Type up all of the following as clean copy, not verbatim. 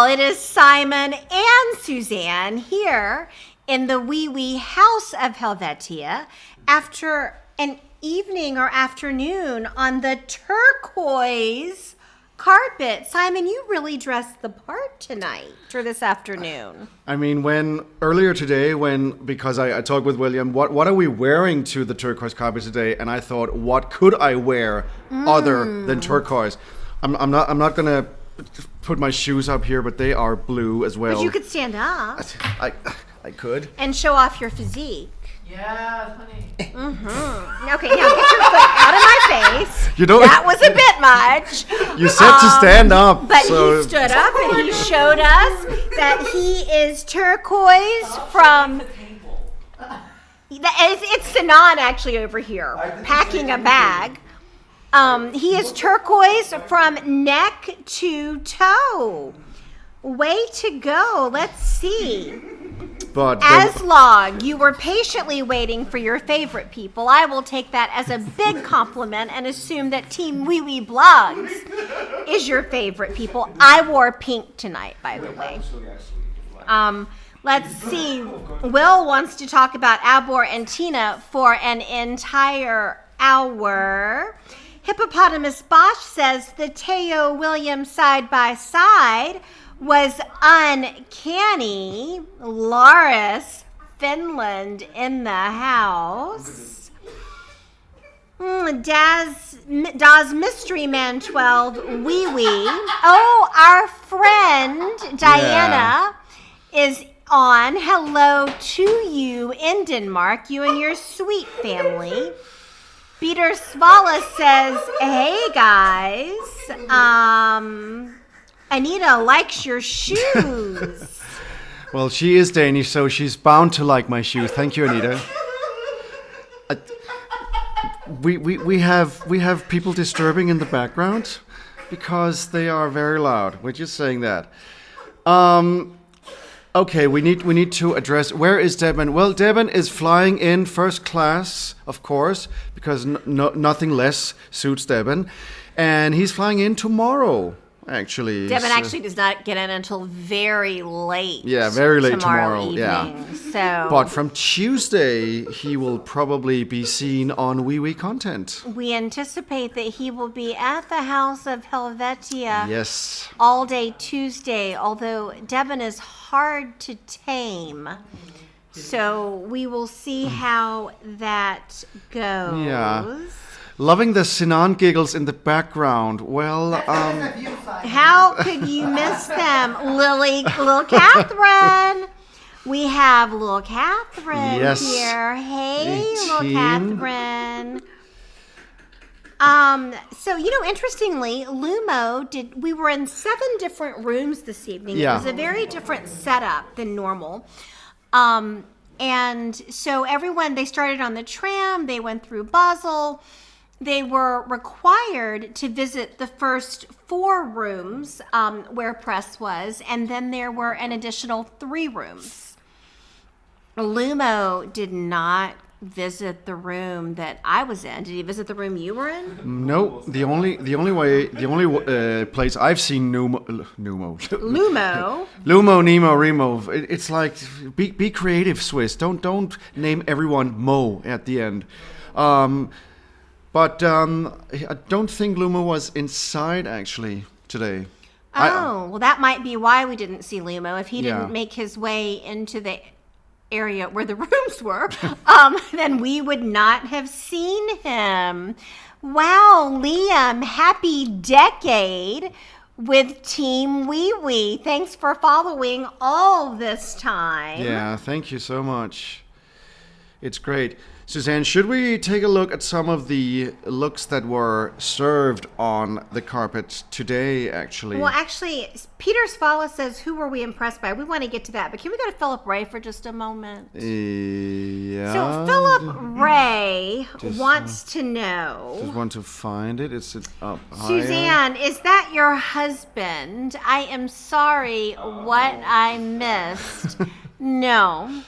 it is Simon and Suzanne here in the wee house of Helvetia after an evening or afternoon on the turquoise carpet. Simon, you really dressed the part tonight or this afternoon. I mean, earlier today, because I talked with William, what are we wearing to the turquoise carpet today? And I thought, what could I wear other than turquoise? I'm not gonna put my shoes up here, but they are blue as well. But you could stand up. I could. And show off your physique. Yeah, honey. Mm-hmm. Okay, now get your foot out of my face. You know, that was a bit much. You said to stand up. But he stood up and he showed us that he is turquoise from... It's Sinan actually over here, packing a bag. He is turquoise from neck to toe. Way to go. Let's see. But Aslog, you were patiently waiting for your favorite people. I will take that as a big compliment and assume that Team Wee Wee Blogs is your favorite people. I wore pink tonight, by the way. Let's see. Will wants to talk about Abor and Tina for an entire hour. Hippopotamus Bosch says the Teo Williams side by side was uncanny. Laris, Finland in the house. Das Mystery Man 12, Wee Wee. Oh, our friend Diana is on. Hello to you in Denmark, you and your sweet family. Peter Svala says, hey guys, Anita likes your shoes. Well, she is Danish, so she's bound to like my shoes. Thank you, Anita. We have people disturbing in the background because they are very loud. We're just saying that. Okay, we need to address, where is Deben? Well, Deben is flying in first class, of course, because nothing less suits Deben, and he's flying in tomorrow. Actually, Devin actually does not get in until very late. Yeah, very late tomorrow. Evening, yeah. So, but from Tuesday, he will probably be seen on Wee Wee content. We anticipate that he will be at the House of Helvetia. Yes. All day Tuesday. Although Devin is hard to tame, so we will see how that goes. Yeah. Loving the Sinan giggles in the background. Well, how could you miss them? Little Catherine. We have little Catherine here. Hey, 18. Little Catherine. So, interestingly, Lumo we were in 7 different rooms this evening. Yeah. It was a very different setup than normal. And so they started on the tram, they went through Basel. They were required to visit the first 4 rooms where press was, and then there were an additional 3 rooms. Lumo did not visit the room that I was in. Did he visit the room you were in? No, the only place I've seen Lumo, Nemo, Remo. It's like be creative, Swiss. Don't name everyone Mo at the end. But I don't think Lumo was inside, actually, today. Well, that might be why we didn't see Lumo. If he didn't make his way into the area where the rooms were, then we would not have seen him. Wow, Liam, happy decade with Team Wee Wee. Thanks for following all this time. Yeah, thank you so much. It's great. Suzanne, should we take a look at some of the looks that were served on the carpet today, actually? Well, actually, Peter Svala says, who were we impressed by? We want to get to that, but can we go to Philip Ray for just a moment? Yeah. So Philip Ray wants to know. Just want to find it. It's up higher. Suzanne, is that your husband? I am sorry what I missed. No.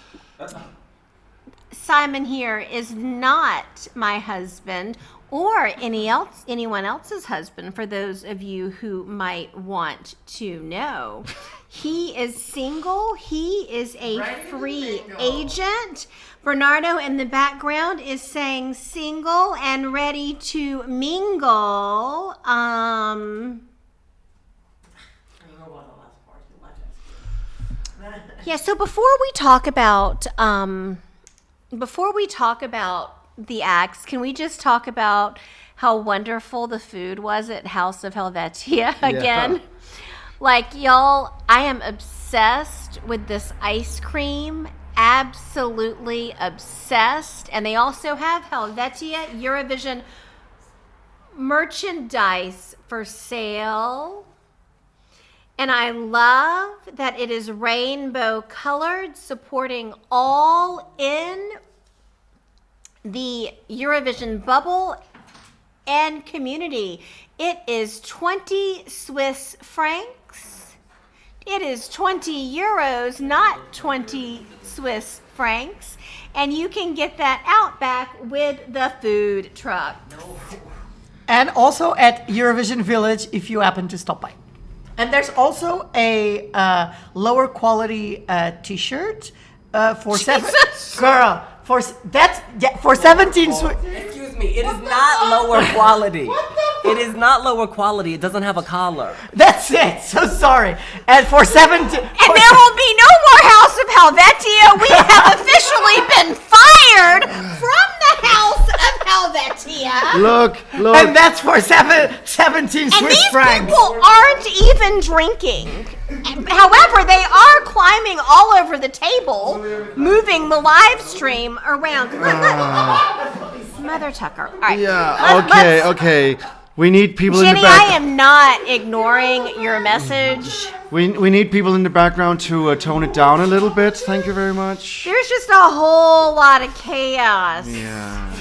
Simon here is not my husband. or anyone else's husband, for those of you who might want to know. He is single. He is a free agent. Bernardo in the background is saying single and ready to mingle. Yeah, so before we talk about the acts, can we just talk about how wonderful the food was at House of Helvetia again? Yeah. Like, y'all, I am obsessed with this ice cream. Absolutely obsessed. And they also have Helvetia Eurovision merchandise for sale. And I love that it is rainbow colored, supporting all in the Eurovision bubble and community. It is 20 Swiss francs. It is 20 euros, not 20 Swiss francs. And you can get that out back with the food truck. And also at Eurovision Village if you happen to stop by. And there's also a lower quality T-shirt for for 17. Excuse me, it is not lower quality. It is not lower quality. It doesn't have a collar. That's it. So sorry. And for 17. And there will be no more House of Helvetia. We have officially been fired from the House of Helvetia. Look. And that's for 17 and Swiss francs. These people aren't even drinking. However, they are climbing all over the table, moving the live stream around. Mother Tucker. All right. Yeah, okay. We need people Jenny, in the back. I am not ignoring your message. We need people in the background to tone it down a little bit. Thank you very much. There's just a whole lot of chaos. Yeah.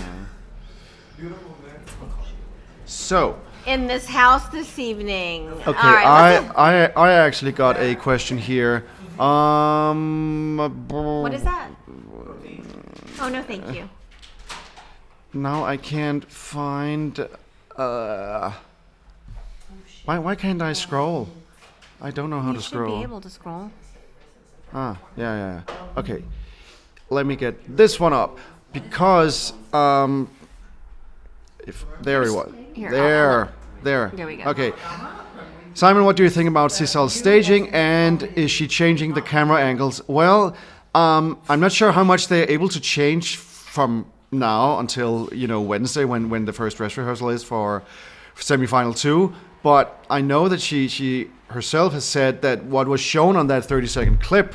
So. In this house this evening. Okay, all right, I actually got a question here. What is that? Oh, no, thank you. Now I can't find. Why can't I scroll? I don't know how to scroll. You should be able to scroll. Yeah. Okay, let me get this one up because if there he was. Here, There we go. Okay. Simon, what do you think about Cecil's staging, and is she changing the camera angles? Well, I'm not sure how much they're able to change from now until Wednesday when the first dress rehearsal is for semi-final 2. But I know that she herself has said that what was shown on that 30-second clip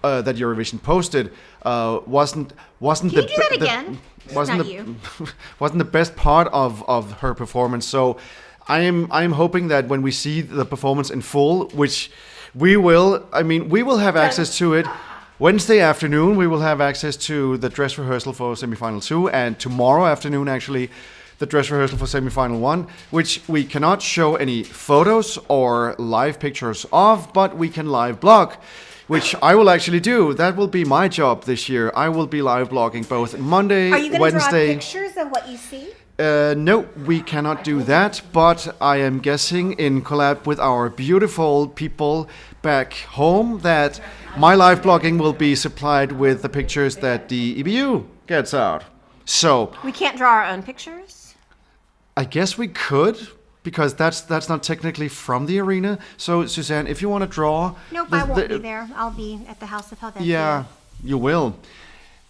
that Eurovision posted wasn't Can you do that again? wasn't the best part of her performance. So I'm hoping that when we see the performance in full, which we will have access to it Wednesday afternoon. We will have access to the dress rehearsal for semifinal 2, and tomorrow afternoon actually the dress rehearsal for semifinal 1, which we cannot show any photos or live pictures of, but we can live blog, which I will actually do. That will be my job this year. I will be live blogging both Monday, Are you going to Wednesday. draw pictures of what you see? No, we cannot do that, but I am guessing in collab with our beautiful people back home that my live blogging will be supplied with the pictures that the EBU gets out. So We can't draw our own pictures? I guess we could, because that's not technically from the arena. So Suzanne, if you want to draw... Nope, I won't be there. I'll be at the House of Helvetia. Yeah, you will.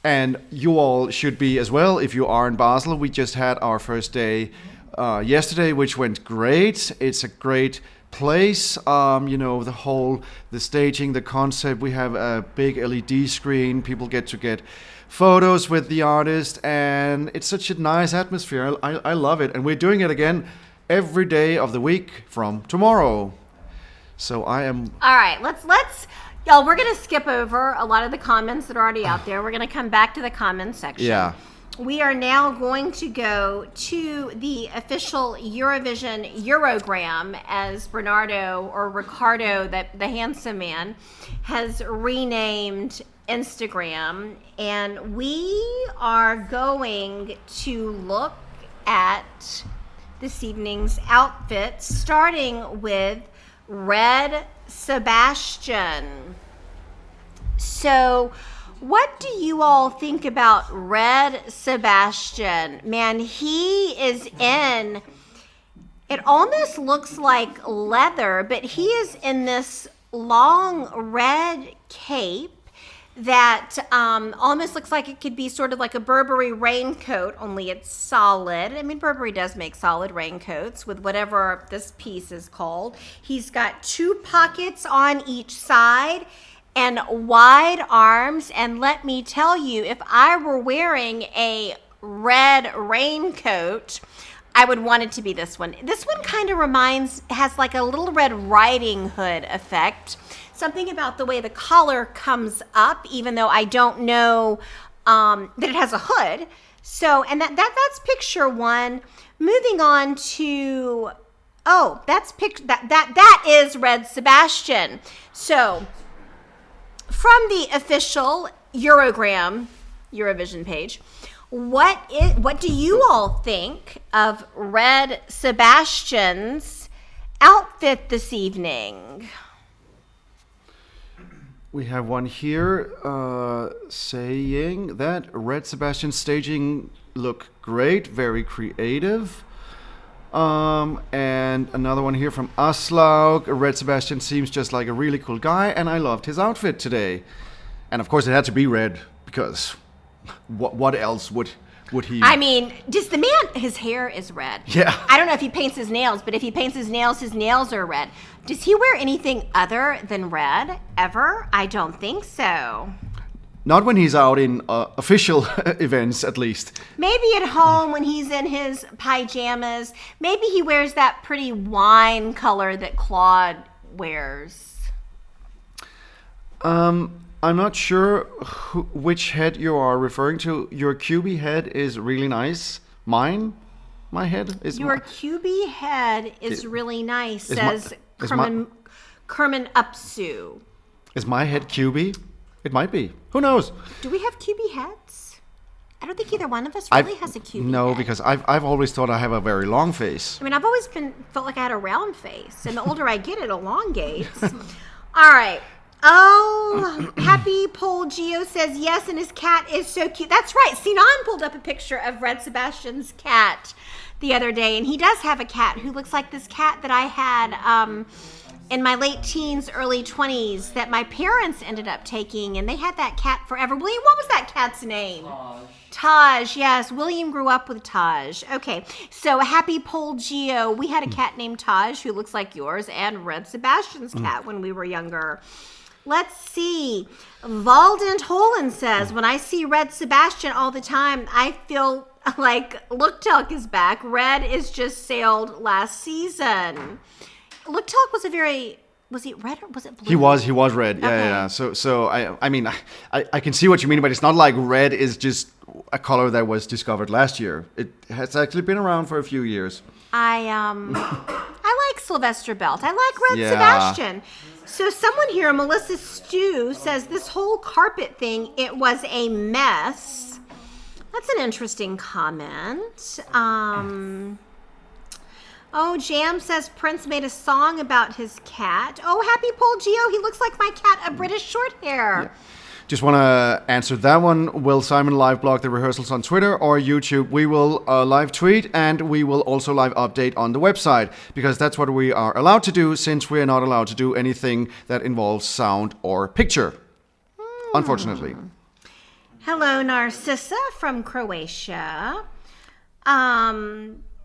And you all should be as well if you are in Basel. We just had our first day yesterday, which went great. It's a great place. The staging, the concept. We have a big LED screen. People get to get photos with the artist, and it's such a nice atmosphere. I love it. And we're doing it again every day of the week from tomorrow. So I am... All right, let's... Y'all, we're going to skip over a lot of the comments that are already out there. We're going to come back to the comments section. Yeah. We are now going to go to the official Eurovision Eurogram, as Bernardo or Ricardo, the handsome man, has renamed Instagram. And we are going to look at this evening's outfits, starting with Red Sebastian. So, what do you all think about Red Sebastian? Man, he is in, it almost looks like leather, but he is in this long red cape that almost looks like it could be sort of like a Burberry raincoat, only it's solid. I mean, Burberry does make solid raincoats with whatever this piece is called. He's got 2 pockets on each side and wide arms. And let me tell you, if I were wearing a red raincoat, I would want it to be this one. This one kind of has like a little Red Riding Hood effect. Something about the way the collar comes up, even though I don't know that it has a hood. So, and that's picture 1. Moving on to, that is Red Sebastian. So, from the official Eurovision page, what do you all think of Red Sebastian's outfit this evening? We have one here saying that Red Sebastian's staging look great, very creative. And another one here from Aslaug. Red Sebastian seems just like a really cool guy, and I loved his outfit today. And of course, it had to be red because what else would he? I mean, just the man, his hair is red. Yeah. I don't know if he paints his nails, but if he paints his nails are red. Does he wear anything other than red ever? I don't think so. Not when he's out in official events, at least. Maybe at home when he's in his pajamas. Maybe he wears that pretty wine color that Claude wears. I'm not sure which head you are referring to. Your QB head is really nice. My head is... Your QB head is really nice, says Kerman Upsu. Is my head QB? It might be. Who knows? Do we have QB heads? I don't think either one of us really has a QB No, head. because I've always thought I have a very long face. I mean, I've always felt like I had a round face, and the older I get, it elongates. All right. Oh, Happy Pole Geo says yes, and his cat is so cute. That's right. Sinan pulled up a picture of Red Sebastian's cat the other day, and he does have a cat who looks like this cat that I had in my late teens, early 20s that my parents ended up taking, and they had that cat forever. William, what was that cat's name? Taj, yes. William grew up with Taj. Okay, so Happy Pole Geo, we had a cat named Taj who looks like yours, and Red Sebastian's cat when we were younger. Let's see. Valdent Holen says, when I see Red Sebastian all the time, I feel like Look Talk is back. Red is just sailed last season. Look Talk was was he red or was it blue? He was red. Yeah. So I mean, I can see what you mean, but it's not like red is just a color that was discovered last year. It has actually been around for a few years. I like Sylvester Belt. I like Red Yeah. Sebastian. So someone here, Melissa Stew, says this whole carpet thing, it was a mess. That's an interesting comment. Oh, Jam says Prince made a song about his cat. Oh, Happy Pole Geo, he looks like my cat, a British short hair. Yeah. Just want to answer that one. Will Simon live blog the rehearsals on Twitter or YouTube? We will live tweet, and we will also live update on the website, because that's what we are allowed to do, since we are not allowed to do anything that involves sound or picture, unfortunately. Hello, Narcissa from Croatia.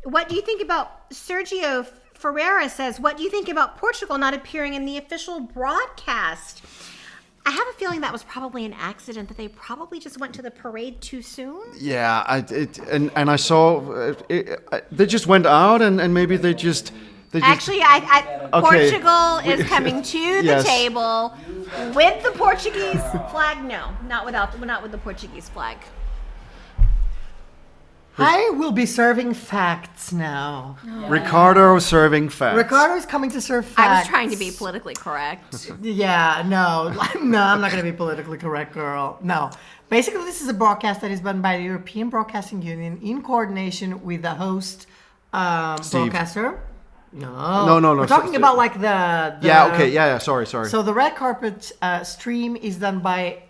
What do you think about Sergio Ferreira says, what do you think about Portugal not appearing in the official broadcast? I have a feeling that was probably an accident, that they probably just went to the parade too soon. Yeah, I saw they just went out, and maybe they just Actually, Okay. Portugal is coming to the Yes. table with the Portuguese flag. No, not with the Portuguese flag. I will be serving facts now. Ricardo serving facts. Ricardo is coming to serve facts. I was trying to be politically correct. Yeah, no, I'm not going to be politically correct, girl. No. Basically, this is a broadcast that is done by the European Broadcasting Union in coordination with the host broadcaster. No. We're talking about like the Yeah, okay, yeah, sorry. So the red carpet stream is done by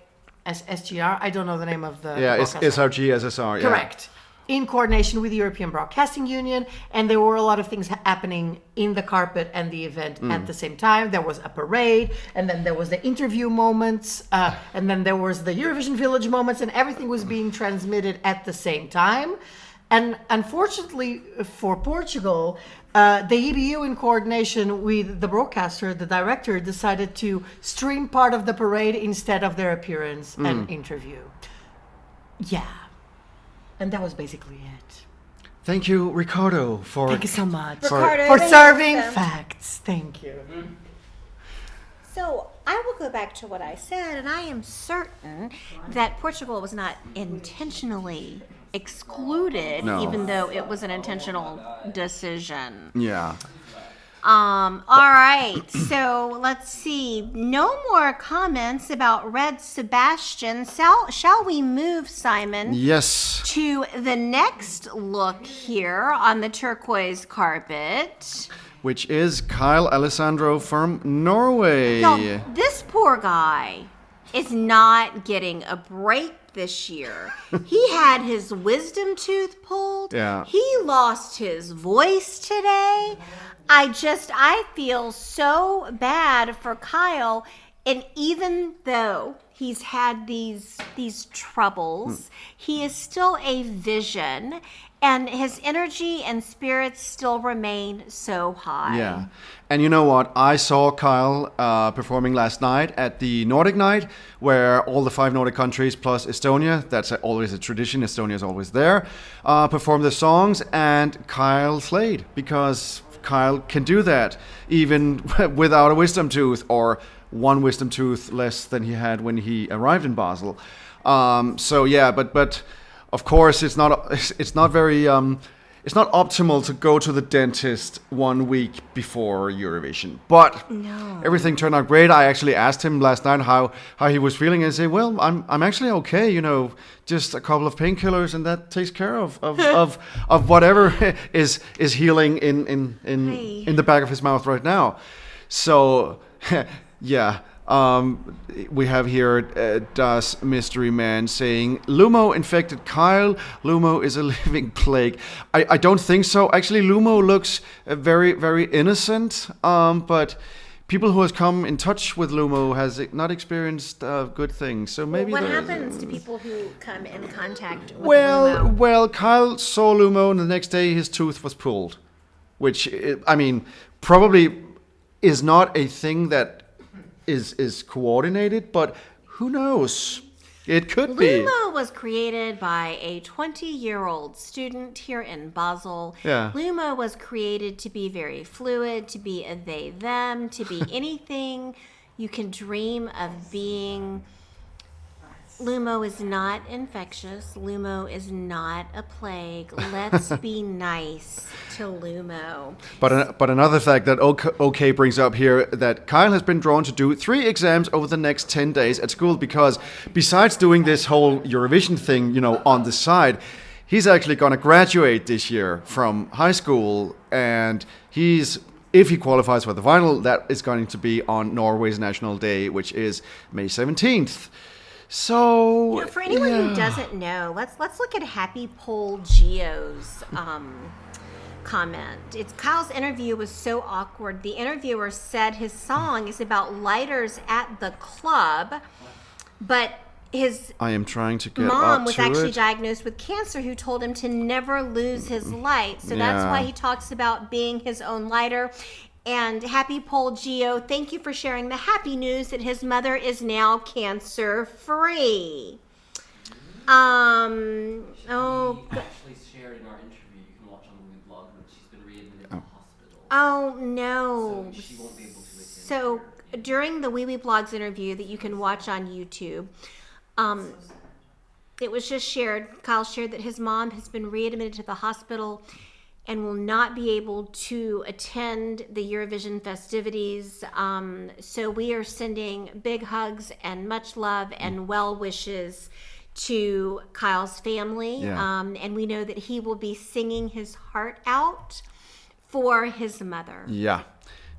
SGR. I don't know the name of the it's broadcaster. SRG, SSR, yeah. Correct. In coordination with the European Broadcasting Union, and there were a lot of things happening in the carpet and the event at the same time. There was a parade, and then there was the interview moments, and then there was the Eurovision Village moments, and everything was being transmitted at the same time. And unfortunately for Portugal, the EBU, in coordination with the broadcaster, the director, decided to stream part of the parade instead of their appearance and interview. Yeah. And that was basically it. Thank you, Ricardo, for... Thank you so much. Ricardo, For thank serving you. facts. Thank you. So I will go back to what I said, and I am certain that Portugal was not intentionally excluded, No. even though it was an intentional decision. Yeah. All right, so let's see. No more comments about Red Sebastian. Shall we move, Simon, Yes. to the next look here on the turquoise carpet? Which is Kyle Alessandro from Norway. No, this poor guy is not getting a break this year. He had his wisdom tooth pulled. Yeah. He lost his voice today. I feel so bad for Kyle. And even though he's had these troubles, he is still a vision, and his energy and spirits still remain so high. Yeah. And you know what? I saw Kyle performing last night at the Nordic Night, where all the 5 Nordic countries plus Estonia, that's always a tradition, Estonia is always there, perform the songs, and Kyle slayed, because Kyle can do that even without a wisdom tooth, or one wisdom tooth less than he had when he arrived in Basel. So yeah, but of course it's not very it's not optimal to go to the dentist 1 week before Eurovision. But everything turned out great. I actually asked him last night how he was feeling, and he said, "Well, I'm actually okay. You know, just a couple of painkillers, and that takes care of whatever is healing in the back of his mouth right now." So yeah. We have here Das Mystery Man saying, Lumo infected Kyle. Lumo is a living plague. I don't think so. Actually, Lumo looks very, very innocent. But people who has come in touch with Lumo has not experienced good things. So maybe What there's- happens to people who come in contact with Lumo? Well, Kyle saw Lumo, and the next day his tooth was pulled, which I mean probably is not a thing that is coordinated, but who knows? It could be. Lumo was created by a 20-year-old student here in Basel. Yeah. Lumo was created to be very fluid, to be a they, them, to be anything you can dream of being. Lumo is not infectious. Lumo is not a plague. Let's be nice to Lumo. But another fact that OK brings up here, that Kyle has been drawn to do 3 exams over the next 10 days at school, because besides doing this whole Eurovision thing, you know, on the side, he's actually going to graduate this year from high school, and if he qualifies for the final, that is going to be on Norway's National Day, which is May 17th. So, You know, for anyone who doesn't know, let's look at Happy Pole Geo's comment. Kyle's interview was so awkward. The interviewer said his song is about lighters at the club, but his I am trying to get mom up was to actually it. diagnosed with cancer, who told him to never lose his light. So that's Yeah. why he talks about being his own lighter. And Happy Pole Geo, thank you for sharing the happy news that his mother is now cancer free. Actually shared in our interview, you can watch on the blog, that she's been readmitted to hospital. Oh no. So she won't be able to attend. So during the Wee Wee Blogs interview that you can watch on YouTube, it was just shared. Kyle shared that his mom has been readmitted to the hospital and will not be able to attend the Eurovision festivities. So we are sending big hugs and much love and well wishes to Kyle's family. Yeah. And we know that he will be singing his heart out for his mother. Yeah,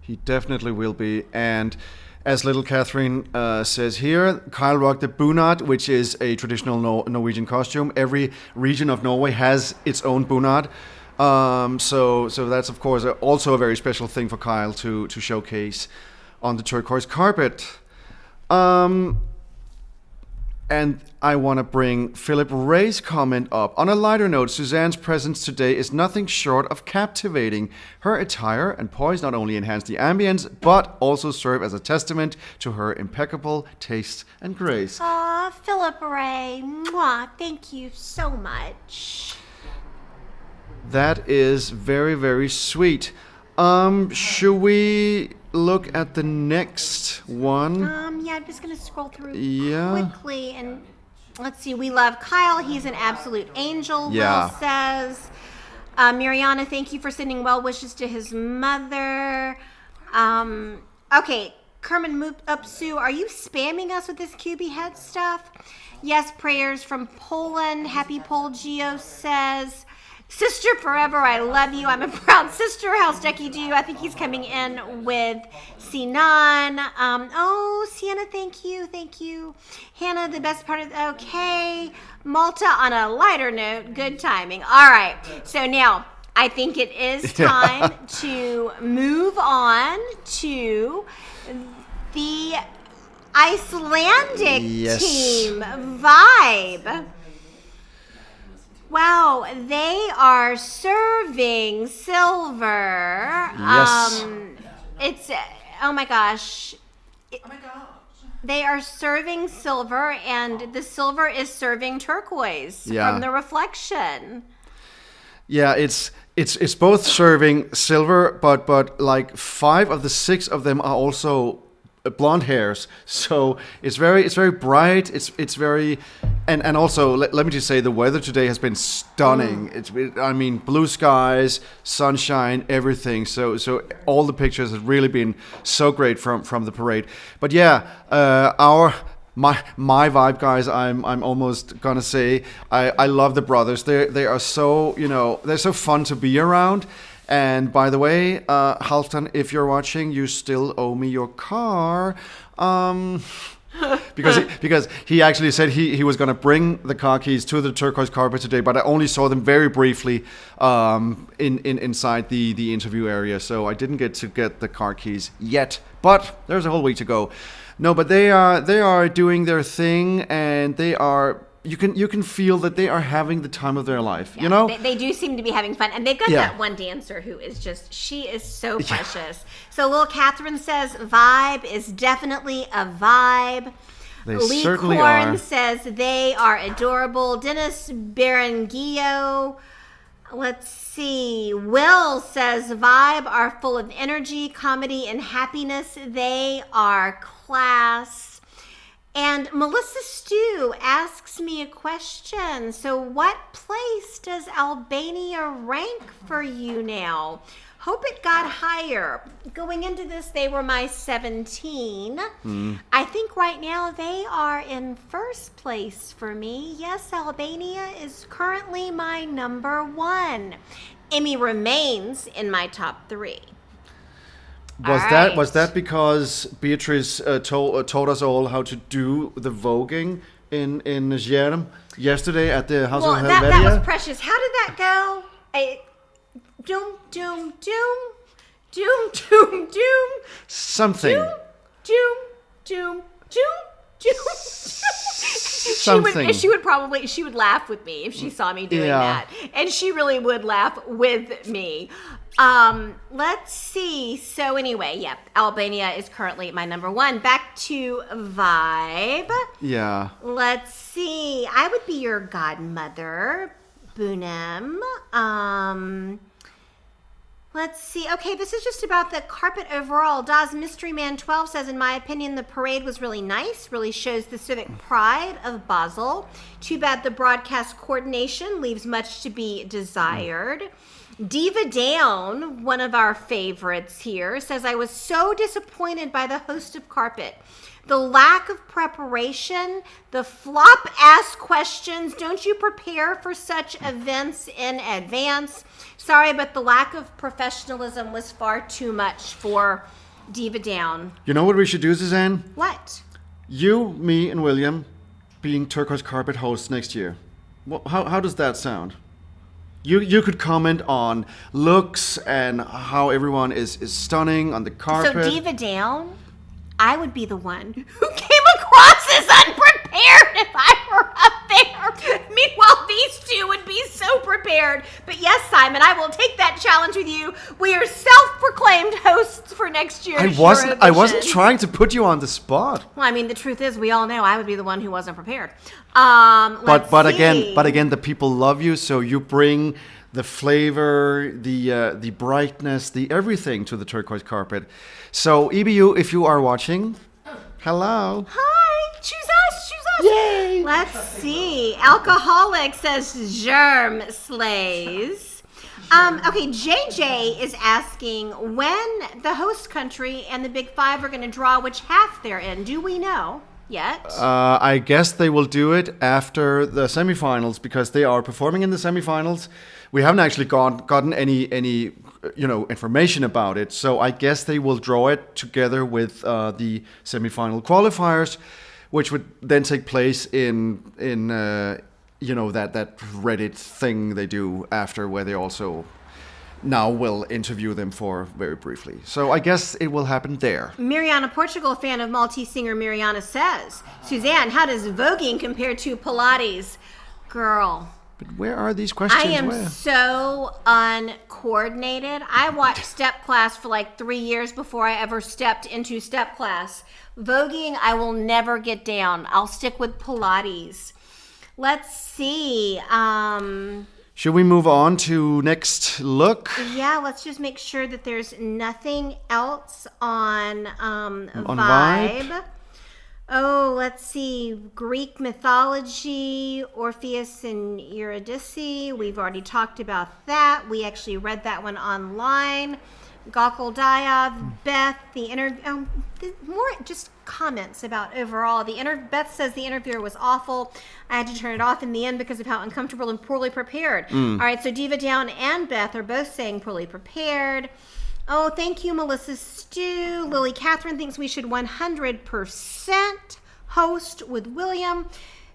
he definitely will be. And as little Catherine says here, Kyle rocked the bunad, which is a traditional Norwegian costume. Every region of Norway has its own bunad. So that's, of course, also a very special thing for Kyle to showcase on the Turquoise Carpet. And I want to bring Philip Ray's comment up. On a lighter note, Suzanne's presence today is nothing short of captivating. Her attire and poise not only enhance the ambience, but also serve as a testament to her impeccable taste and grace. Aw, Philip Ray. Mwah, thank you so much. That is very, very sweet. Should we look at the next one? Yeah, I'm just gonna scroll through Yeah. quickly and let's see. We love Kyle. He's an absolute angel. Yeah. Will says, Mariana, thank you for sending well wishes to his mother. Okay, Kerman Upsu, are you spamming us with this QB head stuff? Yes, prayers from Poland. Happy Pol Geo says, Sister forever, I love you. I'm a proud sister. How's Ducky do? I think he's coming in with Sinan. Sienna, thank you. Hannah, the best part of, okay. Malta, on a lighter note, good timing. All right, so now I think it is time to move on to the Icelandic team Vibe. Wow, they are serving silver. Yes. It's, oh my gosh. They are serving silver, and the silver is serving turquoise from the reflection. Yeah, it's both serving silver, but like 5 of the 6 of them are also blonde hairs. So it's very bright. It's very, and also let me just say the weather today has been stunning. I mean, blue skies, sunshine, everything. So all the pictures have really been so great from the parade. But yeah, my vibe, guys. I'm almost gonna say I love the brothers. They are so, they're so fun to be around. And by the way, Halfdan, if you're watching, you still owe me your car. Because he actually said he was gonna bring the car keys to the Turquoise Carpet today, but I only saw them very briefly inside the interview area, so I didn't get to get the car keys yet. But there's a whole week to go. No, but they are doing their thing, and they are. You can feel that they are having the time of their life. Yeah, they do seem to be having fun, and they've got that one dancer who is she is so precious. So little Catherine says vibe is definitely a vibe. They Lee certainly Korn are. says they are adorable. Dennis Berengio. Let's see. Will says vibe are full of energy, comedy, and happiness. They are class. And Melissa Stew asks me a question. So what place does Albania rank for you now? Hope it got higher. Going into this, they were my 17. I think right now they are in first place for me. Yes, Albania is currently my number 1. Emmy remains in my top 3. Was that because Beatrice taught us all how to do the voguing in Jerem yesterday at the House of Helvetia? That was precious. How did that go? Doom, doom, doom, doom, doom, doom. Something. Doom, doom, doom, doom, doom. Something. She would laugh with me if she saw me doing that. And she really would laugh with me. Let's see. So anyway, Albania is currently my number 1. Back to vibe. Yeah. Let's see. I would be your godmother, Bunem. Let's see. Okay, this is just about the carpet overall. Das Mystery Man 12 says, in my opinion, the parade was really nice. Really shows the civic pride of Basel. Too bad the broadcast coordination leaves much to be desired. Diva Down, one of our favorites here, says, I was so disappointed by the host of Carpet. The lack of preparation, the flop-ass questions. Don't you prepare for such events in advance? Sorry, but the lack of professionalism was far too much for Diva Down. You know what we should do, Suzanne? What? You, me, and William being Turquoise Carpet hosts next year. How does that sound? You could comment on looks and how everyone is stunning on the carpet. So Diva Down, I would be the one who came across as unprepared if I were up there. Meanwhile, these two would be so prepared. But yes, Simon, I will take that challenge with you. We are self-proclaimed hosts for next year's Eurovision. I wasn't trying to put you on the spot. Well, I mean, the truth is, we all know I would be the one who wasn't prepared. But again, the people love you, so you bring the flavor, the brightness, the everything to the Turquoise Carpet. So EBU, if you are watching, hello. Hi, choose us. Yay! Let's see. Alcoholic says germ slays. Okay, JJ is asking when the host country and the Big Five are going to draw which half they're in. Do we know yet? I guess they will do it after the semifinals because they are performing in the semifinals. We haven't actually gotten any information about it, so I guess they will draw it together with the semifinal qualifiers, which would then take place in that Reddit thing they do after, where they also now will interview them for very briefly. So I guess it will happen there. Mariana, Portugal fan of Maltese singer Mariana says, Suzanne, how does voguing compare to Pilates? Girl. But where are these questions? I am so uncoordinated. I watched step class for like 3 years before I ever stepped into step class. Voguing, I will never get down. I'll stick with Pilates. Let's see. Should we move on to next look? Yeah, let's just make sure that there's nothing else on Vibe. Oh, let's see. Greek mythology, Orpheus and Eurydice. We've already talked about that. We actually read that one online. Gokul Dayav, Beth, the interview. More just comments about overall. Beth says the interviewer was awful. I had to turn it off in the end because of how uncomfortable and poorly prepared. All right, so Diva Down and Beth are both saying poorly prepared. Oh, thank you, Melissa Stew. Lily Catherine thinks we should 100% host with William.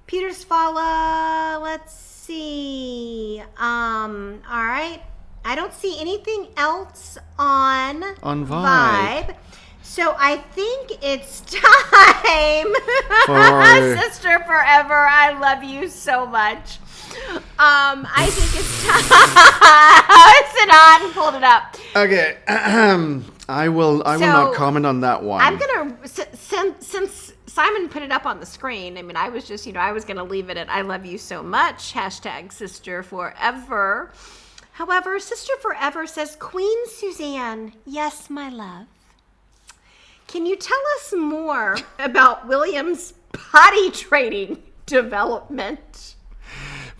Peter Svala, let's see. All right. I don't see anything else on Vibe. So I think it's time for Sister Forever. I love you so much. I think it's time. Sit on, hold it up. Okay. I will not comment on that one. I'm gonna since Simon put it up on the screen. I mean, I was just I was gonna leave it at I love you so much. #Sister Forever. However, Sister Forever says, Queen Suzanne, yes, my love. Can you tell us more about William's potty training development?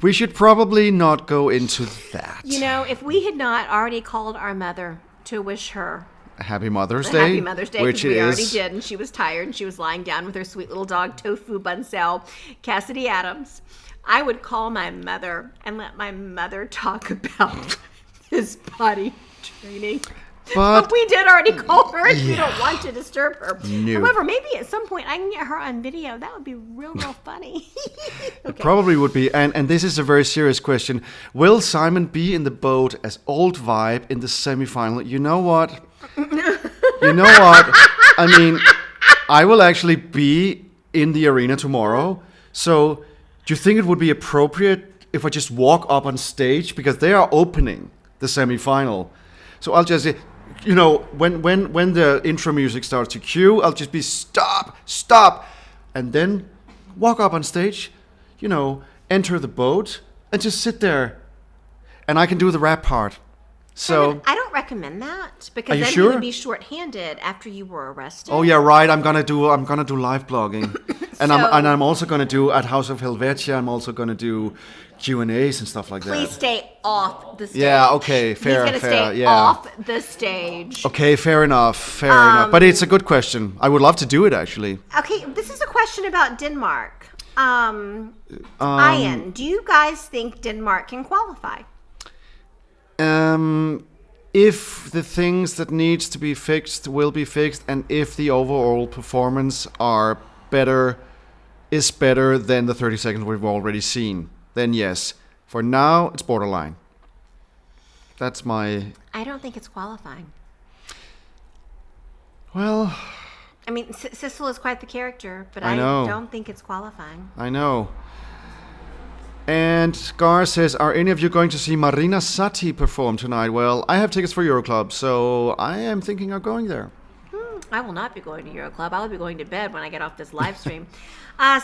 We should probably not go into that. If we had not already called our mother to wish her Happy Mother's Day. Happy Mother's Day, which we already did, and she was tired, and she was lying down with her sweet little dog, Tofu Bunsell, Cassidy Adams. I would call my mother and let my mother talk about his potty training. But we did already call her, and we don't want to disturb her. No. However, maybe at some point I can get her on video. That would be real funny. Okay. It probably would be. And this is a very serious question. Will Simon be in the boat as Old Vibe in the semifinal? You know what? I mean, I will actually be in the arena tomorrow. So do you think it would be appropriate if I just walk up on stage? Because they are opening the semifinal. So I'll just say, when the intro music starts to cue, I'll just be stop, and then walk up on stage, enter the boat, and just sit there. And I can do the rap part. So I don't recommend that because Are you then sure? you would be shorthanded after you were arrested. Oh yeah, right. I'm gonna do live blogging, and So- I'm also gonna do at House of Helvetia. I'm also gonna do Q&As and stuff like Please that. stay off the stage. Yeah, okay, fair, He's gonna fair, stay yeah. off the stage. Okay, fair enough. But it's a good question. I would love to do it actually. Okay, this is a question about Denmark. Ian, do you guys think Denmark can qualify? If the things that needs to be fixed will be fixed, and if the overall performance is better than the 30 seconds we've already seen, then yes. For now, it's borderline. That's my... I don't think it's qualifying. Well, I mean, Cecil is quite the character, but I I know. don't think it's qualifying. I know. And Gar says, are any of you going to see Marina Satti perform tonight? Well, I have tickets for Euroclub, so I am thinking of going there. I will not be going to Euroclub. I'll be going to bed when I get off this live stream.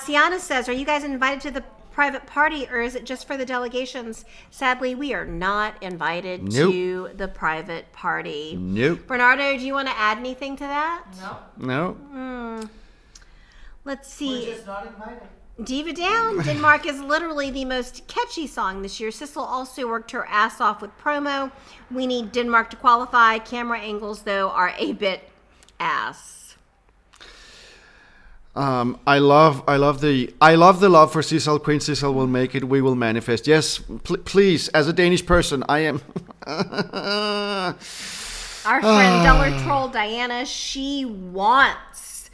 Sienna says, are you guys invited to the private party, or is it just for the delegations? Sadly, we are not invited to the private party. Nope. Bernardo, do you want to add anything to that? No. No? Let's see. We're just not invited. Diva Down. Denmark is literally the most catchy song this year. Cecil also worked her ass off with promo. We need Denmark to qualify. Camera angles, though, are a bit ass. I love the love for Cecil. Queen Cecil will make it. We will manifest. Yes, please. As a Danish person, I am. Our friend Dollar Troll Diana, she wants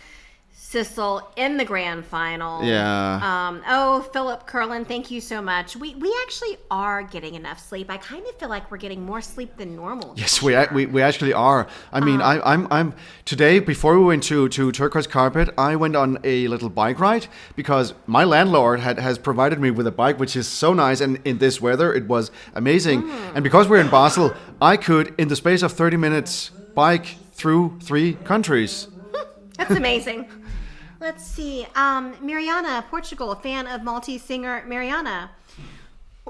Cecil in the grand final. Yeah. Philip Curlin, thank you so much. We actually are getting enough sleep. I kind of feel like we're getting more sleep than normal. Yes, we actually are. I mean, I'm today before we went to Turquoise Carpet, I went on a little bike ride because my landlord has provided me with a bike, which is so nice, and in this weather it was amazing. And because we're in Basel, I could, in the space of 30 minutes, bike through 3 countries. That's amazing. Let's see. Mariana, Portugal, a fan of Maltese singer Mariana.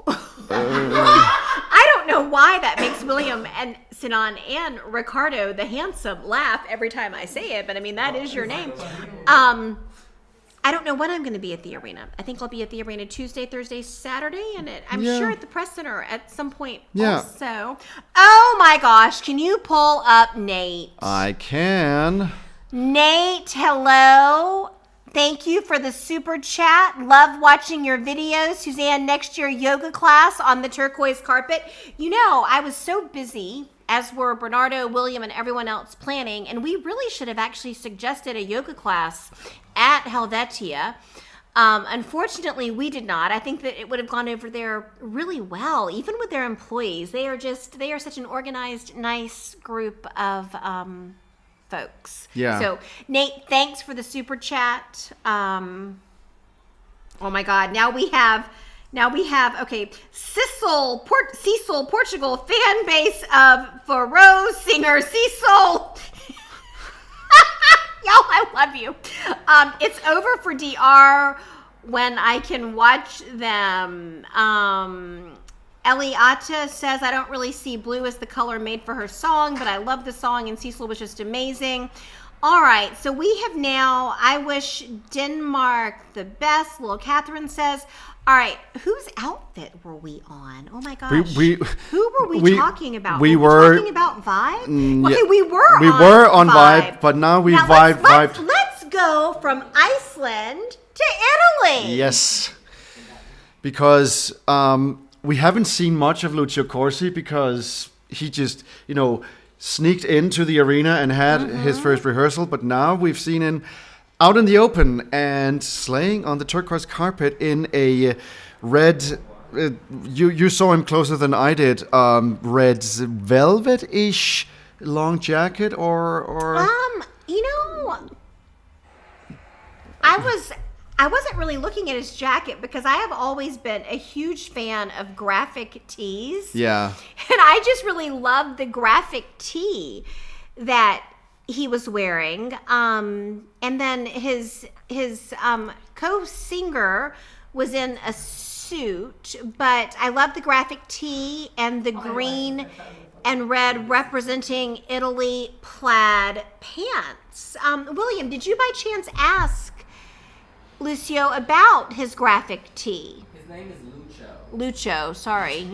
I don't know why that makes William and Sinan and Ricardo the Handsome laugh every time I say it, but I mean, that is your name. I don't know when I'm going to be at the arena. I think I'll be at the arena Tuesday, Thursday, Saturday, and I'm sure at the press center at some point also. Oh my gosh, can you pull up Nate? I can. Nate, hello. Thank you for the super chat. Love watching your videos. Suzanne, next year yoga class on the Turquoise Carpet. You know, I was so busy, as were Bernardo, William, and everyone else planning, and we really should have actually suggested a yoga class at Helvetia. Unfortunately, we did not. I think that it would have gone over there really well, even with their employees. They are such an organized, nice group of folks. Yeah. So Nate, thanks for the super chat. Oh my God. Now we have okay, Cecil, Portugal, fan base of Faroe singer Cecil. Y'all, I love you. It's over for DR when I can watch them. Eliata says, I don't really see blue as the color made for her song, but I love the song and Cecil was just amazing. All right, so we have now, I wish Denmark the best, little Catherine says. All right, whose outfit were we on? Oh my gosh. Who were we talking about? We were talking about Vibe? Okay, we were on Vibe, but now we vibed. Let's go from Iceland to Italy. Yes. Because we haven't seen much of Lucio Corsi because he just, sneaked into the arena and had his first rehearsal. But now we've seen him out in the open and slaying on the Turquoise Carpet in a red. You saw him closer than I did. Red velvet-ish long jacket or. I wasn't really looking at his jacket because I have always been a huge fan of graphic tees. Yeah. And I just really loved the graphic tee that he was wearing. And then his co-singer was in a suit, but I love the graphic tee and the green and red representing Italy plaid pants. William, did you by chance ask Lucio about his graphic tee? His name is Lucio. Lucio, sorry,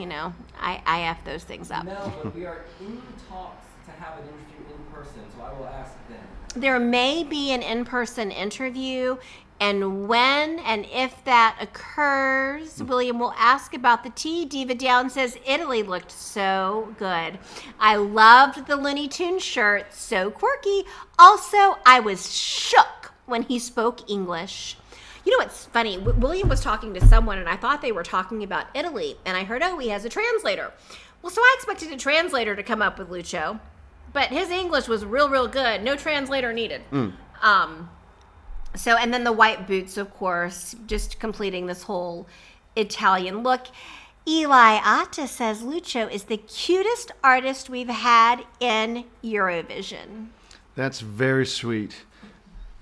I F those things up. No, but we are in talks to have an interview in person, so I will ask them. There may be an in-person interview, and when and if that occurs, William will ask about the tea. Diva Down says Italy looked so good. I loved the Looney Tunes shirt, so quirky. Also, I was shook when he spoke English. You know what's funny? William was talking to someone, and I thought they were talking about Italy, and I heard, he has a translator. Well, so I expected a translator to come up with Lucio, but his English was real, real good. No translator needed. So, and then the white boots, of course, just completing this whole Italian look. Eli Atta says Lucio is the cutest artist we've had in Eurovision. That's very sweet.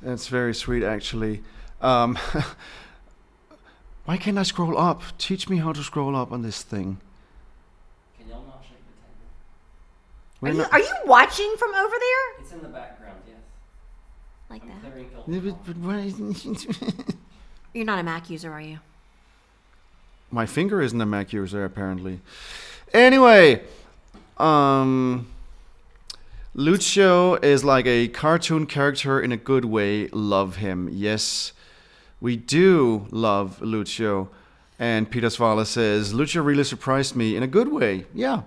That's very sweet, actually. Why can't I scroll up? Teach me how to scroll up on this thing. Can y'all not shake the table? Are you watching from over there? It's in the background, yes. Like I'm that? clearing filter. Yeah, but why- You're not a Mac user, are you? My finger isn't a Mac user, apparently. Anyway, Lucio is like a cartoon character in a good way. Love him. Yes, we do love Lucio. And Peter Svala says, Lucio really surprised me in a good way. Yeah.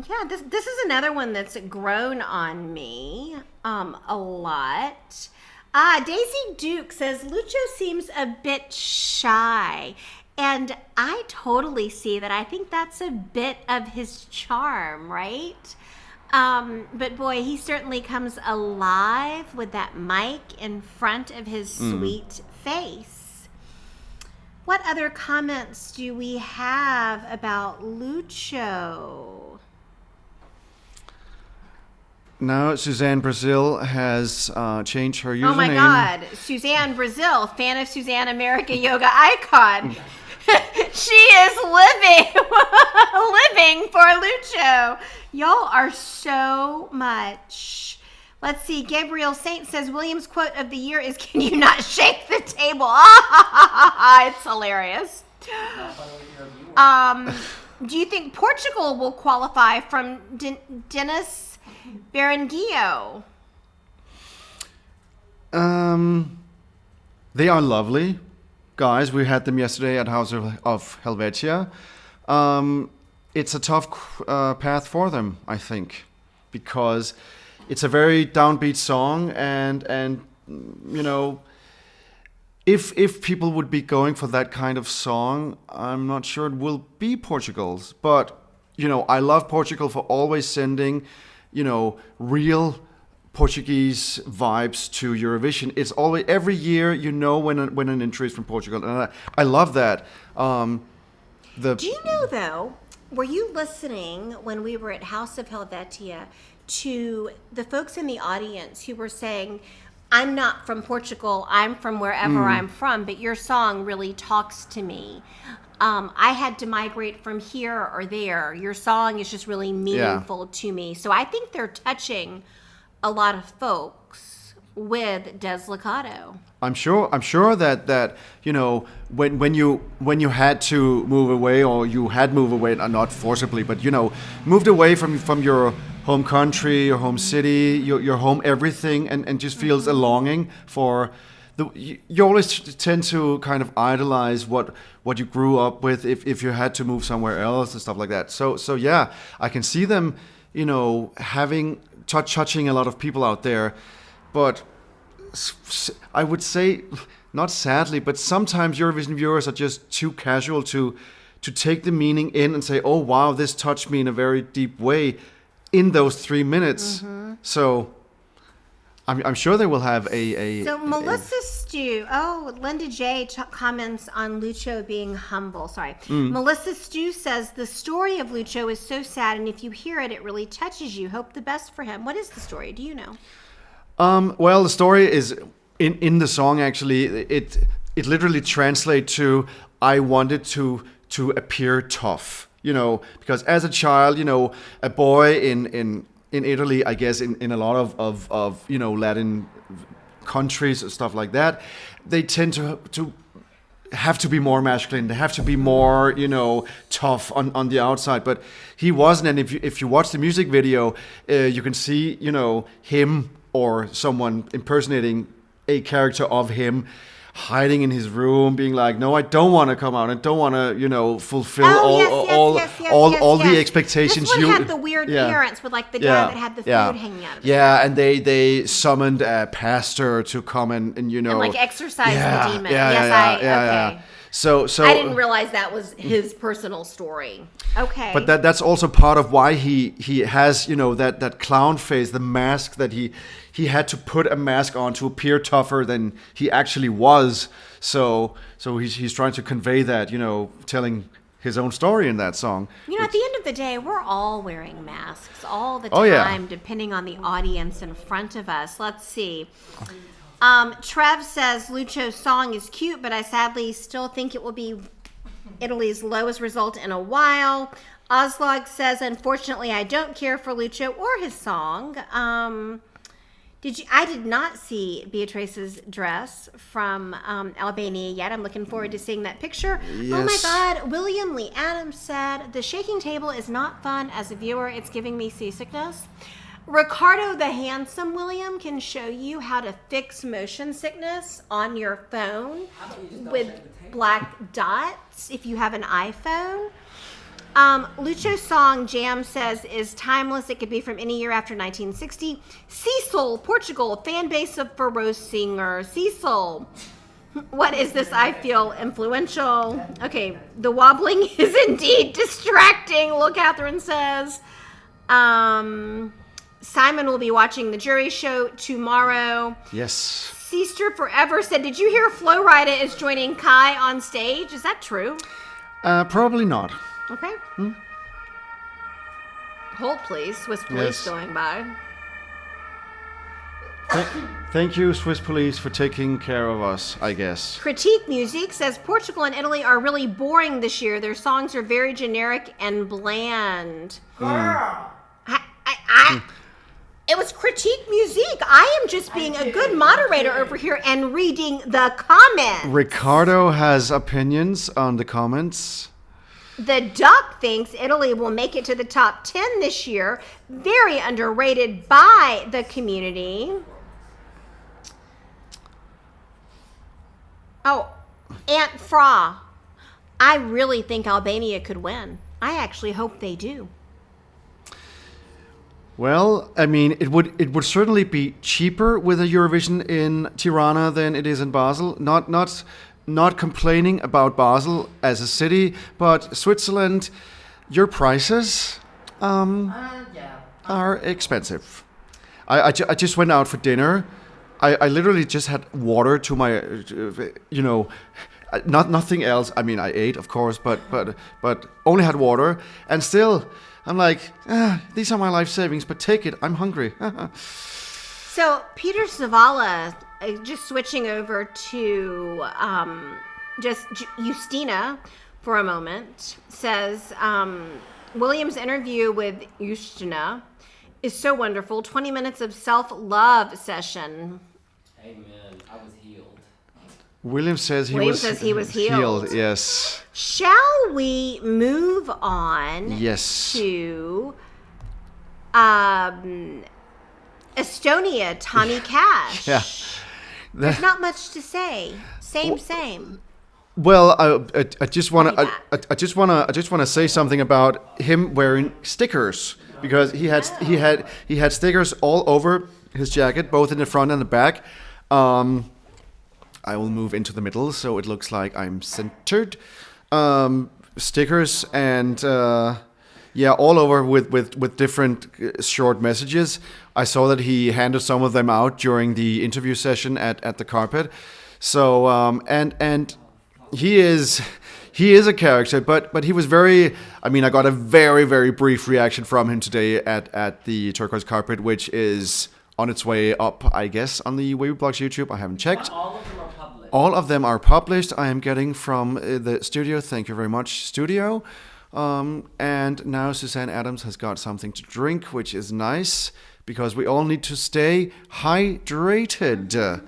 Yeah, this is another one that's grown on me a lot. Daisy Duke says, Lucio seems a bit shy. And I totally see that. I think that's a bit of his charm, right? But boy, he certainly comes alive with that mic in front of his sweet face. What other comments do we have about Lucio? Now Suzanne Brazil has changed her username. Oh my God, Suzanne Brazil, fan of Suzanne America Yoga Icon. She is living for Lucio. Y'all are so much. Let's see. Gabriel Saint says William's quote of the year is, "Can you not shake the table?" It's hilarious. Do you think Portugal will qualify from Dennis Berenguio? They are lovely guys. We had them yesterday at House of Helvetia. It's a tough path for them, I think, because it's a very downbeat song, and you know, if people would be going for that kind of song, I'm not sure it will be Portugal's. But you know, I love Portugal for always sending, you know, real Portuguese vibes to Eurovision. It's always, every year, you know, when an entry is from Portugal, and I love that. Do you know, though, were you listening when we were at House of Helvetia to the folks in the audience who were saying, I'm not from Portugal, I'm from wherever I'm from, but your song really talks to me. I had to migrate from here or there. Your song is just really meaningful to me. So I think they're touching a lot of folks with Deslocato. I'm sure that you know, when you had to move away, or you had moved away, not forcibly, but you know, moved away from your home country, your home city, your home everything, and just feels a longing for you always tend to kind of idolize what you grew up with if you had to move somewhere else and stuff like that. So yeah, I can see them, you know, having touching a lot of people out there, but I would say, not sadly, but sometimes Eurovision viewers are just too casual to take the meaning in and say, oh wow, this touched me in a very deep way in those 3 minutes. So I'm sure they will have a So Melissa Stew, Linda J comments on Lucio being humble. Sorry. Melissa Stew says the story of Lucio is so sad, and if you hear it, it really touches you. Hope the best for him. What is the story? Do you know? Well, the story is in the song. Actually, it literally translates to I wanted to appear tough, because as a child, a boy in Italy, I guess in a lot of Latin countries and stuff like that, they tend to have to be more masculine. They have to be more, tough on the outside. But he wasn't. And if you watch the music video, you can see, him or someone impersonating a character of him, hiding in his room, being like, "No, I don't want to come out. I don't want to, fulfill all the expectations." This one had the weird parents with like the guy that had the food hanging out of his mouth. And they summoned a pastor to come and like exorcise the demon. Okay. So I didn't realize that was his personal story. Okay. But that's also part of why he has that clown face, the mask that he had to put a mask on to appear tougher than he actually was. So he's trying to convey that, telling his own story in that song. At the end of the day, we're all wearing masks all the time, depending on the audience in front of us. Let's see. Trev says Lucio's song is cute, but I sadly still think it will be Italy's lowest result in a while. Oslog says, unfortunately, I don't care for Lucio or his song. I did not see Beatrice's dress from Albania yet. I'm looking forward to seeing that picture. Yes. Oh my God. William Lee Adams said, the shaking table is not fun as a viewer. It's giving me seasickness. Ricardo the Handsome William can show you how to fix motion sickness on your phone with black dots if you have an iPhone. Lucio's song, Jam says, is timeless. It could be from any year after 1960. Cecil, Portugal, fan base of Faroese singer. Cecil, what is this? I feel influential. Okay, the wobbling is indeed distracting, Look, Catherine says. Simon will be watching the jury show tomorrow. Yes. Sister Forever said, did you hear Flo Rida is joining Kai on stage? Is that true? Probably not. Okay. Hold, please. Swiss police going by. Thank you, Swiss police, for taking care of us, I guess. Critique Music says Portugal and Italy are really boring this year. Their songs are very generic and bland. It was Critique Music. I am just being a good moderator over here and reading the comments. Ricardo has opinions on the comments. The Duck thinks Italy will make it to the top 10 this year. Very underrated by the community. Oh, Aunt Fra. I really think Albania could win. I actually hope they do. Well, I mean, it would certainly be cheaper with a Eurovision in Tirana than it is in Basel. Not complaining about Basel as a city, but Switzerland, your prices are expensive. I just went out for dinner. I literally just had water to my, nothing else. I mean, I ate, of course, but only had water, and still. I'm like, these are my life savings, but take it. I'm hungry. So Peter Zavala, just switching over to just Eustina for a moment, says William's interview with Eustina is so wonderful. 20 minutes of self-love session. Amen. I was healed. William says he was healed. Yes. Shall we move on? Yes. To Estonia, Tommy Cash. Yeah. There's not much to say. Same. Well, I just want to say something about him wearing stickers, because he had stickers all over his jacket, both in the front and the back. I will move into the middle so it looks like I'm centered. Stickers and all over with different short messages. I saw that he handed some of them out during the interview session at the Carpet. So and he is a character, but he was very. I mean, I got a very, very brief reaction from him today at the Turquoise Carpet, which is on its way up, I guess, on the Weeblogs YouTube. I haven't checked. All of them are public. All of them are published. I am getting from the studio. Thank you very much, studio. And now Suzanne Adams has got something to drink, which is nice because we all need to stay hydrated.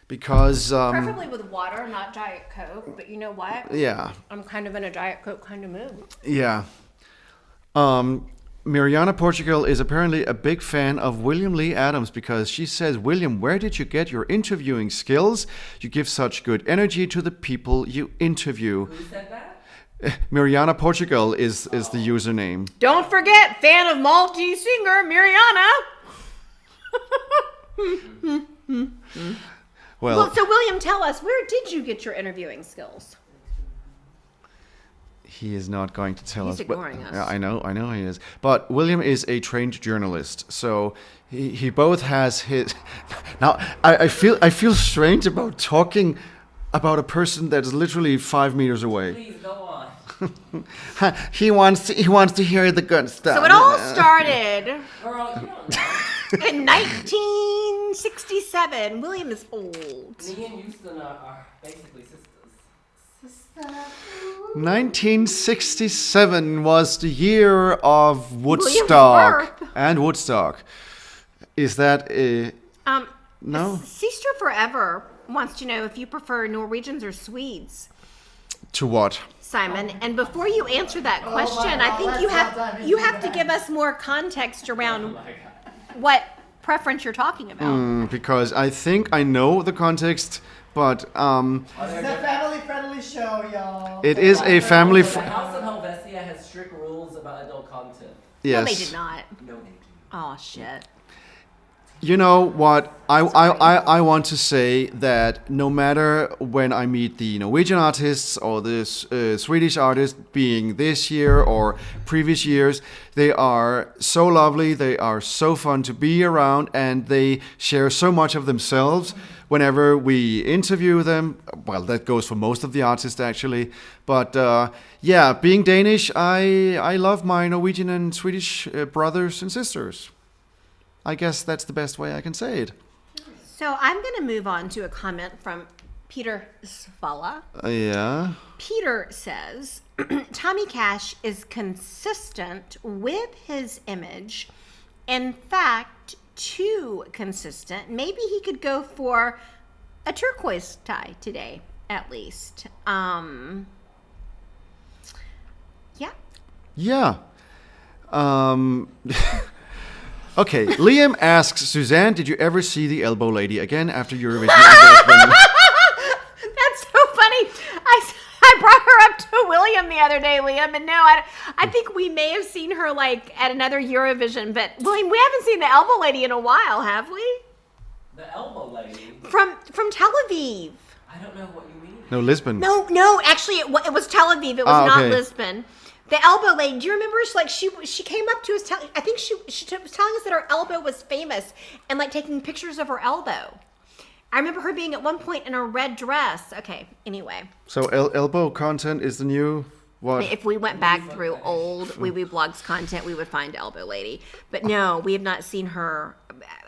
Because Preferably with water, not Diet Coke. But you know what? Yeah. I'm kind of in a Diet Coke kind of mood. Yeah. Mariana, Portugal, is apparently a big fan of William Lee Adams because she says, William, where did you get your interviewing skills? You give such good energy to the people you interview. Who said that? Mariana, Portugal is the username. Don't forget, fan of Maltese singer Mariana. Well, So William, tell us, where did you get your interviewing skills? he is not going to tell He's us. ignoring us. Yeah, I know he is. But William is a trained journalist, so he both has his. Now I feel strange about talking about a person that is literally 5 meters away. Please go on. He wants to hear the good stuff. So it all started Girl, you don't know. in 1967. William is old. Me and Eustina are basically sisters. 1967 was the year of Woodstock. birth. And Woodstock. Is that a... No? Sister Forever wants to know if you prefer Norwegians or Swedes, To what? Simon. And before you answer that question, I think you have to give us more context around what preference you're talking about. Because I think I know the context, but This is a family-friendly show, y'all. it is a family... The House of Helvetia has strict rules about adult content. Yes. No, they did not. No, they do. Oh shit. You know what? I want to say that no matter when I meet the Norwegian artists or the Swedish artists, being this year or previous years, they are so lovely, they are so fun to be around, and they share so much of themselves whenever we interview them. Well, that goes for most of the artists actually. But yeah, being Danish, I love my Norwegian and Swedish brothers and sisters. I guess that's the best way I can say it. So I'm going to move on to a comment from Peter Svala. Yeah. Peter says, Tommy Cash is consistent with his image. In fact, too consistent. Maybe he could go for a turquoise tie today, at least. Yeah. Yeah. Okay, Liam asks, Suzanne, did you ever see the elbow lady again after Eurovision? That's so funny. I brought her up to William the other day, Liam, and no, I think we may have seen her like at another Eurovision, but William, we haven't seen the elbow lady in a while, have we? The elbow lady? From Tel Aviv. I don't know what you mean. No, Lisbon. No, actually, it was Tel Aviv. It was Ah, not okay. Lisbon. The elbow lady. Do you remember? She came up to us. I think she was telling us that her elbow was famous and like taking pictures of her elbow. I remember her being at one point in a red dress. Okay. Anyway, So elbow content is the new what? if we went back through old Wee Wee Blogs content, we would find elbow lady. But no, we have not seen her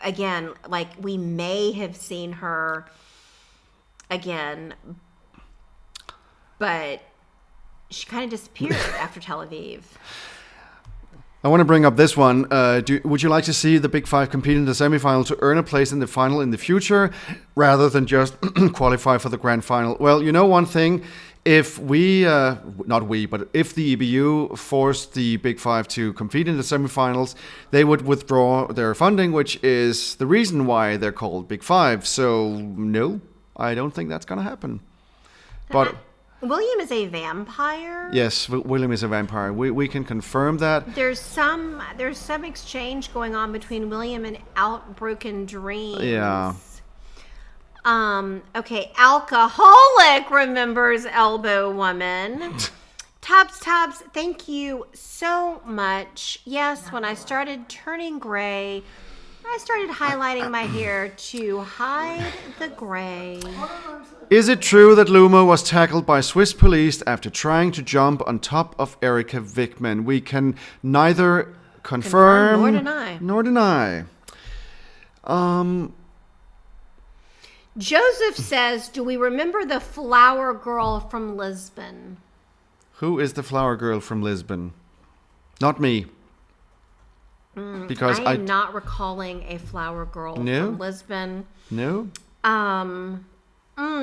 again. Like we may have seen her again, but she kind of disappeared after Tel Aviv. I want to bring up this one. Would you like to see the Big Five compete in the semifinal to earn a place in the final in the future, rather than just qualify for the grand final? Well, you know one thing. If we, but if the EBU forced the Big Five to compete in the semifinals, they would withdraw their funding, which is the reason why they're called Big Five. So, no, I don't think that's going to happen. But William is a vampire. yes, William is a vampire. We can confirm that. There's some exchange going on between William and Outbroken Dreams. Yeah. Okay, Alcoholic remembers Elbow Woman. Tubbs, thank you so much. Yes, when I started turning gray, I started highlighting my hair to hide the gray. Is it true that Lumo was tackled by Swiss police after trying to jump on top of Erika Wickman? We can neither confirm nor deny. Joseph says, do we remember the flower girl from Lisbon? Who is the flower girl from Lisbon? Not me. Because I am not recalling a flower girl from Lisbon. No?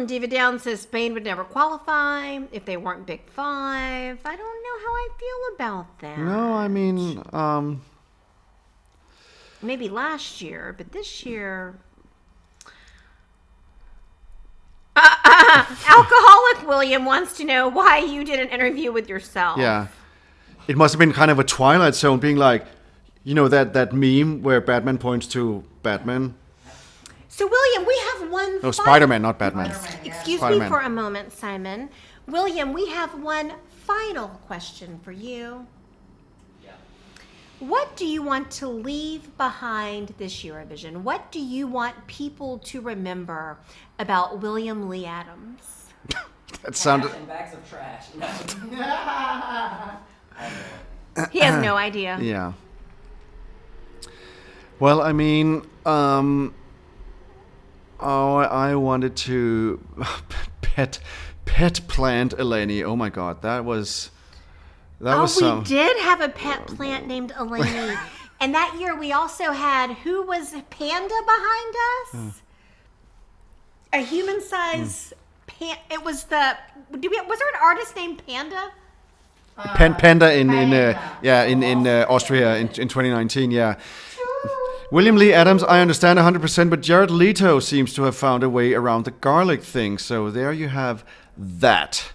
Diva Down says Spain would never qualify if they weren't Big Five. I don't know how I feel about that. No, I mean, maybe last year, but this year... Alcoholic William wants to know why you did an interview with yourself. yeah. It must have been kind of a Twilight Zone being like, you know, that meme where Batman points to Batman? So, William, we have one... No, Spider-Man, not Batman. Excuse Spider-Man. me for a moment, Simon. William, we have one final question for you. Yeah. What do you want to leave behind this Eurovision? What do you want people to remember about William Lee Adams? That sounded... And bags of trash. No. He has no idea. Yeah. Well, I mean, I wanted to pet plant Eleni. Oh my God, that was some. We did have a pet plant named Eleni. And that year we also had, who was Panda behind us? A human-sized it was the, was there an artist named Panda? Panda in Austria in 2019. Yeah. William Lee Adams, I understand 100%, but Jared Leto seems to have found a way around the garlic thing. So there you have that.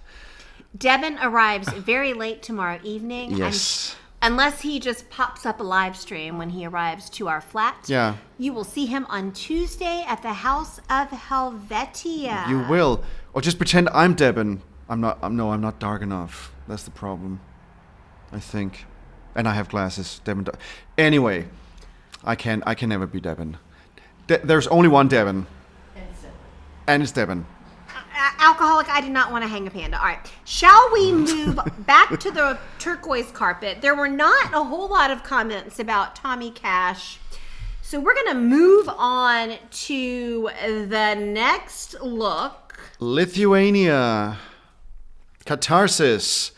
Devin arrives very late tomorrow evening. Yes. Unless he just pops up a live stream when he arrives to our flat. Yeah. You will see him on Tuesday at the House of Helvetia. You will. Or just pretend I'm Devin. I'm not dark enough. That's the problem, I think. And I have glasses. Devin. Anyway, I can never be Devin. There's only one Devin. And it's Devin. Alcoholic, I did not want to hang a panda. All right. Shall we move back to the turquoise carpet? There were not a whole lot of comments about Tommy Cash. So we're going to move on to the next look. Lithuania. Catharsis,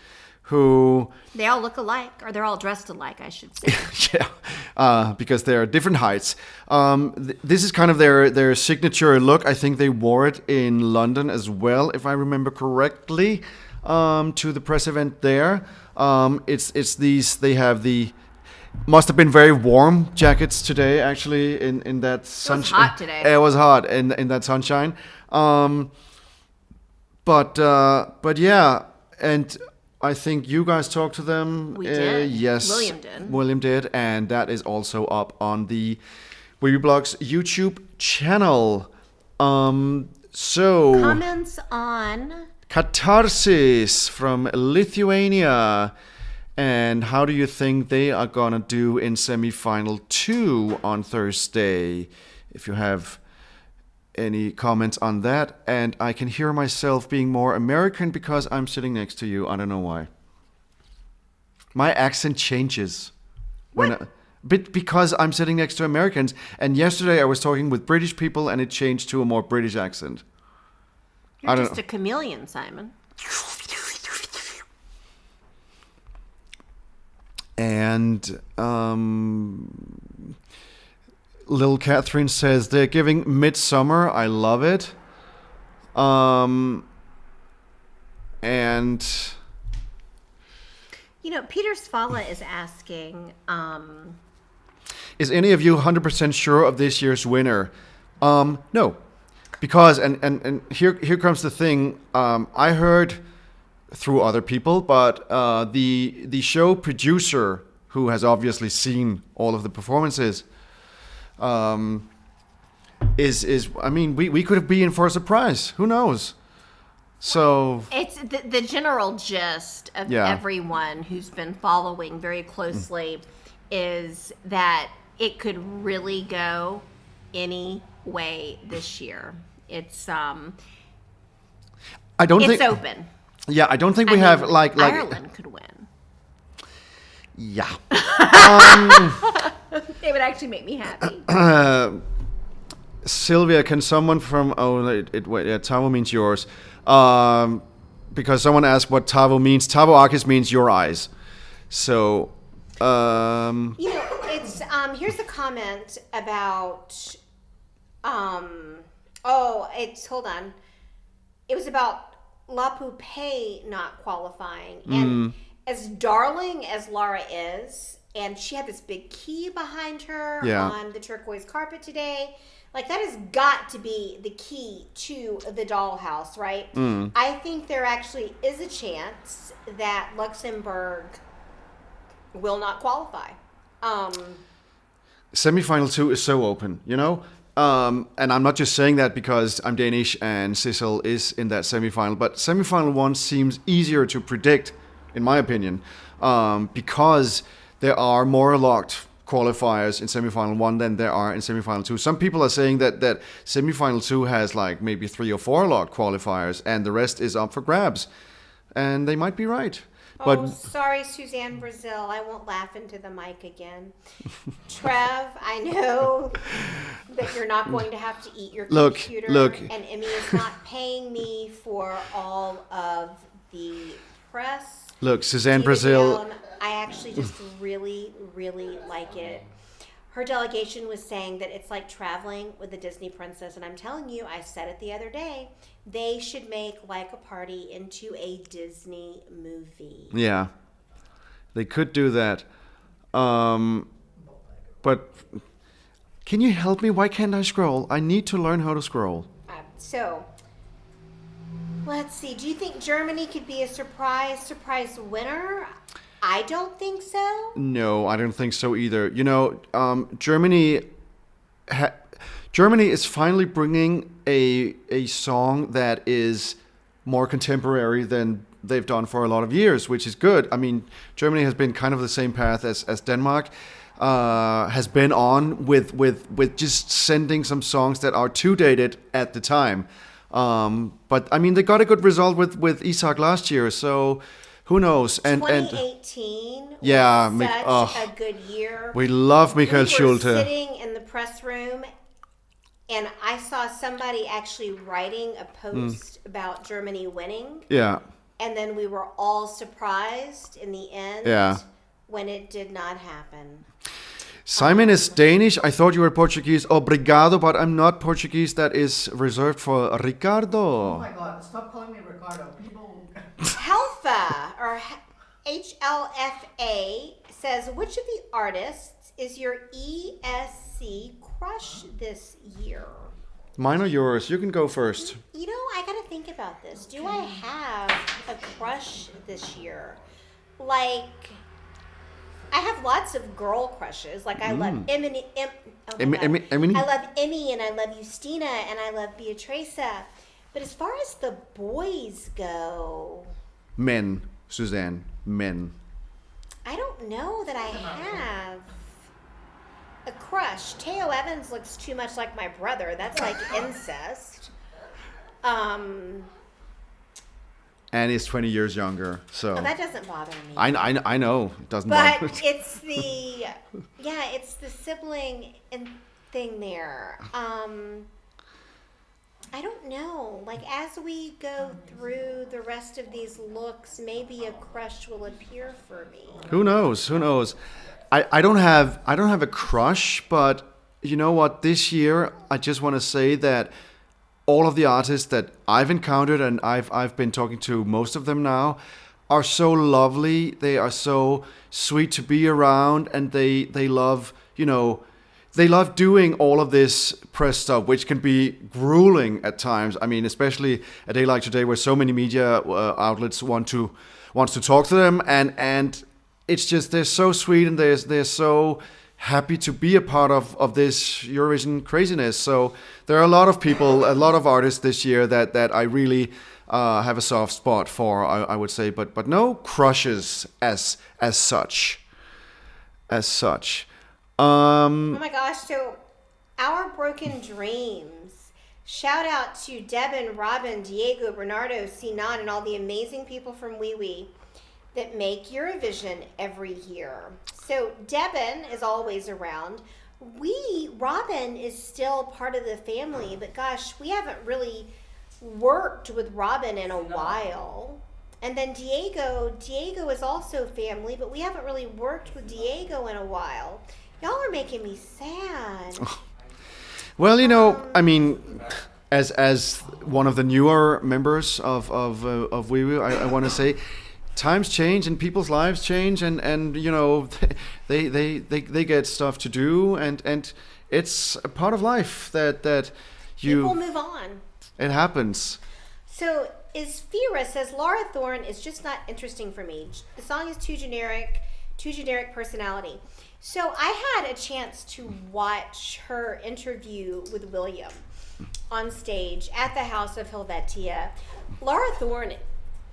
who... They all look alike, or they're all dressed alike, I should say. Yeah, because they're different heights. This is kind of their signature look. I think they wore it in London as well, if I remember correctly, to the press event there. It's these. They have the must have been very warm jackets today, actually, in that sunshine. It was hot today. It was hot in that sunshine. But yeah, and I think you guys talked to them. We did. Yes. William did. And that is also up on the Weeby Blogs YouTube channel. So Comments on Catharsis from Lithuania. And how do you think they are going to do in semifinal 2 on Thursday? If you have any comments on that. And I can hear myself being more American because I'm sitting next to you. I don't know why. My accent changes because I'm sitting next to Americans. And yesterday I was talking with British people and it changed to a more British accent. You're just a chameleon, Simon. And Lil Catherine says they're giving Midsummer. I love it. And Peter Svala is asking, is any of you 100% sure of this year's winner? No, because and here comes the thing. I heard through other people, but the show producer, who has obviously seen all of the performances, we could be in for a surprise. Who knows? So it's the general gist of everyone who's been following very closely is that it could really go any way this year. It's I don't think it's open. Yeah, I don't think we have like Ireland could win. Yeah. It would actually make me happy. Sylvia, can someone from Tavo means yours, because someone asked what Tavo means. Tavo Akis means your eyes. So, It's here's a comment about hold on. It was about La Poupée not qualifying, and as darling as Lara is, and she had this big key behind her on the turquoise carpet today. Like, that has got to be the key to the dollhouse, right? I think there actually is a chance that Luxembourg will not qualify. Semifinal 2 is so open, and I'm not just saying that because I'm Danish and Cecil is in that semifinal, but semifinal 1 seems easier to predict, in my opinion, because there are more locked qualifiers in semifinal 1 than there are in semifinal 2. Some people are saying that semifinal 2 has like maybe 3 or 4 locked qualifiers and the rest is up for grabs, and they might be right. But sorry, Suzanne Brazil. I won't laugh into the mic again. Trev, I know that you're not going to have to eat your computer. And Emmy is not paying me for all of the press. Look, Suzanne Brazil. I actually just really, really like it. Her delegation was saying that it's like traveling with a Disney princess. And I'm telling you, I said it the other day, they should make Like a Party into a Disney movie. Yeah, they could do that. But can you help me? Why can't I scroll? I need to learn how to scroll. So, let's see. Do you think Germany could be a surprise winner? I don't think so. No, I don't think so either. Germany is finally bringing a song that is more contemporary than they've done for a lot of years, which is good. I mean, Germany has been kind of the same path as Denmark has been on with just sending some songs that are too dated at the time. But I mean, they got a good result with Isak last year, so who knows? And 2018 yeah, was such a good year. We love Michael Schulte. We were sitting in the press room, and I saw somebody actually writing a post about Germany winning. Yeah. And then we were all surprised in the end when it did not happen. Simon is Danish. I thought you were Portuguese. Obrigado, but I'm not Portuguese. That is reserved for Ricardo. Oh my God, stop calling me Ricardo. People... Helfa, or HLFA, says, which of the artists is your ESC crush this year? Mine or yours? You can go first. I gotta think about this. Do I have a crush this year? Like, I have lots of girl crushes. Like, I love Emmy. I love Emmy, and I love Eustina, and I love Beatrice. But as far as the boys go... Men, Suzanne. Men. I don't know that I have a crush. Teo Evans looks too much like my brother. That's like incest. And he's 20 years younger, so... Oh, that doesn't bother me. I know. It doesn't bother me. But it's the... Yeah, it's the sibling thing there. I don't know. Like, as we go through the rest of these looks, maybe a crush will appear for me. Who knows? I don't have a crush, but you know what? This year, I just want to say that all of the artists that I've encountered, and I've been talking to most of them now, are so lovely. They are so sweet to be around, and they love, they love doing all of this press stuff, which can be grueling at times. I mean, especially a day like today, where so many media outlets wants to talk to them, and it's just, they're so sweet, and they're so happy to be a part of this Eurovision craziness. So there are a lot of people, a lot of artists this year that I really have a soft spot for, I would say, but no crushes as such. Oh my gosh, so Our Broken Dreams. Shout out to Devin, Robin, Diego, Bernardo, Sinan, and all the amazing people from Wee Wee that make Eurovision every year. So Devin is always around. Robin is still part of the family, but gosh, we haven't really worked with Robin in a while. And then Diego is also family, but we haven't really worked with Diego in a while. Y'all are making me sad. Well, I mean, as one of the newer members of Wee Wee, I want to say, times change and people's lives change, and they get stuff to do, and it's a part of life that you people move on. It happens. So Fira says Laura Thorne is just not interesting for me. The song is too generic personality. So I had a chance to watch her interview with William on stage at the House of Helvetia. Laura Thorne,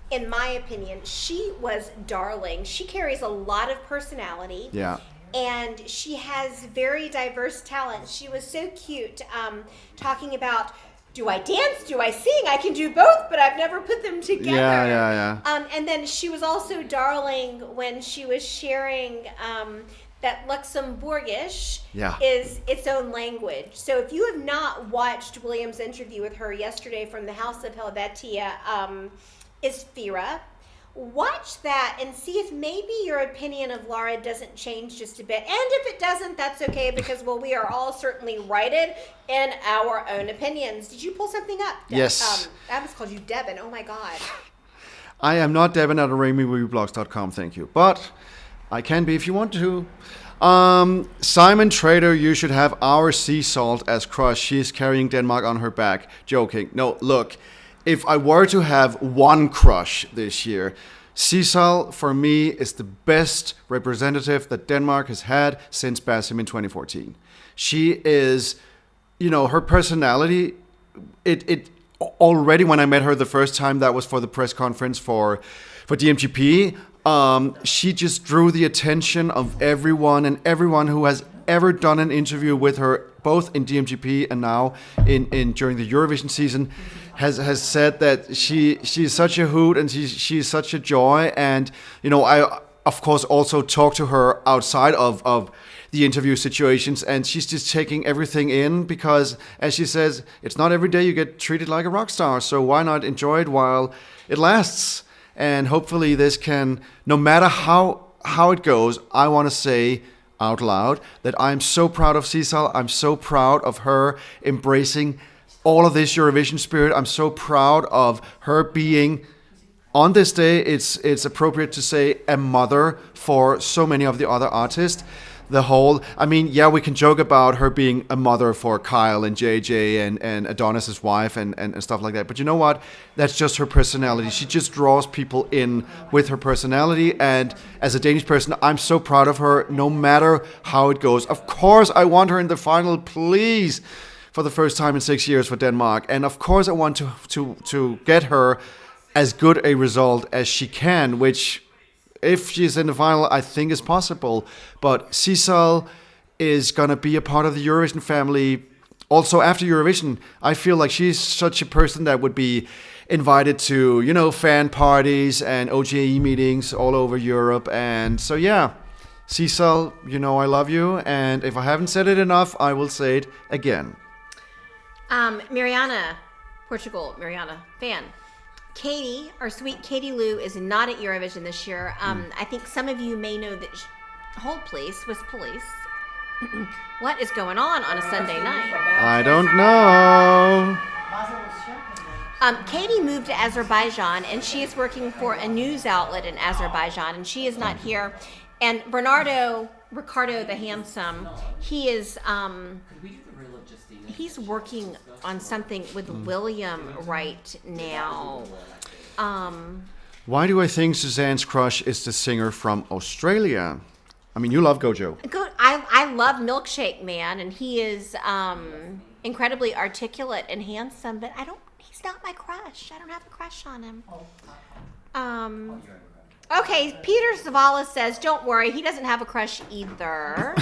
in my opinion, she was darling. She carries a lot of personality. Yeah. And she has very diverse talents. She was so cute, talking about, do I dance? Do I sing? I can do both, but I've never put them together. Yeah. And then she was also darling when she was sharing that Luxembourgish is its own language. So if you have not watched William's interview with her yesterday from the House of Helvetia, is Fira, watch that and see if maybe your opinion of Laura doesn't change just a bit. And if it doesn't, that's okay, because, well, we are all certainly righted in our own opinions. Did you pull something up? Yes. I almost called you Devin. Oh, my God. I am not Devin at RamyWeeblogs.com, thank you. But I can be if you want to. Simon Trader, you should have our sea salt as crush. She's carrying Denmark on her back. Joking. No, look. If I were to have one crush this year, Cecil, for me, is the best representative that Denmark has had since Basim in 2014. She is, her personality, it already when I met her the first time, that was for the press conference for DMGP, she just drew the attention of everyone, and everyone who has ever done an interview with her, both in DMGP and now in during the Eurovision season, has said that she's such a hoot and she's such a joy. And I of course also talk to her outside of the interview situations, and she's just taking everything in, because, as she says, it's not every day you get treated like a rock star, so why not enjoy it while it lasts? And hopefully this can, no matter how it goes, I want to say out loud that I'm so proud of Cecil. I'm so proud of her embracing all of this Eurovision spirit. I'm so proud of her being, on this day, it's appropriate to say, a mother for so many of the other artists. We can joke about her being a mother for Kyle and JJ and Adonis' wife and stuff like that. But you know what? That's just her personality. She just draws people in with her personality. And as a Danish person, I'm so proud of her, no matter how it goes. Of course, I want her in the final, please, for the first time in 6 years for Denmark. And of course, I want to get her as good a result as she can, which, if she's in the final, I think is possible. But Cecil is going to be a part of the Eurovision family also after Eurovision. I feel like she's such a person that would be invited to, fan parties and OGAE meetings all over Europe. And so, yeah, Cecil, I love you. And if I haven't said it enough, I will say it again. Mariana, Portugal, Mariana, fan. Katie, our sweet Katie Lou, is not at Eurovision this year. I think some of you may know that hold please, Swiss police. What is going on a Sunday night? I don't know. Katie moved to Azerbaijan, and she is working for a news outlet in Azerbaijan, and she is not here. And Ricardo the handsome, he is he's working on something with William right now. Why do I think Suzanne's crush is the singer from Australia? I mean, you love Gojo. I love Milkshake Man, and he is incredibly articulate and handsome, but he's not my crush. I don't have a crush on him. Okay, Peter Zavala says, don't worry, he doesn't have a crush either.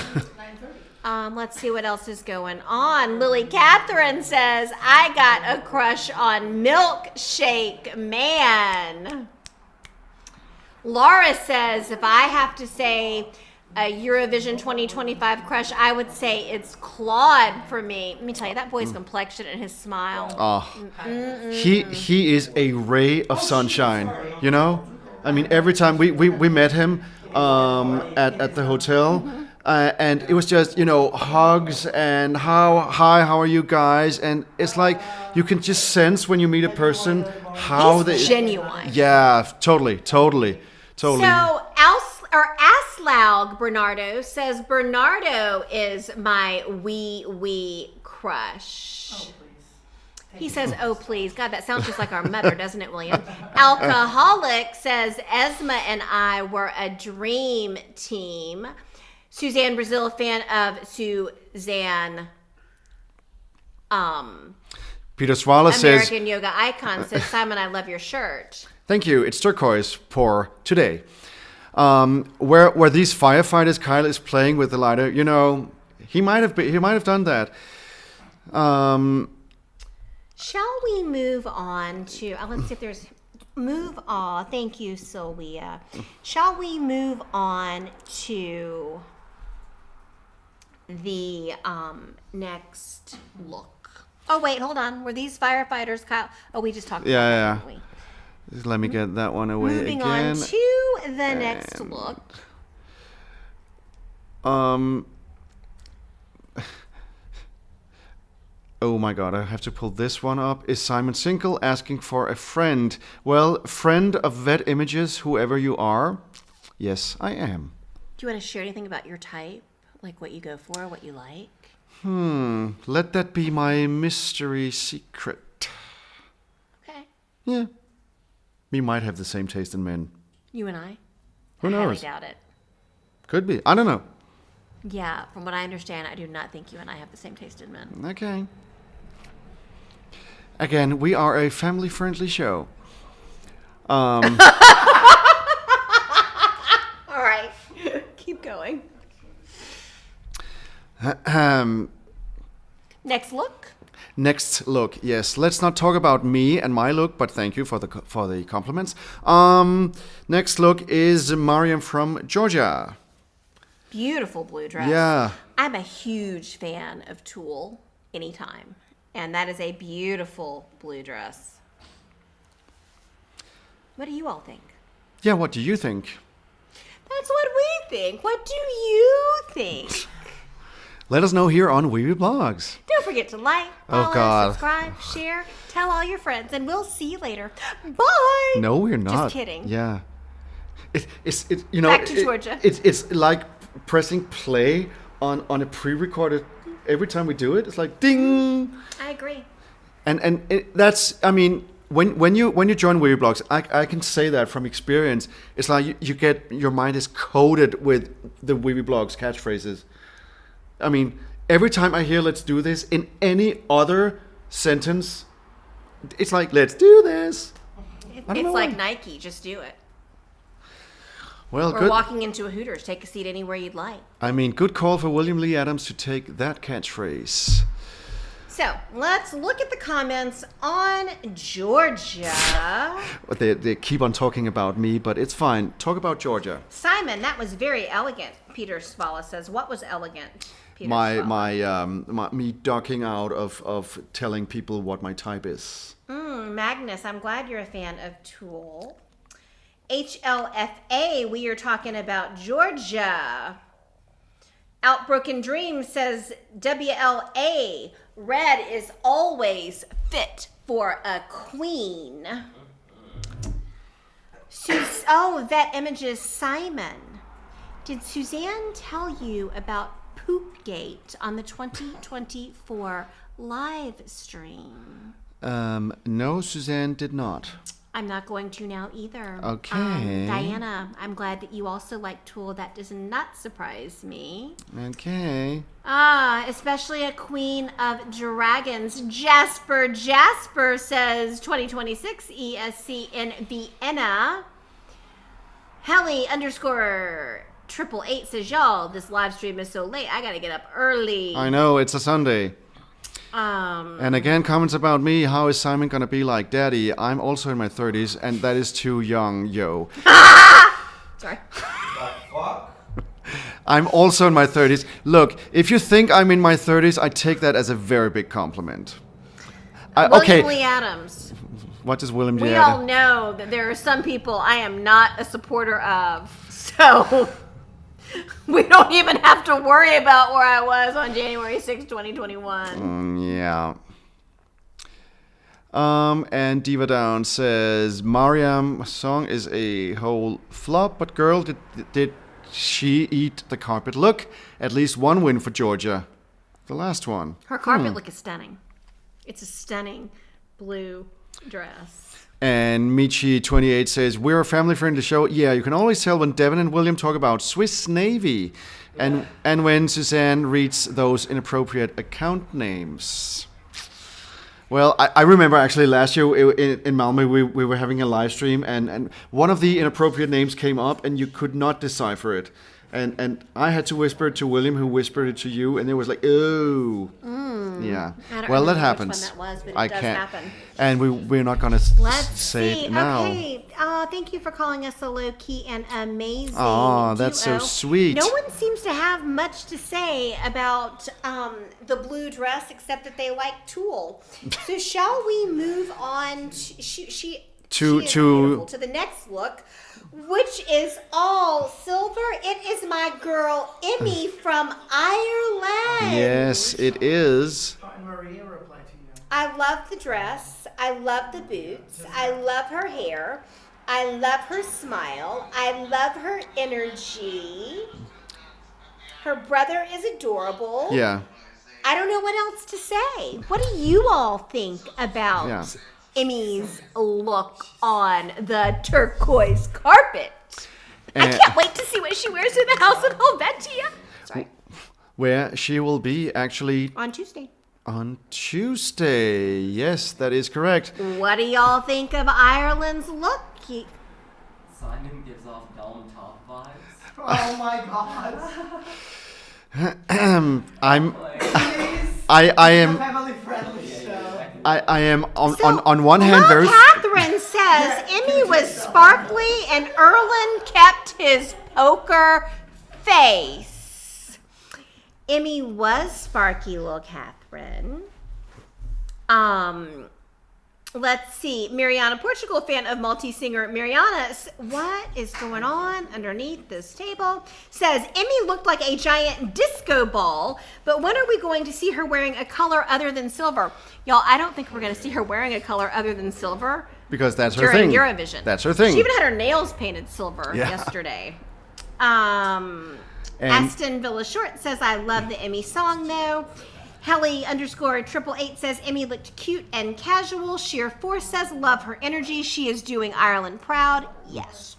Let's see what else is going on. Lily Catherine says, I got a crush on Milkshake Man. Laura says, if I have to say, a Eurovision 2025 crush, I would say it's Claude for me. Let me tell you, that boy's complexion and his smile. He is a ray of sunshine. You know, I mean, every time we met him at the hotel. And it was just, hugs and how are you guys? And it's like you can just sense when you meet a person how He's genuine. Yeah, totally. So Aslaug Bernardo says Bernardo is my wee crush. He says, "Oh please, God, that sounds just like our mother, doesn't it, William?" Alcoholic says Esma and I were a dream team. Suzanne Brazil, fan of Suzanne. Peter Swala says, American Yoga Icon says, Simon, I love your shirt. "Thank you. It's turquoise for today." Where these firefighters, Kyle is playing with the lighter. He might have done that. Shall we move on to? Let's see if there's. Move on. Thank you, Sylvia. Shall we move on to the next look? Oh wait, hold on. Were these firefighters, Kyle? Oh, we just talked about that, didn't we? Just let me get that one away Moving again. on to the next look. Oh my God, I have to pull this one up. Is Simon single? Asking for a friend. Well, friend of vet images, whoever you are. Yes, I am. Do you want to share anything about your type? Like what you go for, what you like? Let that be my mystery secret. Okay. Yeah. We might have the same taste in men. You and I? Who knows? I highly doubt it. Could be. I don't know. Yeah, from what I understand, I do not think you and I have the same taste in men. Okay. Again, we are a family-friendly show. All right. Keep going. Next look. Next look, yes. Let's not talk about me and my look, but thank you for the compliments. Next look is Mariam from Georgia. Beautiful blue dress. Yeah. I'm a huge fan of tulle anytime. And that is a beautiful blue dress. What do you all think? Yeah, what do you think? That's what we think. What do you think? Let us know here on Weeby Blogs. Don't forget to like, follow, subscribe, share, tell all your friends, and we'll see you later. Bye. No, we're not. Just kidding. Yeah. It's Back to Georgia. It's like pressing play on a pre-recorded. Every time we do it, it's like ding. I agree. And that's, I mean, when you join Weeby Blogs, I can say that from experience. It's like you get, your mind is coated with the Weeby Blogs catchphrases. I mean, every time I hear "let's do this" in any other sentence, it's like "let's do this." It's like Nike, just do it. Well, or good. walking into a Hooters, take a seat anywhere you'd like. I mean, good call for William Lee Adams to take that catchphrase. So let's look at the comments on Georgia. They keep on talking about me, but it's fine. Talk about Georgia. Simon, that was very elegant. Peter Spala says, "What was elegant?" Peter Spala. Me ducking out of telling people what my type is. Magnus, I'm glad you're a fan of tulle. HLFA, we are talking about Georgia. Outbroken Dream says WLA, red is always fit for a queen. Vet Images Simon. Did Suzanne tell you about Poopgate on the 2024 live stream? No, Suzanne did not. I'm not going to now either. Okay. Diana, I'm glad that you also like tulle. That does not surprise me. Okay. Especially a queen of dragons. Jasper says 2026 ESC in Vienna. Helly _888 says, y'all, this live stream is so late. I gotta get up early. I know, it's a Sunday. And again, comments about me. How is Simon gonna be like Daddy? I'm also in my 30s, and that is too young, yo. Sorry. The fuck? I'm also in my 30s. Look, if you think I'm in my 30s, I take that as a very big compliment. William Lee Adams. What does William Lee We Adams? all know that there are some people I am not a supporter of. So we don't even have to worry about where I was on January 6, 2021. Yeah. And Diva Down says, Mariam's song is a whole flop, but girl, did she eat the carpet look? At least one win for Georgia. The last one. Her carpet look is stunning. It's a stunning blue dress. And Michi28 says, we're a family-friendly show. Yeah, you can always tell when Devin and William talk about Swiss Navy. And when Suzanne reads those inappropriate account names. Well, I remember actually last year in Malmö, we were having a live stream, and one of the inappropriate names came up, and you could not decipher it. And I had to whisper it to William, who whispered it to you, and it was like, oh. Yeah. Well, that happens. Which one that was, but it I does can't. happen. And we're not going to Let's say see. it now. Okay. Thank you for calling us a low-key and amazing Aw, that's so duo. sweet. No one seems to have much to say about the blue dress except that they like tulle. So shall we move on to the next look, which is all silver? It is my girl Emmy from Ireland. Yes, it is. Maria replied to you. I love the dress. I love the boots. I love her hair. I love her smile. I love her energy. Her brother is adorable. Yeah. I don't know what else to say. What do you all think about Yeah. Emmy's look on the turquoise carpet? I can't wait to see what she wears to the House of Helvetia. Sorry. Where she will be actually On Tuesday. on Tuesday. Yes, that is correct. What do y'all think of Ireland's look? Simon gives off Dom Top vibes. Oh my god. I am Family friendly show. I am on So, on one hand Well, very Catherine says Emmy was sparkly and Erlen kept his poker face. Emmy was sparky, little Catherine. Let's see. Mariana, Portugal fan of multi-singer Mariana. What is going on underneath this table? Says, Emmy looked like a giant disco ball, but when are we going to see her wearing a color other than silver? Y'all, I don't think we're going to see her wearing a color other than silver because that's her during thing. Eurovision. That's her thing. She even had her nails painted silver Yeah. yesterday. And- Aston Villa Short says, I love the Emmy song though. Helly_888 says Emmy looked cute and casual. Sheer Force says love her energy. She is doing Ireland proud. Yes.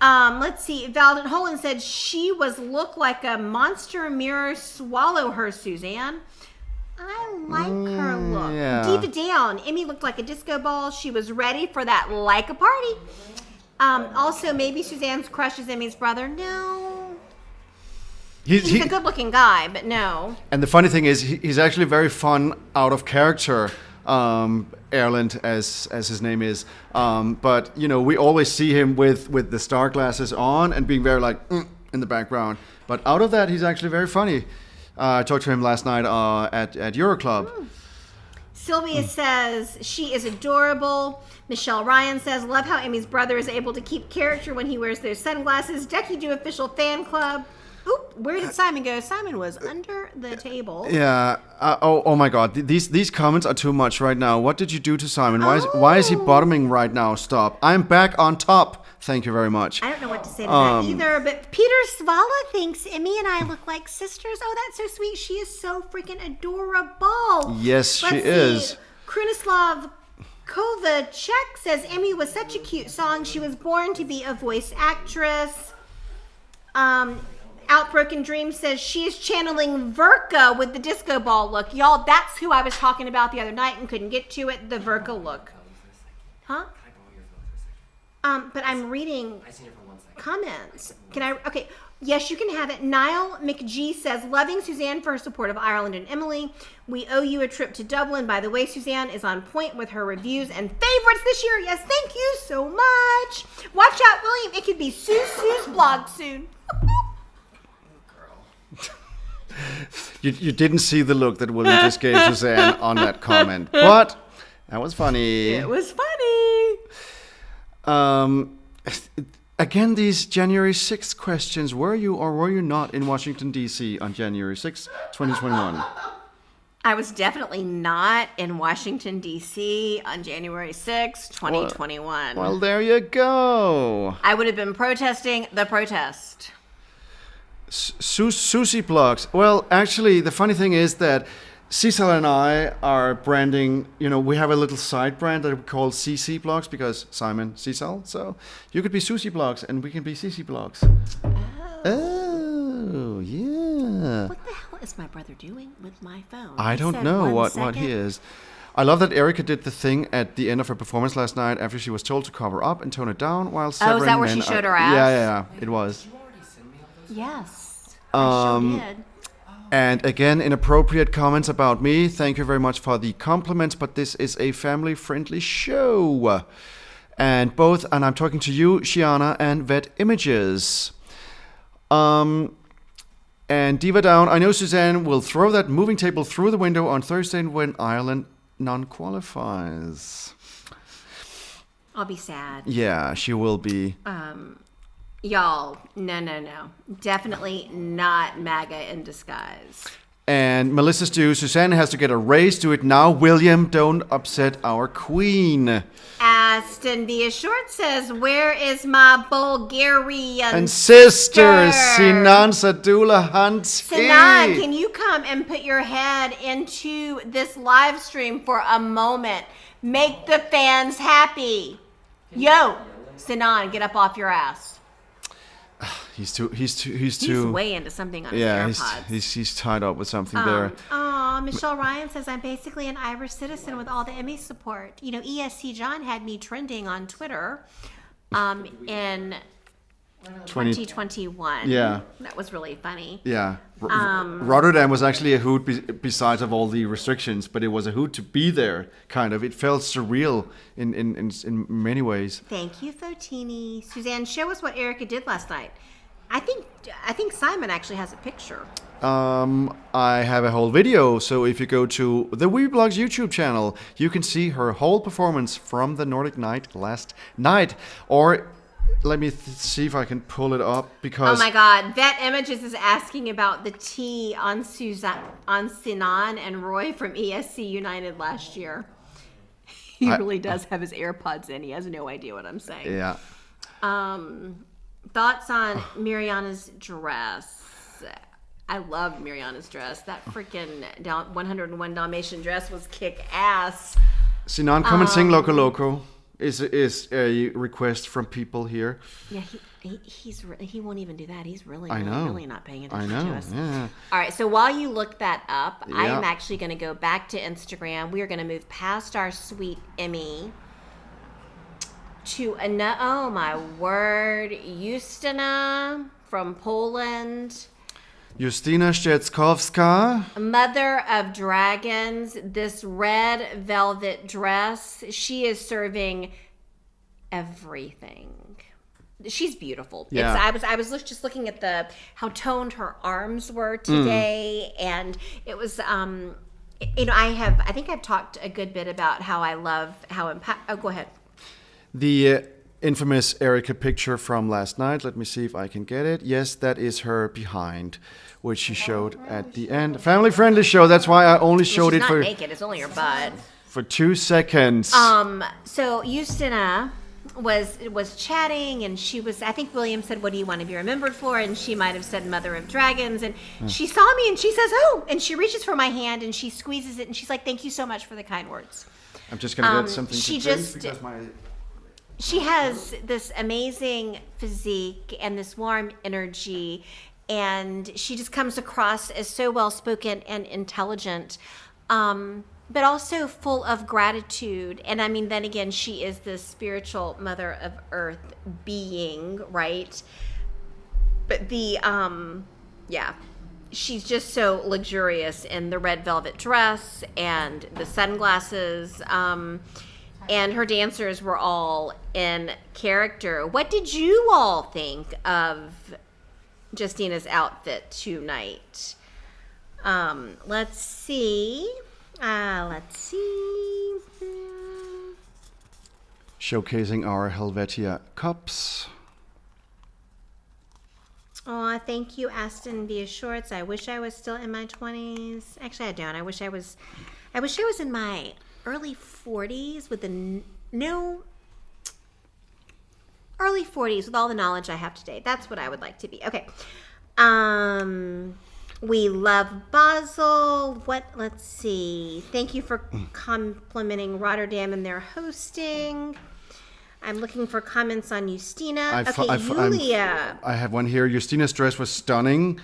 Let's see. Valdent Holland said she look like a monster mirror. Swallow her, Suzanne. I like her look. yeah. Diva Down. Emmy looked like a disco ball. She was ready for that like a party. Also, maybe Suzanne's crush is Emmy's brother. No. He's a good-looking guy, but no. And the funny thing is, he's actually very fun out of character, Erland, as his name is. But, you know, we always see him with the star glasses on and being very, like, in the background. But out of that, he's actually very funny. I talked to him last night at Euroclub. Sylvia says she is adorable. Michelle Ryan says, love how Emmy's brother is able to keep character when he wears those sunglasses. Decky Do official fan club. Oop, where did Simon go? Simon was under the table. Yeah. Oh my God. These comments are too much right now. What did you do to Simon? Why is he bottoming right now? Stop. I'm back on top. Thank you very much. I don't know what to say to that either, but Peter Svala thinks Emmy and I look like sisters. Oh, that's so sweet. She is so freaking adorable. Yes, Let's she see. is. Krunislav Kovacek says Emmy was such a cute song. She was born to be a voice actress. Outbroken Dream says she is channeling Verka with the disco ball look. Y'all, that's who I was talking about the other night and couldn't get to it. The Verka look. Huh? But I'm reading comments. Can I? Okay. Yes, you can have it. Niall McGee says, loving Suzanne for her support of Ireland and Emily. We owe you a trip to Dublin. By the way, Suzanne is on point with her reviews and favorites this year. Yes, thank you so much. Watch out, William. It could be Sue's blog soon. You didn't see the look that William just gave Suzanne on that comment, but that was funny. It was funny. Again, these January 6th questions. Were you or were you not in Washington, D.C. on January 6th, 2021? I was definitely not in Washington, D.C. on January 6th, 2021. Well, there you go. I would have been protesting the protest. Sushi blogs. Well, actually, the funny thing is that Cecil and I are branding, we have a little side brand that we call CC blogs because Simon, Cecil. So you could be Sushi blogs and we can be CC blogs. Oh, yeah. What the hell is my brother doing with my phone? I don't know what he is. I love that Erica did the thing at the end of her performance last night after she was told to cover up and tone it down while several is that where she showed her ass? Yeah, it was. Yes, I sure did. And again, inappropriate comments about me. Thank you very much for the compliments, but this is a family-friendly show. And I'm talking to you, Shiana, and Vet Images. And Diva Down, I know Suzanne will throw that moving table through the window on Thursday when Ireland non-qualifies. I'll be sad. Yeah, she will be. Y'all, no. Definitely not MAGA in disguise. And Melissa Stew, Suzanne has to get a raise. Do it now. William, don't upset our queen. Aston B. Short says, where is my Bulgarian and sister, Sinan Sadula Hunt? Sinan, can you come and put your head into this live stream for a moment? Make the fans happy. Yo, Sinan, get up off your ass. He's way into something on his AirPods. He's tied up with something there. Michelle Ryan says, I'm basically an Irish citizen with all the Emmy support. ESC John had me trending on Twitter in 2021. Yeah. That was really funny. Yeah. Rotterdam was actually a hoot besides of all the restrictions, but it was a hoot to be there, kind of. It felt surreal in many ways. Thank you, Fotini. Suzanne, show us what Erica did last night. I think Simon actually has a picture. I have a whole video, so if you go to the Weeblogs YouTube channel, you can see her whole performance from the Nordic Night last night. Or let me see if I can pull it up because. Oh my God! Vet Images is asking about the tea on Sinan and Roy from ESC United last year. He really does have his AirPods in. He has no idea what I'm saying. Yeah. Thoughts on Mariana's dress? I loved Mariana's dress. That freaking 101 Dalmatian dress was kick ass. Sinan, come and sing Loco Loco. Is a request from people here. Yeah, he won't even do that. He's really not paying attention to us. Yeah. All right, so while you look that up, Yeah. I am actually going to go back to Instagram. We are going to move past our sweet Emmy to oh my word, Eustina from Poland. Eustina Szczeckowska. Mother of Dragons, this red velvet dress. She is serving everything. She's beautiful. Yeah. I was just looking at how toned her arms were today, and it was I think I've talked a good bit about how I love oh, go ahead. The infamous Erica picture from last night. Let me see if I can get it. Yes, that is her behind, which she showed at the end. Family-friendly show. That's why I only showed she's it for. Not naked. It's only her butt. For 2 seconds. So Eustina was chatting, and she was. I think William said, "What do you want to be remembered for?" And she might have said, "Mother of Dragons." And she saw me, and she says, "Oh!" And she reaches for my hand, and she squeezes it, and she's like, "Thank you so much for the kind words." I'm just gonna get something to drink because my. She has this amazing physique and this warm energy, and she just comes across as so well-spoken and intelligent, but also full of gratitude. And I mean, then again, she is this spiritual mother of earth being, right? But she's just so luxurious in the red velvet dress and the sunglasses. And her dancers were all in character. What did you all think of Justina's outfit tonight? Let's see. Showcasing our Helvetia cups. Oh, thank you, Aston via Shorts. I wish I was still in my 20s. Actually, I don't. I wish I was in my early 40s with early 40s with all the knowledge I have today. That's what I would like to be. Okay. We love Basel. Let's see. Thank you for complimenting Rotterdam and their hosting. I'm looking for comments on Eustina. Julia. I have one here. Eustina's dress was stunning.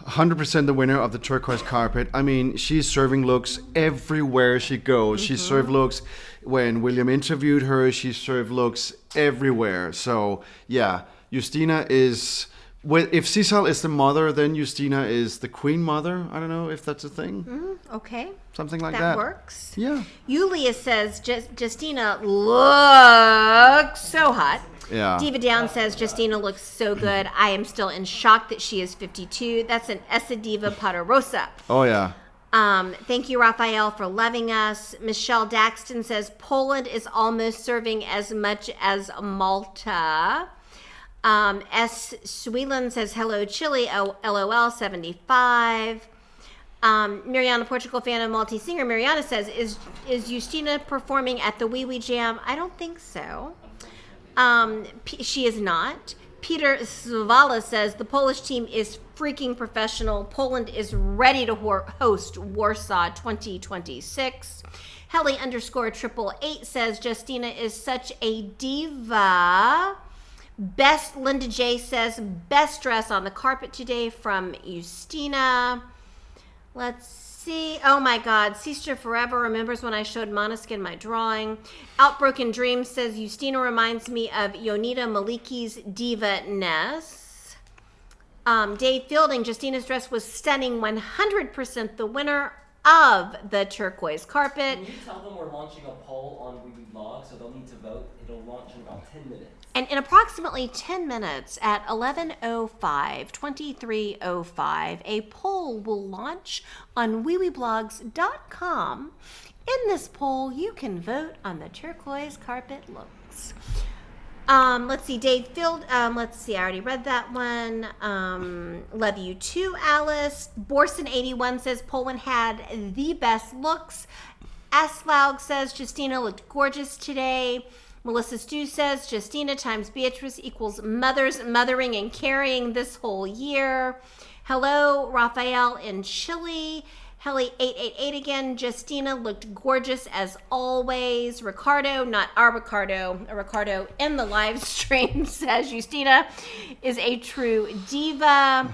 100% the winner of the Turquoise Carpet. I mean, she's serving looks everywhere she goes. She served looks when William interviewed her. She served looks everywhere. So, yeah, Eustina is... If Cecil is the mother, then Eustina is the queen mother. I don't know if that's a thing. Okay. Something like that. That works. Yeah. Julia says, Justina looks so hot. Yeah. Diva Down says, Justina looks so good. I am still in shock that she is 52. That's an Essa Diva Poderosa. Oh, yeah. Thank you, Raphael, for loving us. Michelle Daxton says, Poland is almost serving as much as Malta. S. Sweeland says, hello, Chile, LOL 75. Mariana, Portugal fan of Maltese singer. Mariana says, is Eustina performing at the Wee Wee Jam? I don't think so. She is not. Peter Svala says, the Polish team is freaking professional. Poland is ready to host Warsaw 2026. Helly _888 says, Justina is such a diva. Best Linda J says, best dress on the carpet today from Eustina. Let's see. Oh my God. Sister Forever remembers when I showed Måneskin my drawing. Outbroken Dream says, Eustina reminds me of Yonita Maliki's diva-ness. Dave Fielding, Justina's dress was stunning. 100% the winner of the Turquoise Carpet. Can you tell them we're launching a poll on Weebly Blog, so they'll need to vote? It'll launch in about 10 minutes. And in approximately 10 minutes at 23:05, a poll will launch on weeblogs.com. In this poll, you can vote on the Turquoise Carpet looks. Let's see, Dave Field. Let's see, I already read that one. Love you too, Alice. Borson81 says Poland had the best looks. Aslaug says Justina looked gorgeous today. Melissa Stew says Justina times Beatrice equals mothers mothering and carrying this whole year. Hello, Raphael in Chile. Helly888 again. Justina looked gorgeous as always. Ricardo, not our Ricardo, a Ricardo in the live stream says Justina is a true diva.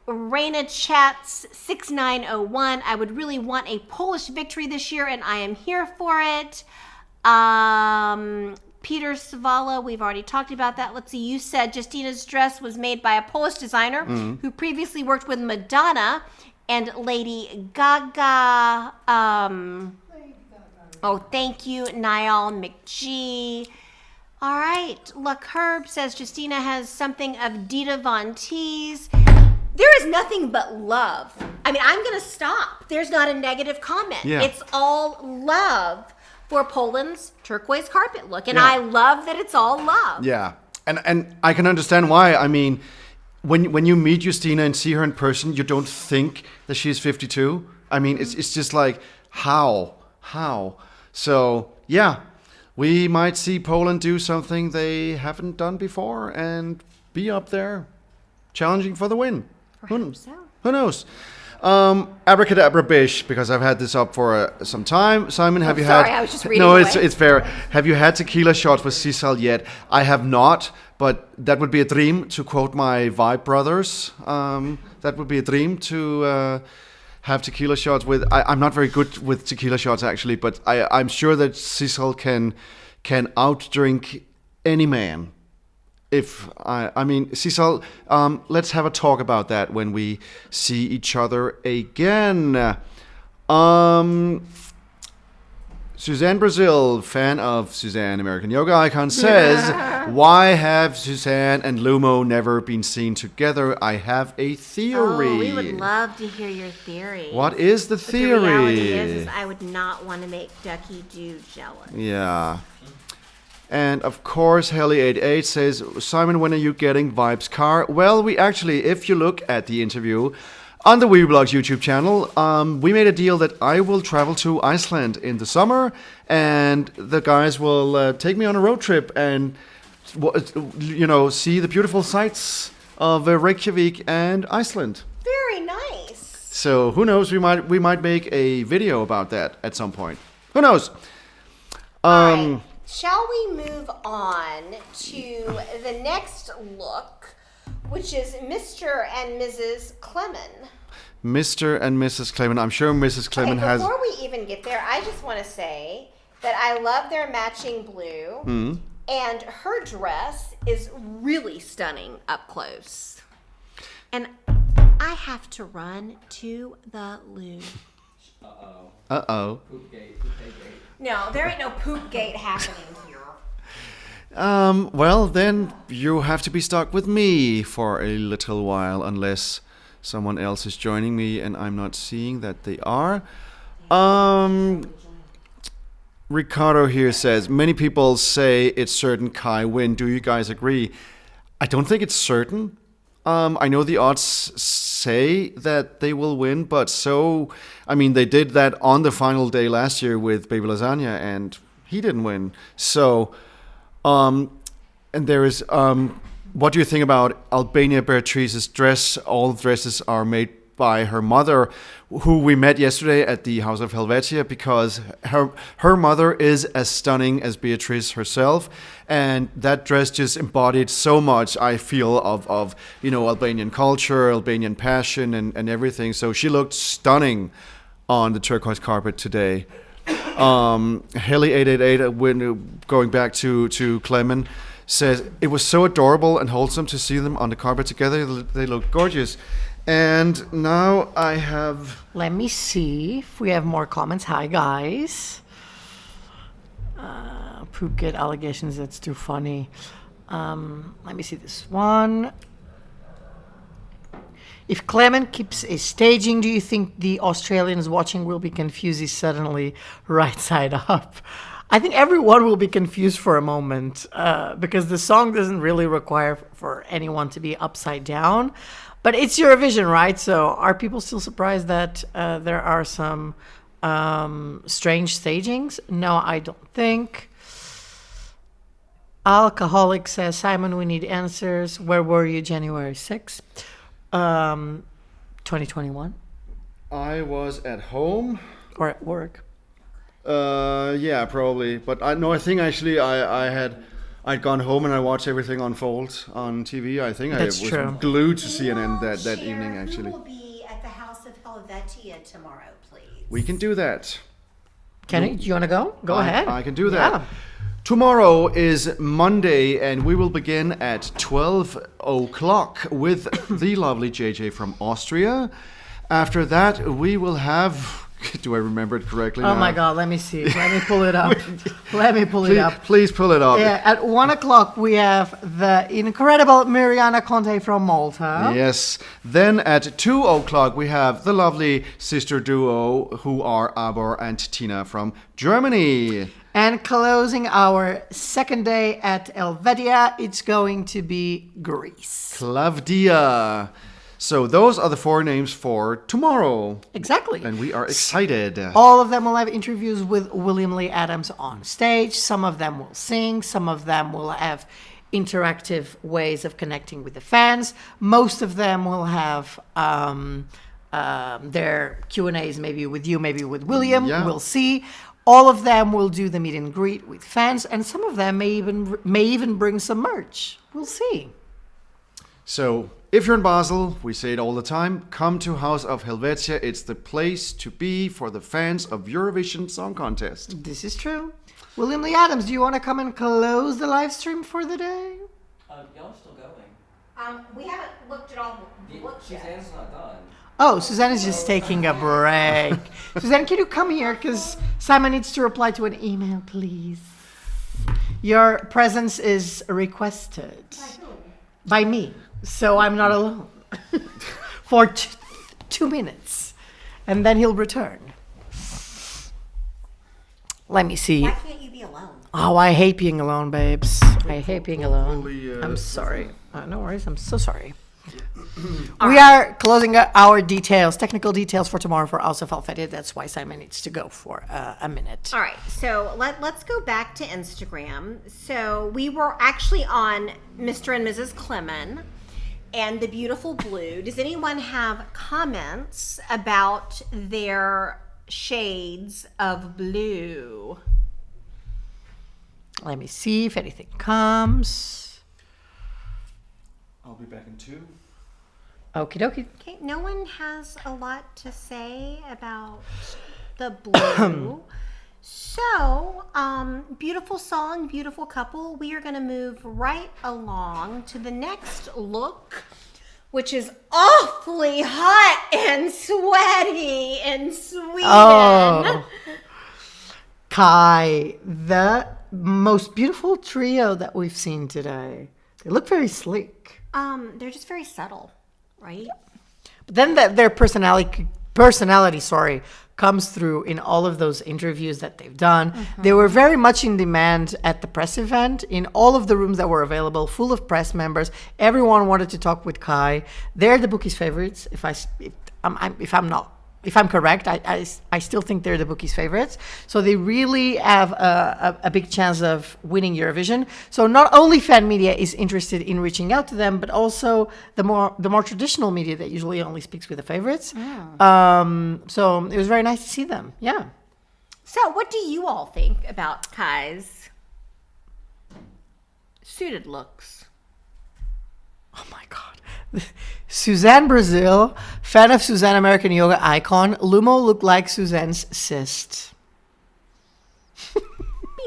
Raina Chats 6901. I would really want a Polish victory this year, and I am here for it. Peter Savala, we've already talked about that. Let's see, you said Justina's dress was made by a Polish designer who previously worked with Madonna and Lady Gaga. Oh, thank you, Niall McGee. All right, Luck Herb says Justina has something of Dita Von Teese. There is nothing but love. I mean, I'm going to stop. There's not a negative comment. Yeah. It's all love for Poland's Turquoise Carpet look. And I love that it's all love. Yeah. And I can understand why. I mean, when you meet Eustina and see her in person, you don't think that she's 52. I mean, it's just like, how? So, yeah, we might see Poland do something they haven't done before and be up there challenging for the win. Perhaps so. Who knows? Abracadabra Bish, because I've had this up for some time. Simon, have you had... Sorry, I was just reading No, away. it's fair. Have you had tequila shots with Cecil yet? I have not, but that would be a dream, to quote my Vibe brothers. That would be a dream to have tequila shots with... I'm not very good with tequila shots, actually, but I'm sure that Cecil can outdrink any man. I mean, Cecil, let's have a talk about that when we see each other again. Suzanne Brazil, fan of Suzanne, American Yoga Icon, says, why have Suzanne and Lumo never been seen together? I have a theory. Oh, we would love to hear your theory. What is the But theory? the reality is I would not want to make Ducky Do jealous. Yeah. And of course, Helly88 says, Simon, when are you getting Vibes car? Well, we actually, if you look at the interview on the Weeblogs YouTube channel, we made a deal that I will travel to Iceland in the summer, and the guys will take me on a road trip and, see the beautiful sights of Reykjavik and Iceland. Very nice. So who knows? We might make a video about that at some point. Who knows? All right. Shall we move on to the next look, which is Mr. and Mrs. Clement? Mr. and Mrs. Clement. I'm sure Mrs. Clement has... Before we even get there, I just want to say that I love their matching blue, and her dress is really stunning up close. And I have to run to the loo. Uh-oh. Poop gate. No, there ain't no poop gate happening here. Well, then you have to be stuck with me for a little while, unless someone else is joining me and I'm not seeing that they are. Ricardo here says, many people say it's certain Kai win. Do you guys agree? I don't think it's certain. I know the odds say that they will win, but they did that on the final day last year with Baby Lasagna, and he didn't win. So, and there is, what do you think about Albania Beatrice's dress? All dresses are made by her mother, who we met yesterday at the House of Helvetia, because her mother is as stunning as Beatrice herself, and that dress just embodied so much, I feel, of Albanian culture, Albanian passion, and everything. So she looked stunning on the turquoise carpet today. Heli888, when going back to Clement, says it was so adorable and wholesome to see them on the carpet together. They looked gorgeous. And now I have... Let me see if we have more comments. Hi, guys. Phuket allegations, that's too funny. Let me see this one. If Clement keeps a staging, do you think the Australians watching will be confused he's suddenly right side up? I think everyone will be confused for a moment because the song doesn't really require for anyone to be upside down. But it's Eurovision, right? So are people still surprised that there are some strange stagings? No, I don't think. Alcoholic says, Simon, we need answers. Where were you January 6th? 2021. I was at home. Or at work. Yeah, probably. But I think actually I'd gone home and I watched everything unfold on TV. I think That's I was true. glued to CNN that evening, actually. Who will be at the House of Helvetia tomorrow, please? We can do that. Kenny, do you want to go? Go ahead. I can do that. Yeah. Tomorrow is Monday, and we will begin at 12 o'clock with the lovely JJ from Austria. After that, we will have... Do I remember it correctly Oh now? my God, let me see. Let me pull it up. Let me pull it up. Please pull it up. Yeah, at 1 o'clock, we have the incredible Mariana Conte from Malta. Yes. Then at 2 o'clock, we have the lovely sister duo who are Abor and Tina from Germany. And closing our second day at Helvetia, it's going to be Greece. Clavdia. So those are the 4 names for tomorrow. Exactly. And we are excited. All of them will have interviews with William Lee Adams on stage. Some of them will sing. Some of them will have interactive ways of connecting with the fans. Most of them will have their Q&As maybe with you, maybe with William. Yeah. We'll see. All of them will do the meet and greet with fans, and some of them may even bring some merch. We'll see. So if you're in Basel, we say it all the time, come to House of Helvetia. It's the place to be for the fans of Eurovision Song Contest. This is true. William Lee Adams, do you want to come and close the live stream for the day? Y'all are still going. We haven't looked at all the looks yet. Suzanne's not done. Oh, Suzanne is just taking a break. Suzanne, can you come here? Because Simon needs to reply to an email, please. Your presence is requested. By me. So I'm not alone. For 2 minutes. And then he'll return. Let me see. Why can't you be alone? Oh, I hate being alone, babes. I hate being alone. I'm sorry. No worries. I'm so sorry. We are closing our technical details for tomorrow for House of Alfetti. That's why Simon needs to go for a minute. All right, so let's go back to Instagram. So we were actually on Mr. and Mrs. Clement and the beautiful blue. Does anyone have comments about their shades of blue? Let me see if anything comes. I'll be back in 2. Okie dokie. Okay, no one has a lot to say about the blue. So, beautiful song, beautiful couple. We are going to move right along to the next look, which is awfully hot and sweaty in Sweden. Oh. Kai, the most beautiful trio that we've seen today. They look very sleek. They're just very subtle, right? But then their personality, comes through in all of those interviews that they've done. Mm-hmm. They were very much in demand at the press event, in all of the rooms that were available, full of press members. Everyone wanted to talk with Kai. They're the bookies' favorites. If I'm correct, I still think they're the bookies' favorites. So they really have a big chance of winning Eurovision. So not only fan media is interested in reaching out to them, but also the more traditional media that usually only speaks with the favorites. So it was very nice to see them. Yeah. So what do you all think about Kai's suited looks? Oh my God. Suzanne Brazil, fan of Suzanne American Yoga icon. Lumo looked like Suzanne's cyst. Be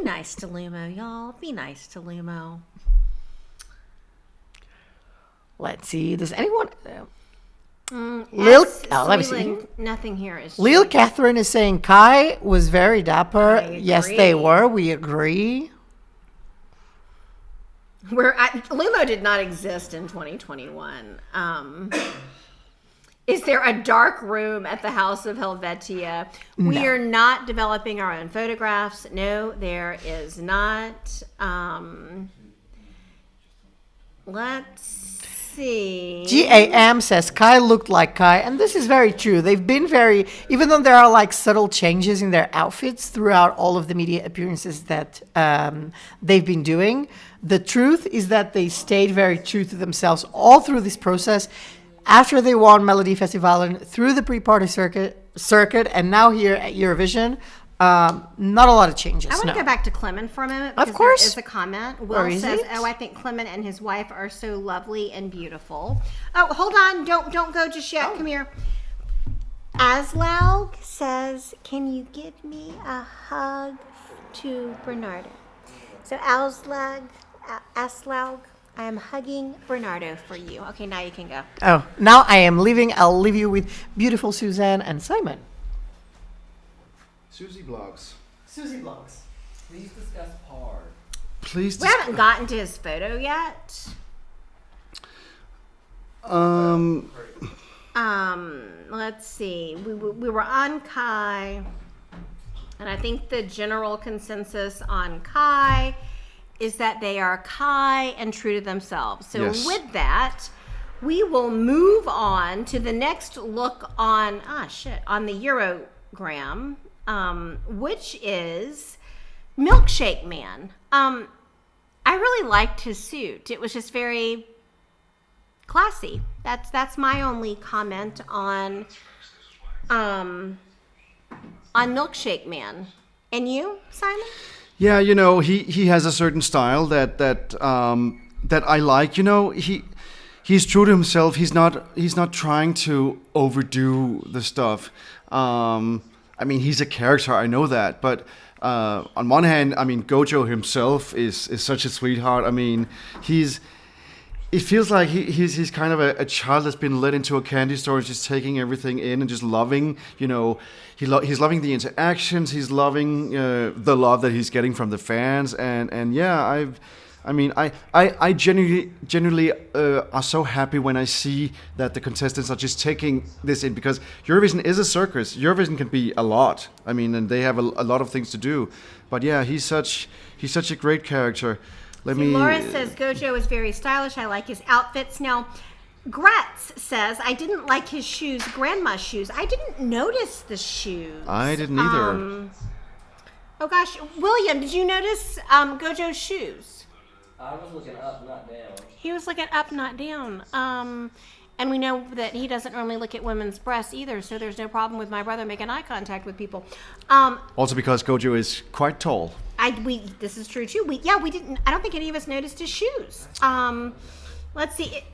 nice to Lumo, y'all. Be nice to Lumo. Let's see. Does anyone... Let me see. Nothing here is... Lil Catherine is saying Kai was very dapper. Yes, they were. We agree. Lumo did not exist in 2021. Is there a dark room at the House of Helvetia? No. We are not developing our own photographs. No, there is not. Let's see. GAM says Kai looked like Kai, and this is very true. They've been even though there are like subtle changes in their outfits throughout all of the media appearances that they've been doing, the truth is that they stayed very true to themselves all through this process. After they won Melody Festivalen, through the pre-party circuit, and now here at Eurovision, not a lot of changes. I want to go back to Clement for a moment. Of course. There is a comment. Will says, I think Clement and his wife are so lovely and beautiful. Oh, hold on. Don't go just yet. Come here. Aslaug says, can you give me a hug to Bernardo? So Aslaug, I am hugging Bernardo for you. Okay, now you can go. Oh, now I am leaving. I'll leave you with beautiful Suzanne and Simon. Susie blogs. Please discuss Par. Please. We haven't gotten to his photo yet. Let's see. We were on Kai, and I think the general consensus on Kai is that they are Kai and true to themselves. So with that, we will move on to the next look on the Eurogram, which is Milkshake Man. I really liked his suit. It was just very classy. That's my only comment on Milkshake Man. And you, Simon? Yeah, he has a certain style that I like. He's true to himself. He's not trying to overdo the stuff. He's a character. I know that, but on one hand, Gojo himself is such a sweetheart. it feels like he's kind of a child that's been led into a candy store and just taking everything in and just loving, he's loving the interactions, he's loving the love that he's getting from the fans, and yeah, I genuinely are so happy when I see that the contestants are just taking this in, because Eurovision is a circus. Eurovision can be a lot. I mean, and they have a lot of things to do, but yeah, he's such a great character. Laura says Gojo is very stylish. I like his outfits. Now, Gretz says, I didn't like his shoes, grandma's shoes. I didn't notice the shoes. I didn't either. Oh gosh, William, did you notice Gojo's shoes? I was looking up, not down. He was looking up, not down. And we know that he doesn't normally look at women's breasts either, so there's no problem with my brother making eye contact with people. Also because Gojo is quite tall. This is true too. I don't think any of us noticed his shoes. Let's see.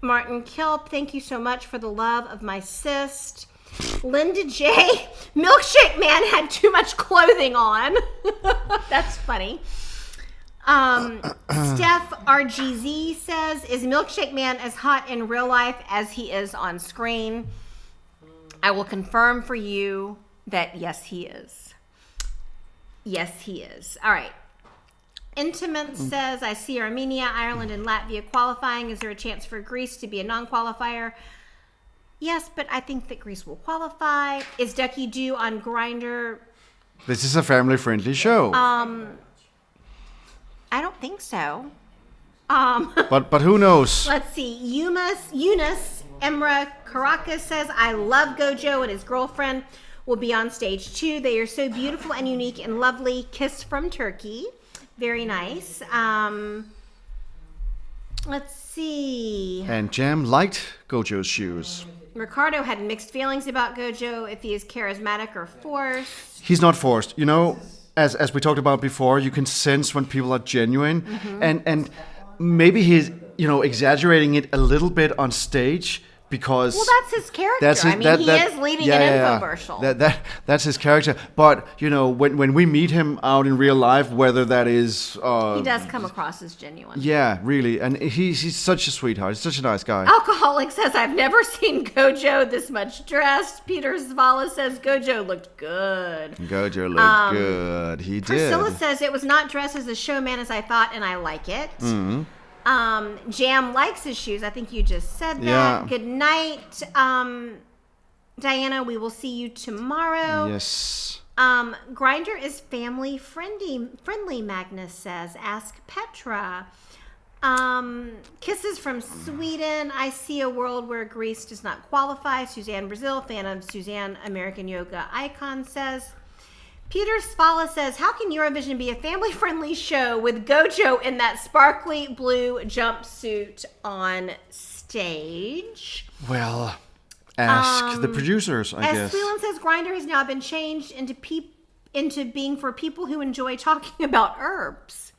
Martin Kilp, thank you so much for the love of my cyst. Linda J, Milkshake Man had too much clothing on. That's funny. Steph RGZ says, is Milkshake Man as hot in real life as he is on screen? I will confirm for you that yes, he is. Yes, he is. All right. Intimate says, I see Armenia, Ireland, and Latvia qualifying. Is there a chance for Greece to be a non-qualifier? Yes, but I think that Greece will qualify. Is Ducky Doo on Grindr? This is a family-friendly show. I don't think so. But who knows? Let's see. Eunice Emra Caracas says, I love Gojo and his girlfriend will be on stage too. They are so beautiful and unique and lovely. Kiss from Turkey. Very nice. Let's see. And Jam liked Gojo's shoes. Ricardo had mixed feelings about Gojo, if he is charismatic or forced. He's not forced. As we talked about before, you can sense when people are genuine. Mm-hmm. And maybe he's, exaggerating it a little bit on stage. Because that's his character. He is leading an infomercial. That's his character. But when we meet him out in real life, whether that is he does come across as genuine. Yeah, really, and he's such a sweetheart. He's such a nice guy. Alcoholic says, I've never seen Gojo this much dressed. Peter Zvala says Gojo looked good. Gojo looked good. He did. Priscilla says it was not dressed as a showman as I thought, and I like it. Mm-hmm. Jam likes his shoes. I think you just said that. Yeah. Good night, Diana. We will see you tomorrow. Yes. Grindr is family friendly. Magnus says. Ask Petra. Kisses from Sweden. I see a world where Greece does not qualify. Suzanne Brazil, fan of Suzanne, American yoga icon, says. Peter Svala says, how can Eurovision be a family-friendly show with Gojo in that sparkly blue jumpsuit on stage? Well, ask the producers, I guess. Whelan says, Grindr has now been changed into being for people who enjoy talking about herbs.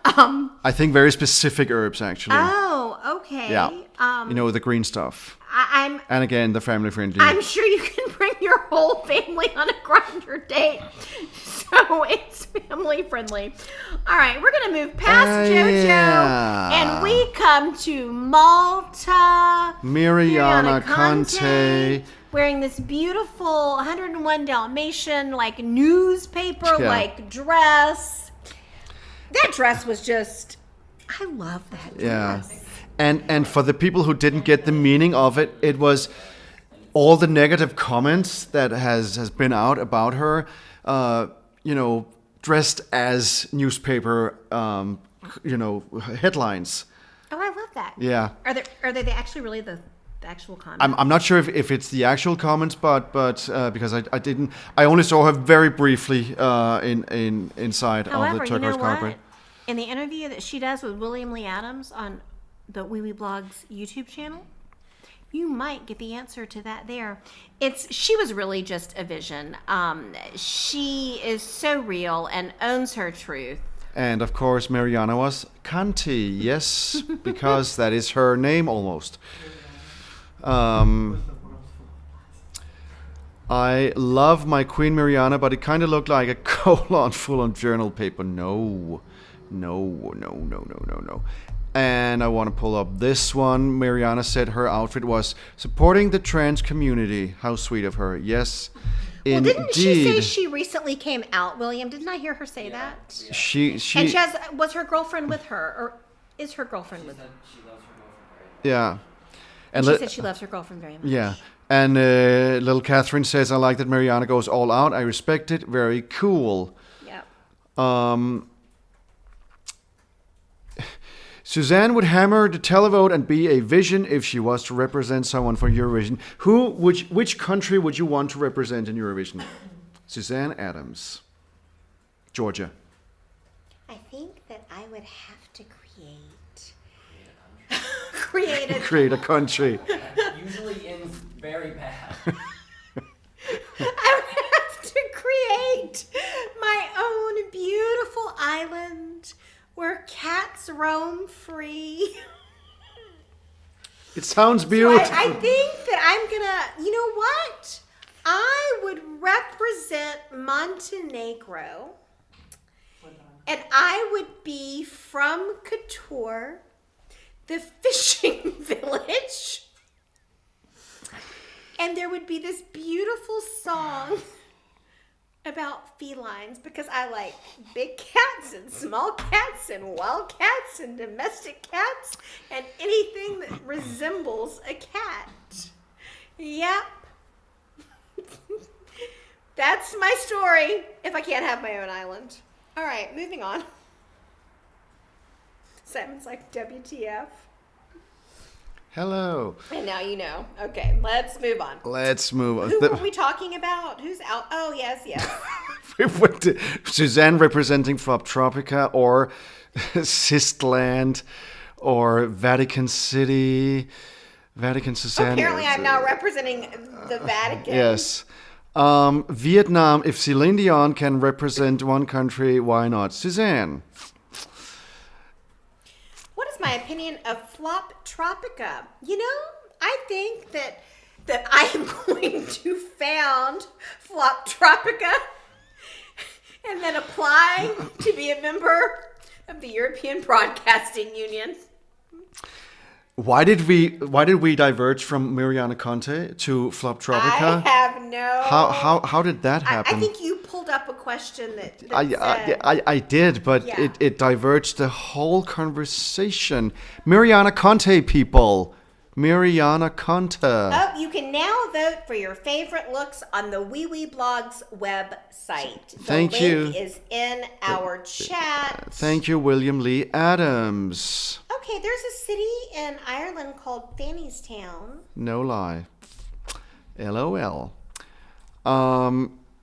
I think very specific herbs, actually. Oh, okay. Yeah. The green stuff. And again, the family-friendly. I'm sure you can bring your whole family on a Grindr date. So it's family-friendly. All right, we're going to move past JoJo. Yeah. And we come to Malta. Mariana Conte. Wearing this beautiful 101 Dalmatian, newspaper, dress. That dress was just... I love that dress. Yeah. And for the people who didn't get the meaning of it, it was all the negative comments that has been out about her, dressed as newspaper, headlines. Oh, I love that. Yeah. Are they actually really the actual comments? I'm not sure if it's the actual comments, but because I only saw her very briefly inside of the Turquoise Carpet. In the interview that she does with William Lee Adams on the Wee Wee Blogs YouTube channel, you might get the answer to that there. She was really just a vision. She is so real and owns her truth. And of course, Mariana was Kanti, yes, because that is her name almost. I love my Queen Mariana, but it kind of looked like a colon full of journal paper. No, No. And I want to pull up this one. Mariana said her outfit was supporting the trans community. How sweet of her. Yes, Well, indeed. didn't she say she recently came out, William? Didn't I hear her say that? She And she was her girlfriend with her, or is her girlfriend with her? She loves her girlfriend. yeah. And She said she loves her girlfriend very much. yeah. And little Catherine says, I like that Mariana goes all out. I respect it. Very cool. Yeah. Suzanne would hammer the televote and be a vision if she was to represent someone for Eurovision. Which country would you want to represent in Eurovision? Suzanne Adams. Georgia. I think that I would have to Create a country. Usually ends very bad. I would have to create my own beautiful island where cats roam free. It sounds beautiful. I think that I'm gonna, you know what? I would represent Montenegro, and I would be from Couture, the fishing village, and there would be this beautiful song about felines, because I like big cats and small cats and wild cats and domestic cats and anything that resembles a cat. Yep. That's my story if I can't have my own island. All right, moving on. Simon's like, WTF? Hello. And now you know. Okay, let's move on. Let's move on. Who were we talking about? Who's out? Oh, yes. We went to Suzanne representing Flop Tropica or Sistland or Vatican City. Vatican Suzanne. Apparently, I'm now representing the Vatican. Yes. Vietnam, if Celine Dion can represent one country, why not Suzanne? What is my opinion of Flop Tropica? You know, I think that I am going to found Flop Tropica and then apply to be a member of the European Broadcasting Union. Why did we diverge from Mariana Conte to Flop Tropica? I have no. How did that happen? I think you pulled up a question that said, I did, but Yeah. it diverged the whole conversation. Mariana Conte, people. Mariana Conte. Oh, you can now vote for your favorite looks on the Wee Wee Blogs website. Thank the you. link is in our chat. Thank you, William Lee Adams. Okay, there's a city in Ireland called Fannystown. No lie. LOL.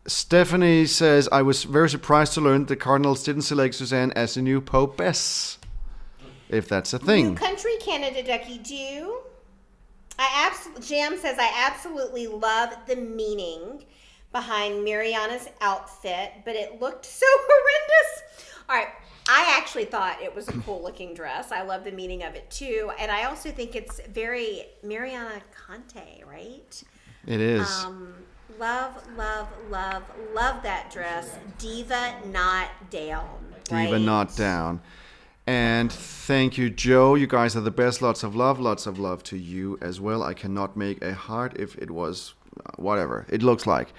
Stephanie says, I was very surprised to learn the Cardinals didn't select Suzanne as the new Popess. If that's a New thing. country, Canada Ducky do. Jam says, I absolutely love the meaning behind Mariana's outfit, but it looked so horrendous. All right. I actually thought it was a cool looking dress. I love the meaning of it too. And I also think it's very Mariana Conte, right? It is. Love that dress. Diva not down. Diva right? not down. And thank you, Joe. You guys are the best. Lots of love to you as well. I cannot make a heart if it was whatever it looks like.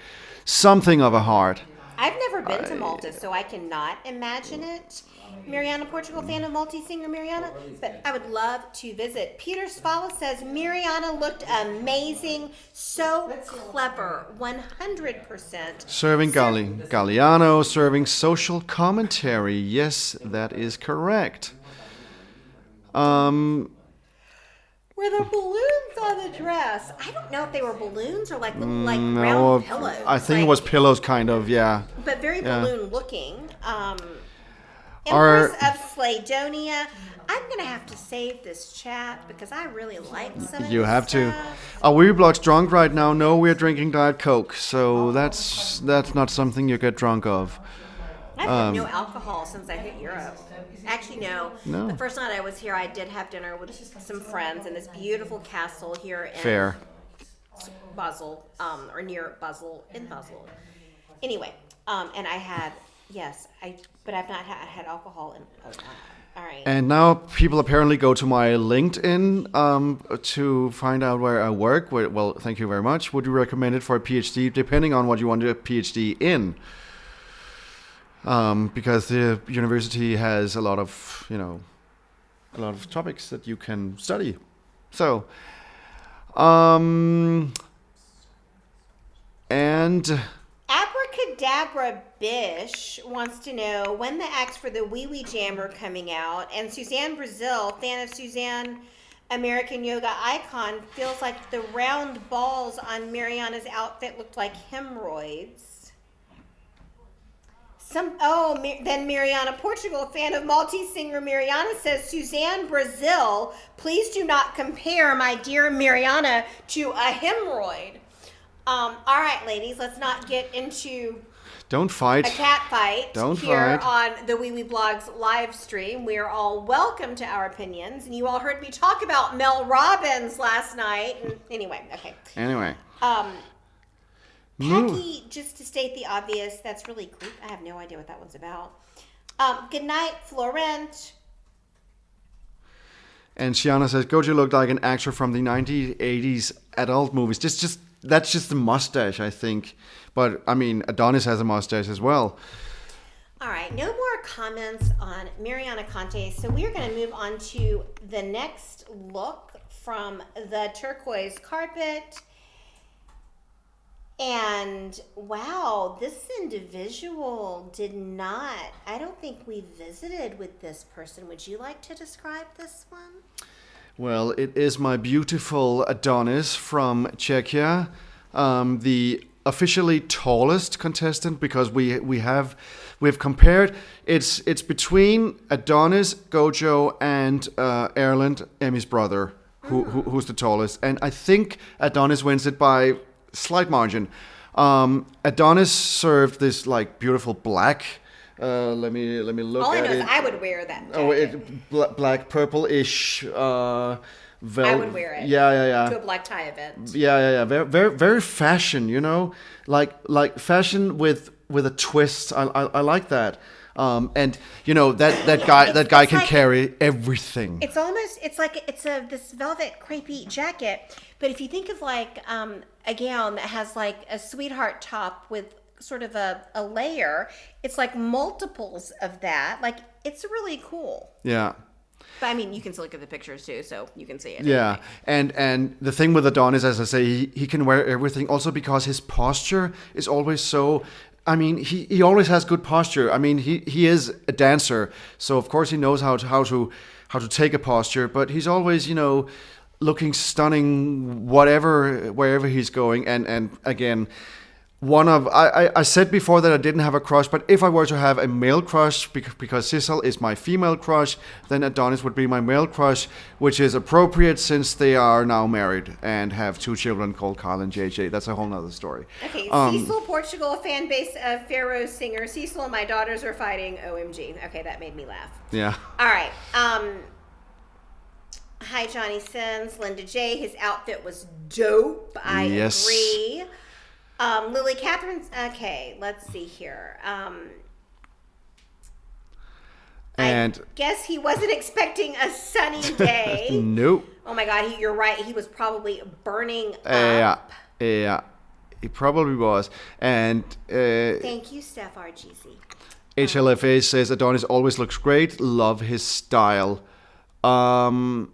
Something of a heart. I've never been to Malta, so I cannot imagine it. Mariana, Portugal fan of multi-singer Mariana, but I would love to visit. Peter Svala says, Mariana looked amazing, so clever, 100%. Serving Galliano, serving social commentary. Yes, that is correct. Were there balloons on the dress? I don't know if they were balloons or like round pillows. I think it was pillows, kind of, yeah. But very balloon looking. Our- Empress of Sladonia. I'm going to have to save this chat because I really like some of You this have to. stuff. Are we blocks drunk right now? No, we're drinking Diet Coke, so that's not something you get drunk of. I've had no alcohol since I hit Europe. Actually, no. No. The first night I was here, I did have dinner with some friends in this beautiful castle here in Fair. Basel, or near Basel, in Basel. Anyway, and I had Yes, but I've not had alcohol. All right. And now people apparently go to my LinkedIn to find out where I work. Well, thank you very much. Would you recommend it for a PhD, depending on what you want to do a PhD in? Because the university has a lot of topics that you can study. So, and Abracadabra Bish wants to know when the acts for the Wee Wee Jam are coming out. And Suzanne Brazil, fan of Suzanne, American yoga icon, feels like the round balls on Mariana's outfit looked like hemorrhoids. Then Mariana, Portugal, fan of Maltese singer Mariana, says, Suzanne Brazil, please do not compare my dear Mariana to a hemorrhoid. All right, ladies, let's not get into don't fight. A cat fight Don't here fight. on the Wee Wee Blogs live stream. We are all welcome to our opinions, and you all heard me talk about Mel Robbins last night. And anyway, okay. Anyway. Peggy, just to state the obvious, that's really cool. I have no idea what that one's about. Good night, Florent. And Shiana says, Gojo looked like an actor from the 1980s adult movies. That's just the mustache, I think. But, I mean, Adonis has a mustache as well. All right, no more comments on Mariana Conte. So we're going to move on to the next look from the Turquoise Carpet. And, wow, this individual I don't think we visited with this person. Would you like to describe this one? Well, it is my beautiful Adonis from Czechia, the officially tallest contestant, because we've compared. It's between Adonis, Gojo, and Erland, Emmy's brother, who's the tallest, and I think Adonis wins it by slight margin. Adonis served this like beautiful black. Let me look All I at know it. is I would wear that jacket. Black purple-ish. I would wear it. Yeah. To a black tie event. Yeah. Very fashion, like fashion with a twist. I like that. And that guy can carry everything. It's this velvet crepey jacket, but if you think of like a gown that has like a sweetheart top with sort of a layer, it's like multiples of that. Like, it's really cool. Yeah. But I mean, you can still look at the pictures too, so you can see it. Yeah, anyway. and the thing with Adonis, as I say, he can wear everything. Also because his posture is always so. I mean, he always has good posture. I mean, he is a dancer, so of course he knows how to take a posture. But he's always looking stunning, wherever he's going. And again. I said before that I didn't have a crush, but if I were to have a male crush, because Cecil is my female crush, then Adonis would be my male crush, which is appropriate since they are now married and have 2 children called Carl and JJ. That's a whole nother story. Okay, Cecil, Portugal, fan base of Pharaoh singer. Cecil and my daughters are fighting. OMG. Okay, that made me laugh. Yeah. All right. Hi, Johnny Sins. Linda J. His outfit was dope. I agree. Lily Catherine's, okay, let's see here. And I guess he wasn't expecting a sunny day. Nope. Oh my God, you're right. He was probably burning up. Yeah, he probably was. And thank you, Steph RGC. HLFA says Adonis always looks great. Love his style. And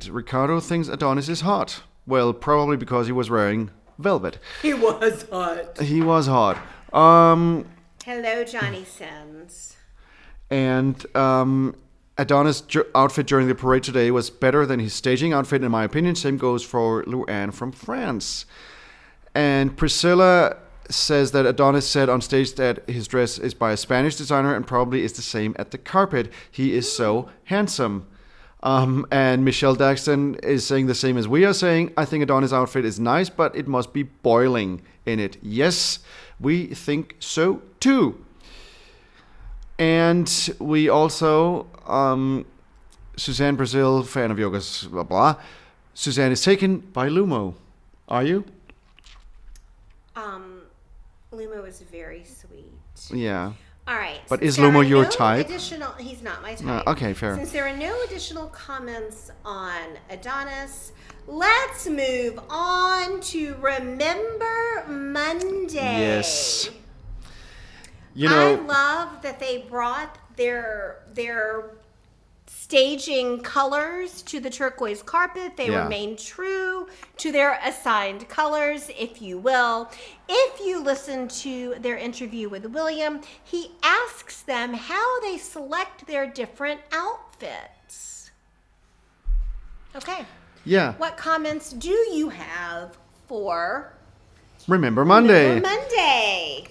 Ricardo thinks Adonis is hot. Well, probably because he was wearing velvet. He was hot. He was hot. Hello, Johnny Sins. And Adonis' outfit during the parade today was better than his staging outfit, in my opinion. Same goes for Luann from France. And Priscilla says that Adonis said on stage that his dress is by a Spanish designer and probably is the same at the carpet. He is so handsome. And Michelle Daxton is saying the same as we are saying. I think Adonis' outfit is nice, but it must be boiling in it. Yes, we think so too. And we also, Suzanne Brazil, fan of yogas, blah, blah. Suzanne is taken by Lumo. Are you? Lumo is very sweet. Yeah. All right. But since is there Lumo are your no type? He's not my type. Okay, fair. Since there are no additional comments on Adonis, let's move on to Remember Monday. Yes. You know, I love that they brought their staging colors to the turquoise carpet. They Yeah. remain true to their assigned colors, if you will. If you listen to their interview with William, he asks them how they select their different outfits. Okay. yeah. What comments do you have for Remember Monday. Remember Monday?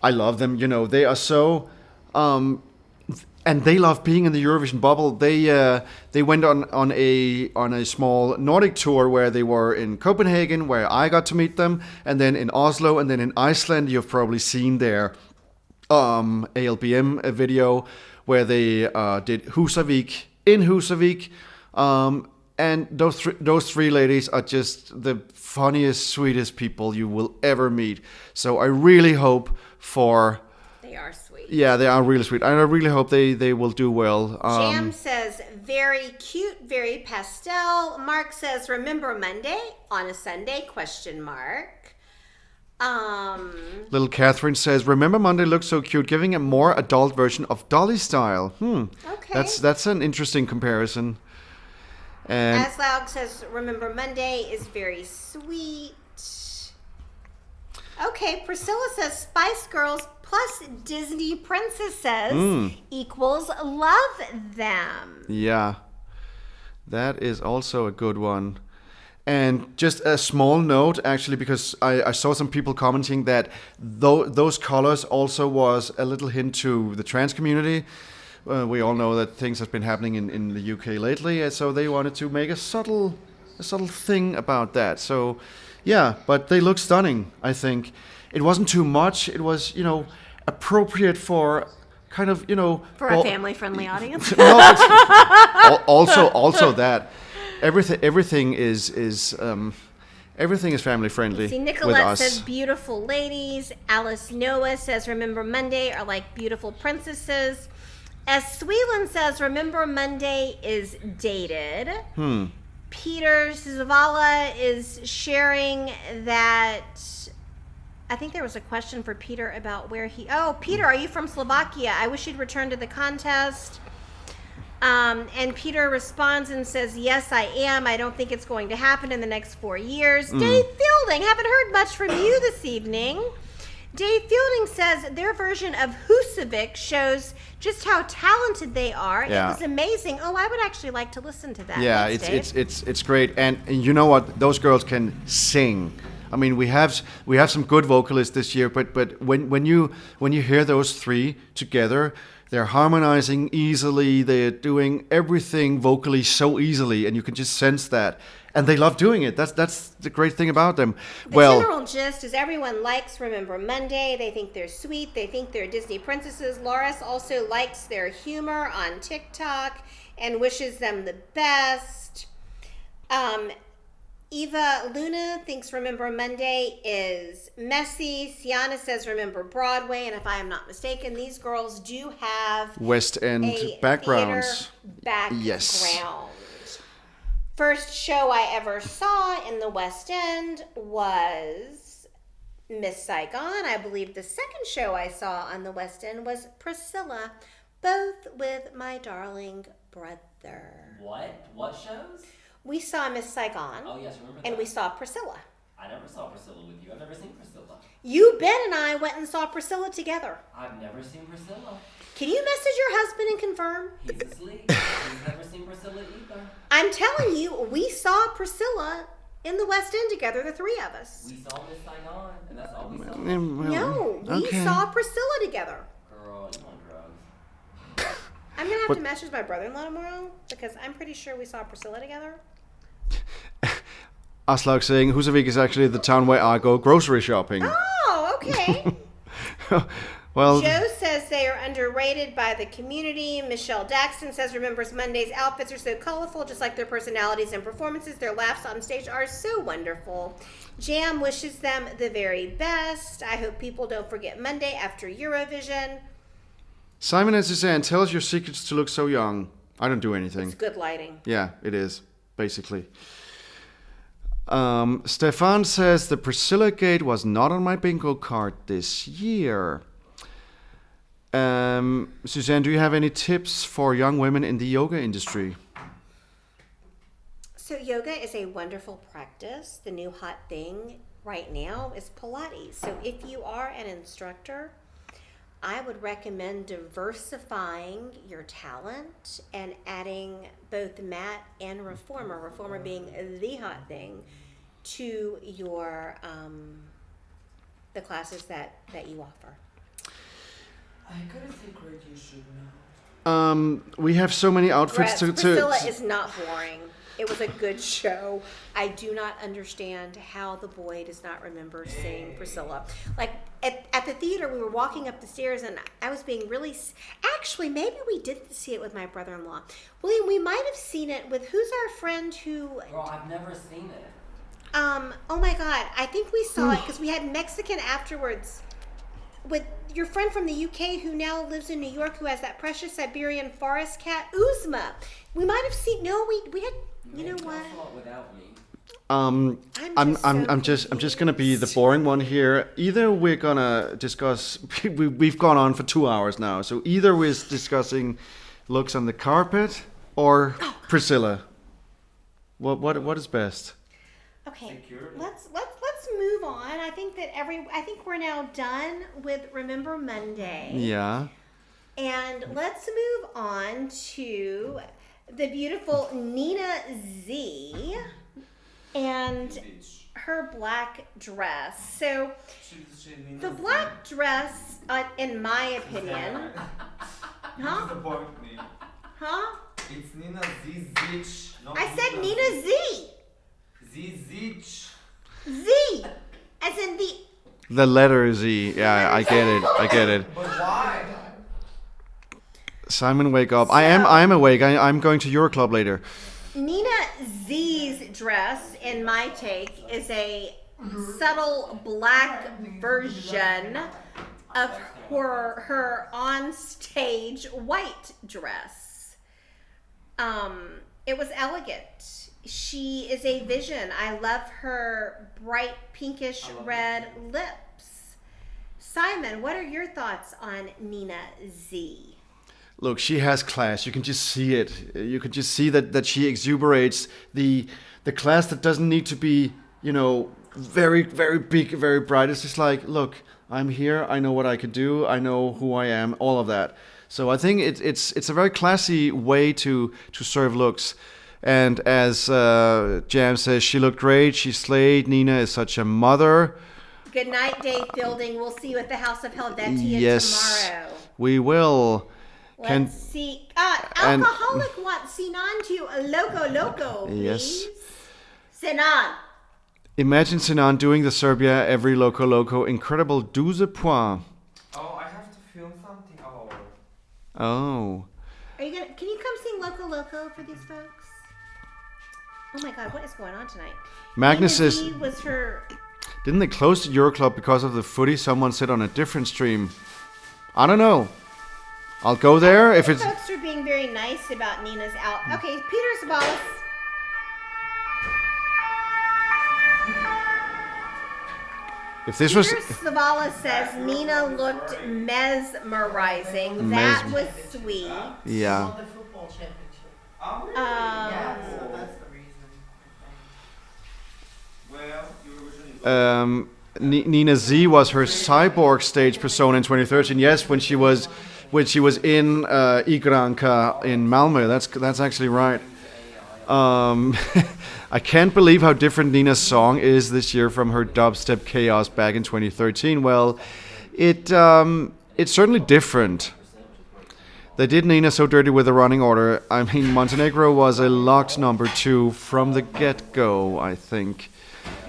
I love them. You know, they are so, and they love being in the Eurovision bubble. They went on a small Nordic tour where they were in Copenhagen, where I got to meet them, and then in Oslo, and then in Iceland. You've probably seen their ALBM video where they did Husavik in Husavik. And those three ladies are just the funniest, sweetest people you will ever meet. So I really hope for... They are sweet. Yeah, they are really sweet. And I really hope they will do well. Jam says, very cute, very pastel. Mark says, remember Monday on a Sunday, question mark. Little Catherine says, remember Monday looks so cute, giving a more adult version of Dolly style. Okay. That's an interesting comparison. And Aslaug says, remember Monday is very sweet. Okay, Priscilla says, Spice Girls plus Disney princesses equals love them. yeah, that is also a good one. And just a small note, actually, because I saw some people commenting that those colors also was a little hint to the trans community. We all know that things have been happening in the UK lately, and so they wanted to make a subtle thing about that. So, yeah, but they look stunning. I think it wasn't too much. It was, appropriate for kind of, For a family-friendly audience. No, but also that everything is family friendly. See, with Nicolette us. says beautiful ladies. Alice Noah says remember Monday are like beautiful princesses. As Sweeland says, remember Monday is dated. Peter Zavala is sharing that. I think there was a question for Peter about where he. Oh, Peter, are you from Slovakia? I wish you'd return to the contest. And Peter responds and says, yes, I am. I don't think it's going to happen in the next 4 years. Dave Fielding, haven't heard much from you this evening. Dave Fielding says their version of Husavik shows just how talented they are. Yeah. It was amazing. Oh, I would actually like to listen to that. Yeah, Thanks, Dave. it's great, and you know what? Those girls can sing. I mean, we have some good vocalists this year, but when you hear those three together, they're harmonizing easily. They're doing everything vocally so easily, and you can just sense that. And they love doing it. That's the great thing about them. The general gist is everyone likes Remember Monday. They think they're sweet. They think they're Disney princesses. Loris also likes their humor on TikTok and wishes them the best. Eva Luna thinks Remember Monday is messy. Sienna says Remember Broadway. And if I am not mistaken, these girls do have West End a backgrounds. theater background. Yes. First show I ever saw in the West End was Miss Saigon. I believe the second show I saw on the West End was Priscilla, both with my darling brother. What shows? We saw Miss Saigon. Oh, yes, remember and that. we saw Priscilla. I never saw Priscilla with you. I've never seen Priscilla. You, Ben, and I went and saw Priscilla together. I've never seen Priscilla. Can you message your husband and confirm? He's asleep. He's never seen Priscilla either. I'm telling you, we saw Priscilla in the West End together, the three of us. We saw Miss Saigon, and that's all we saw. No, we okay. saw Priscilla together. Girl, you on drugs. I'm going to have to message my brother-in-law tomorrow because I'm pretty sure we saw Priscilla together. Aslak saying Husavik is actually the town where I go grocery shopping. Oh, okay. Well, Joe says they are underrated by the community. Michelle Daxton says remembers Monday's outfits are so colorful, just like their personalities and performances. Their laughs on stage are so wonderful. Jam wishes them the very best. I hope people don't forget Monday after Eurovision. Simon has to say, and tell us your secrets to look so young. I don't do anything. It's good lighting. Yeah, it is, basically. Stefan says the Priscilla Gate was not on my bingo card this year. Suzanne, do you have any tips for young women in the yoga industry? So yoga is a wonderful practice. The new hot thing right now is Pilates. So if you are an instructor, I would recommend diversifying your talent and adding both mat and reformer being the hot thing, to your the classes that you offer. I gotta think where you should know. We have so many outfits Priscilla is not boring. It was a good show. I do not understand how the boy does not remember seeing Priscilla. Like at the theater, we were walking up the stairs, and I was being really. Actually, maybe we didn't see it with my brother-in-law. William, we might have seen it with who's our friend who. Girl, I've never seen it. Oh my God! I think we saw it because we had Mexican afterwards with your friend from the UK who now lives in New York, who has that precious Siberian forest cat, Uzma. We might have seen. No, we had. You know what? Without me. I'm just gonna be the boring one here. Either we're gonna discuss. We've gone on for 2 hours now, so either we're discussing looks on the carpet or Priscilla. What is best? Okay, let's move on. I think we're now done with Remember Monday. Yeah. And let's move on to the beautiful Nina Z and her black dress. So the black dress, in my opinion, huh? Huh? It's Nina Zizic. I said Nina Z. Zizic. Z, as in The letter Z. Yeah, I get it. But why? Simon, wake up. I am awake. I'm going to your club later. Nina Z's dress, in my take, is a subtle black version of her on-stage white dress. It was elegant. She is a vision. I love her bright pinkish red lips. Simon, what are your thoughts on Nina Z? Look, she has class. You can just see it. You can just see that she exuberates the class that doesn't need to be, very, very big, very bright. It's just like, look, I'm here. I know what I can do. I know who I am. All of that. So I think it's a very classy way to serve looks. And as Jam says, she looked great. She slayed. Nina is such a mother. Good night, Dave Fielding. We'll see you at the House of Helvetia tomorrow. We will. Let's see. Alcoholic wants Sinan to Loco, please. Yes. Sinan. Imagine Sinan doing the Serbia every Loco. Incredible 12 points. Oh, I have to film something. Oh. Can you come sing Loco for these folks? Oh my God, what is going on tonight? Magnus Nina says, Z was her. didn't they close the Euroclub because of the footy? Someone said on a different stream. I don't know. I'll go there if it's. Folks are being very nice about Nina's out. Okay, Peter Savalas. If this was. Peter Savalas says Nina looked mesmerizing. That was sweet. Yeah. The football championship. Yeah, So that's the reason. Well, Eurovision is Nina Z was her cyborg stage persona in 2013. Yes, when she was in Igranka in Malmö. That's actually right. I can't believe how different Nina's song is this year from her dubstep chaos back in 2013. Well, it's certainly different. They did Nina so dirty with the running order. I mean, Montenegro was a locked number 2 from the get-go, I think.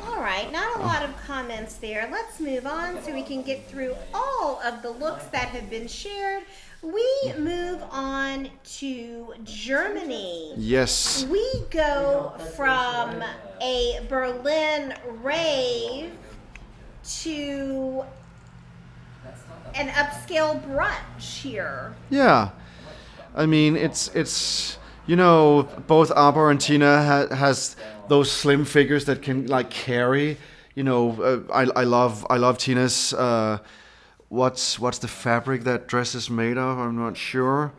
All right, not a lot of comments comments there. Let's move on so we can get through all of the looks that have been shared. We move on to Germany. Yes. We go from a Berlin rave to an upscale brunch here. Yeah. I mean, it's both ABBA and Tina has those slim figures that can like carry. I love Tina's. What's the fabric that dress is made of? I'm not sure.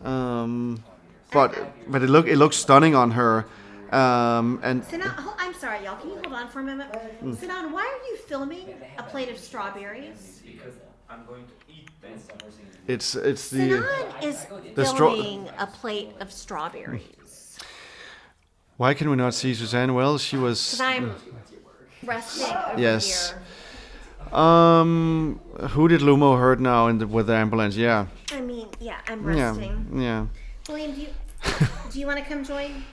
But it looks stunning on her. And Sinan, I'm sorry, y'all. Can you hold on for a moment? Sinan, why are you filming a plate of strawberries? Because I'm going to eat them. it's Sinan the is the filming a plate of strawberries. Why can we not see Suzanne? Well, she was. Because I'm resting over Yes. here. Who did Lumo hurt now with the ambulance? Yeah. I mean, yeah, I'm Yeah. resting. Yeah. William, do you want to come join?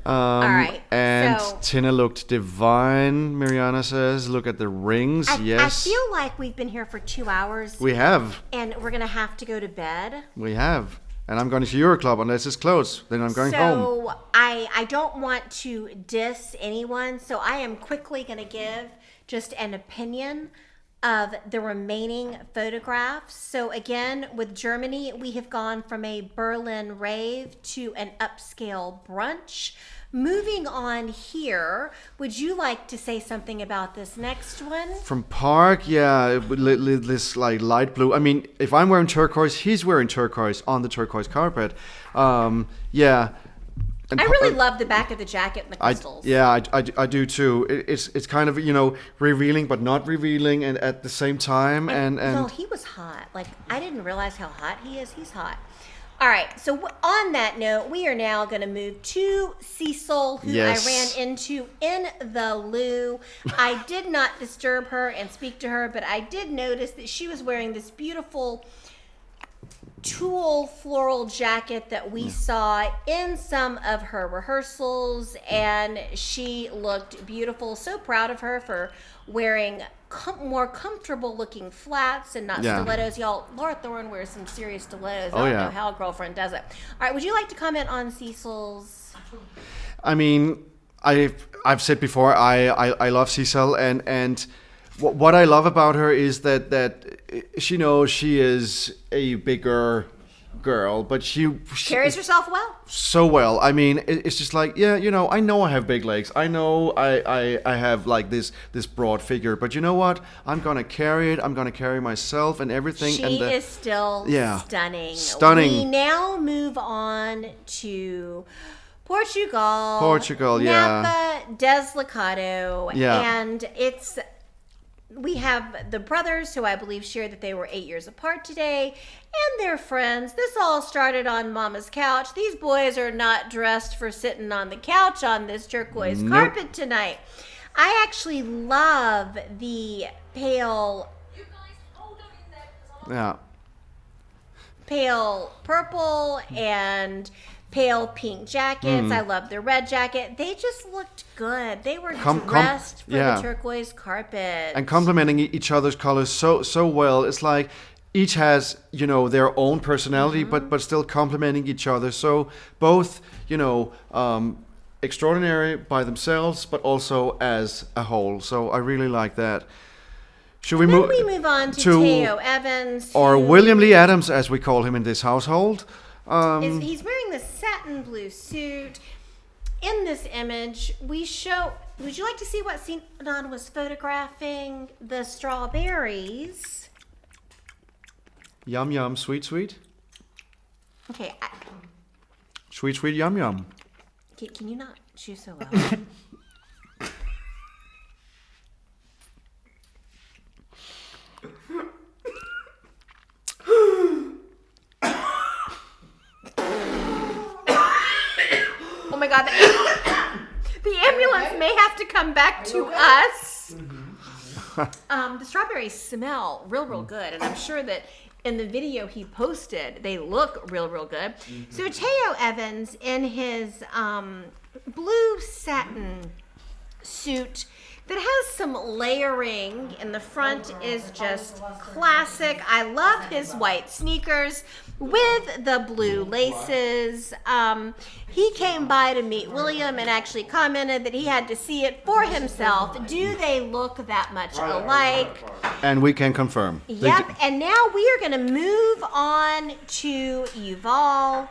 All right, And so- Tina looked divine, Mariana says. Look at the rings. Yes. I feel like we've been here for 2 hours We have. and we're going to have to go to bed. We have. And I'm going to Euroclub unless it's closed. Then I'm going home. So I don't want to diss anyone, so I am quickly going to give just an opinion of the remaining photographs. So again, with Germany, we have gone from a Berlin rave to an upscale brunch. Moving on here, would you like to say something about this next one? From Park, yeah, this like light blue. I mean, if I'm wearing turquoise, he's wearing turquoise on the turquoise carpet. Yeah. And I really love the back of the jacket and the I crystals. do too. It's kind of revealing but not revealing, and at the same time, and Well, he was hot. Like, I didn't realize how hot he is. He's hot. All right. So on that note, we are now going to move to Cecil, who Yes. I ran into in the loo. I did not disturb her and speak to her, but I did notice that she was wearing this beautiful tulle floral jacket that we saw in some of her rehearsals, and she looked beautiful. So proud of her for wearing more comfortable looking flats and not Yeah. stilettos. Y'all, Laura Thorne wears some serious stilettos. Oh, I don't yeah. know how a girlfriend does it. All right, would you like to comment on Cecil's? I mean, I've said before, I love Cecil, and what I love about her is that she knows she is a bigger girl, but she Carries herself well. so well. I mean, it's just like, yeah, I know I have big legs. I know I have like this broad figure, but you know what? I'm gonna carry it. I'm gonna carry myself and everything. She and is still Yeah. stunning. Stunning. We now move on to Portugal. Portugal, yeah. Napa Deslocado. Yeah. And we have the brothers who I believe shared that they were 8 years apart today, and their friends. This all started on Mama's couch. These boys are not dressed for sitting on the couch on this turquoise carpet tonight. I actually love the pale purple and pale pink jackets. I love the red jacket. They just looked good. They were dressed for the turquoise carpet. and complementing each other's colors so well. It's like each has their own personality, but still complementing each other. So both extraordinary by themselves, but also as a whole. So I really like that. Should we Then move? we move on to Theo Evans, or who William Lee Adams, as we call him in this household. he's wearing the satin blue suit. In this image, would you like to see what Sinan was photographing? The strawberries. Yum yum, sweet sweet, Okay, sweet sweet, yum yum. can you not chew so well? Oh my God, the ambulance may have to come back to us. The strawberries smell real good, and I'm sure that in the video he posted, they look real good. So Theo Evans, in his blue satin suit, that has some layering, and the front is just classic. I love his white sneakers with the blue laces. He came by to meet William and actually commented that he had to see it for himself. Do they look that much alike? And we can confirm. Yep, and now we are going to move on to Yuval.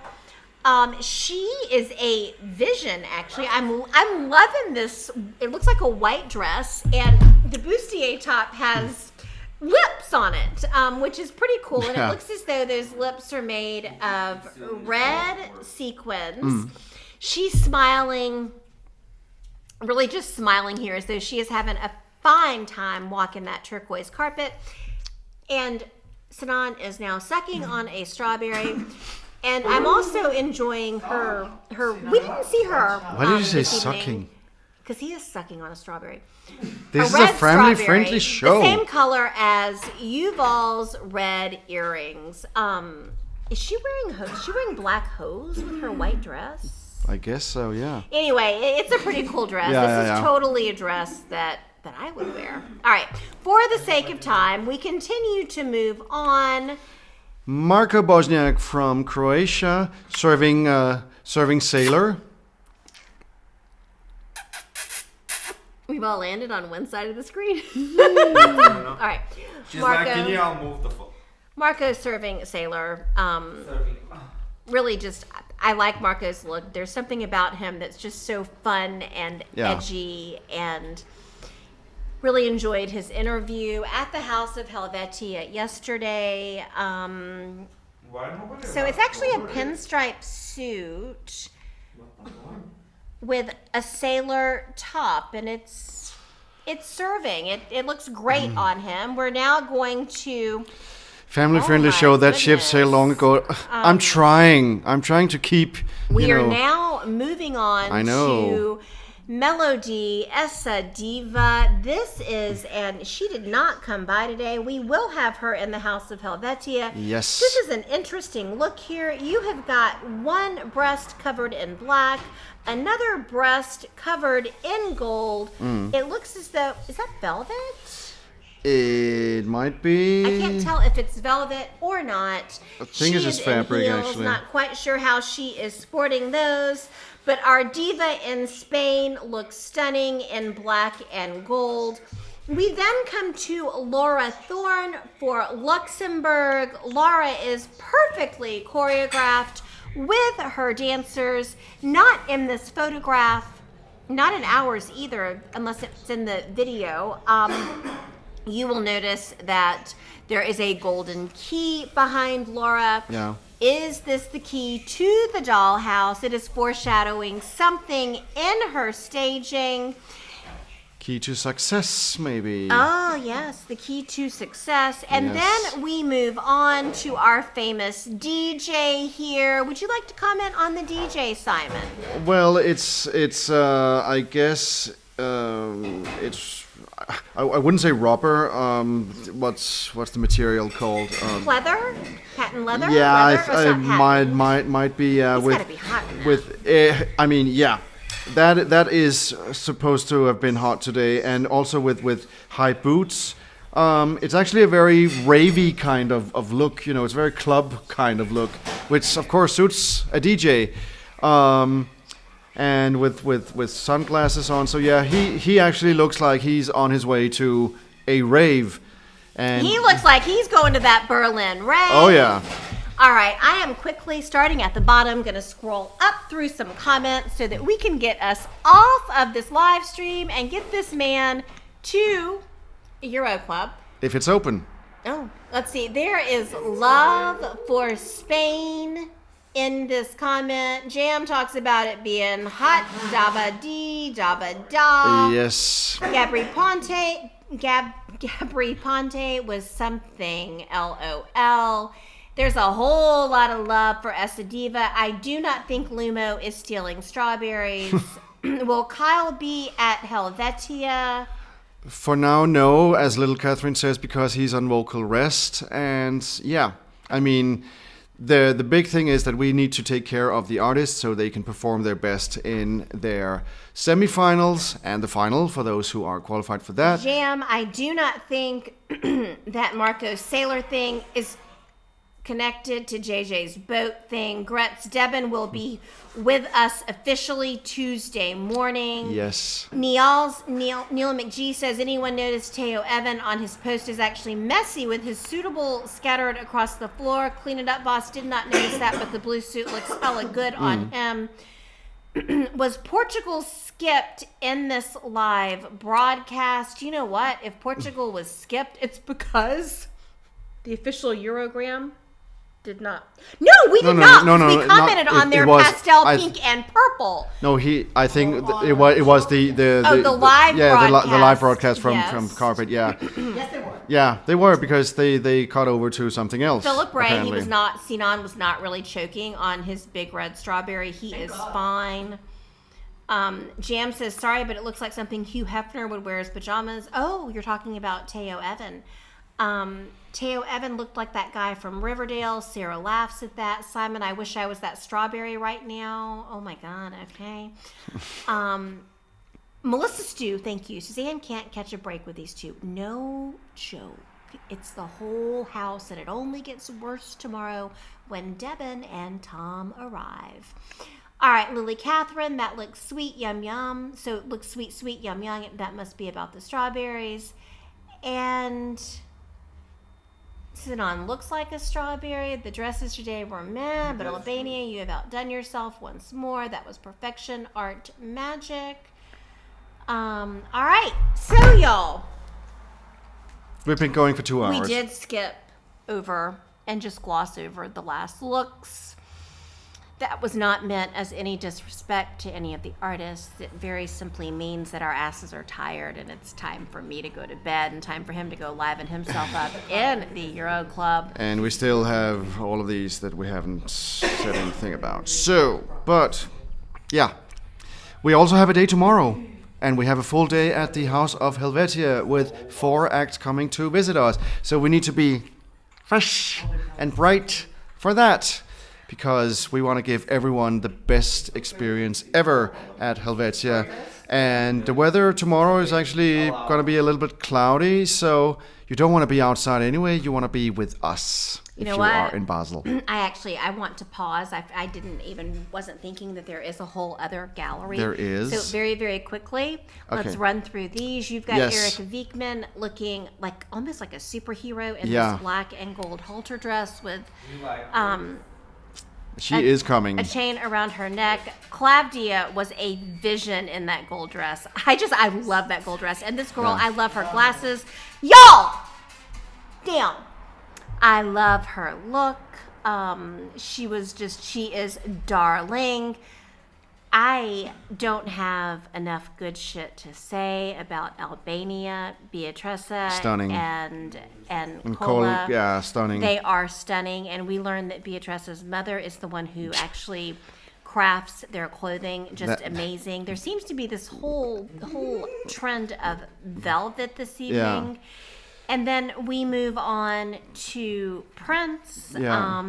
She is a vision, actually. I'm loving this. It looks like a white dress, and the bustier top has lips on it, which is pretty cool. And it looks as though those lips are made of red sequins. She's smiling, really just smiling here as though she is having a fine time walking that turquoise carpet. And Sinan is now sucking on a strawberry. And I'm also enjoying her. We didn't see her. Why did you say sucking? Because he is sucking on a strawberry. This is red a family-friendly strawberry, show. The same color as Yuval's red earrings. Is she wearing black hose with her white dress? I guess so, yeah. Anyway, it's a pretty cool dress. This is totally a dress that I would wear. All right. For the sake of time, we continue to move on. Marko Bosniak from Croatia, serving sailor. We've all landed on one side of the screen. All right. She's like, can you all move the foot? Marco's serving sailor. Serving. Really just, I like Marco's look. There's something about him that's just so fun and edgy, and really enjoyed his interview at the House of Helvetia yesterday. So it's actually a pinstripe suit with a sailor top, and it's serving. It looks great on him. We're now going to Family-friendly my show. That ship goodness. sailed long ago. I'm trying to keep. We are now moving on I know. to Melody Essa Diva. This is, and she did not come by today. We will have her in the House of Helvetia. Yes. This is an interesting look here. You have got one breast covered in black, another breast covered in gold. It looks as though, is that velvet? It might be. I can't tell if it's velvet or not. I think it's just fabric, in heels, actually. Not quite sure how she is sporting those. But our diva in Spain looks stunning in black and gold. We then come to Laura Thorne for Luxembourg. Laura is perfectly choreographed with her dancers. Not in this photograph, not in ours either, unless it's in the video. You will notice that there is a golden key behind Laura. Yeah. Is this the key to the dollhouse? It is foreshadowing something in her staging. Key to success, maybe. Oh, yes, the key to success. And Yes. then we move on to our famous DJ here. Would you like to comment on the DJ, Simon? Well, it's I guess it's. I wouldn't say rubber. What's the material called? Leather? Patent leather? Yeah, Leather? Or is I that patent? might be. It's with gotta be hot in with. I mean, yeah, that is supposed to have been hot today, and also with high boots. It's actually a very ravey kind of look. You know, it's a very club kind of look, which of course suits a DJ. And with sunglasses on, so yeah, he actually looks like he's on his way to a rave, and He looks like he's going to that Berlin rave. oh yeah, All right, I am quickly starting at the bottom, going to scroll up through some comments so that we can get us off of this live stream and get this man to Euro Club. if it's open. Oh, let's see. There is love for Spain in this comment. Jam talks about it being hot. Daba dee, daba da. Yes, Gabri Ponte was something. LOL. There's a whole lot of love for Essa Diva. I do not think Lumo is stealing strawberries. Will Kyle be at Helvetia? for now, no, as little Catherine says, because he's on vocal rest, and yeah, I mean, the big thing is that we need to take care of the artists so they can perform their best in their semifinals and the final for those who are qualified for that. Jam, I do not think that Marco's sailor thing is connected to JJ's boat thing. Gretz Debin will be with us officially Tuesday morning. Yes. Neil McGee says, anyone noticed Teo Evan on his post is actually messy with his suitable scattered across the floor. Clean it up, boss. Did not notice that, but the blue suit looks hella good on him. Was Portugal skipped in this live broadcast? You know what? If Portugal was skipped, it's because the official Eurogram did not. No, we did not. We commented on their pastel pink and purple. No, I think it was the live broadcast. The live broadcast from Carpet. Yeah. Yes, they were. Yeah, they were because they cut over to something else. Philip Ray, apparently. Sinan was not really choking on his big red strawberry. He is fine. Jam says, sorry, but it looks like something Hugh Hefner would wear as pajamas. Oh, you're talking about Teo Evan. Teo Evan looked like that guy from Riverdale. Sarah laughs at that. Simon, I wish I was that strawberry right now. Oh my God, okay. Melissa Stew, thank you. Suzanne can't catch a break with these two. No joke. It's the whole house, and it only gets worse tomorrow when Devin and Tom arrive. All right, Lily Catherine, that looks sweet, yum, yum. So it looks sweet, sweet, yum, yum. That must be about the strawberries. And Sinan looks like a strawberry. The dresses today were meh, but Albania, you have outdone yourself once more. That was perfection, art, magic. All right, so y'all. We've been going for 2 hours. We did skip over and just gloss over the last looks. That was not meant as any disrespect to any of the artists. It very simply means that our asses are tired and it's time for me to go to bed and time for him to go liven himself up in the Euro Club. And we still have all of these that we haven't said anything about. So, but, yeah. We also have a day tomorrow. And we have a full day at the House of Helvetia with 4 acts coming to visit us. So we need to be fresh and bright for that, because we want to give everyone the best experience ever at Helvetia. And the weather tomorrow is actually going to be a little bit cloudy, so you don't want to be outside anyway. You want to be with us if you are in Basel. I want to pause. I wasn't thinking that there is a whole other gallery. There is. So very, very quickly, let's run through these. You've got Erika Wiekman looking like almost like a superhero in this black and gold halter dress with She is coming. A chain around her neck. Claudia was a vision in that gold dress. I love that gold dress. And this girl, I love her glasses. Y'all! Damn. I love her look. She is darling. I don't have enough good shit to say about Albania, Beatrice, stunning. and Kola. Yeah, stunning. They are stunning, and we learned that Beatrice's mother is the one who actually crafts their clothing. Just amazing. There seems to be this whole trend of velvet this evening. Yeah. And then we move on to Prince. Yeah.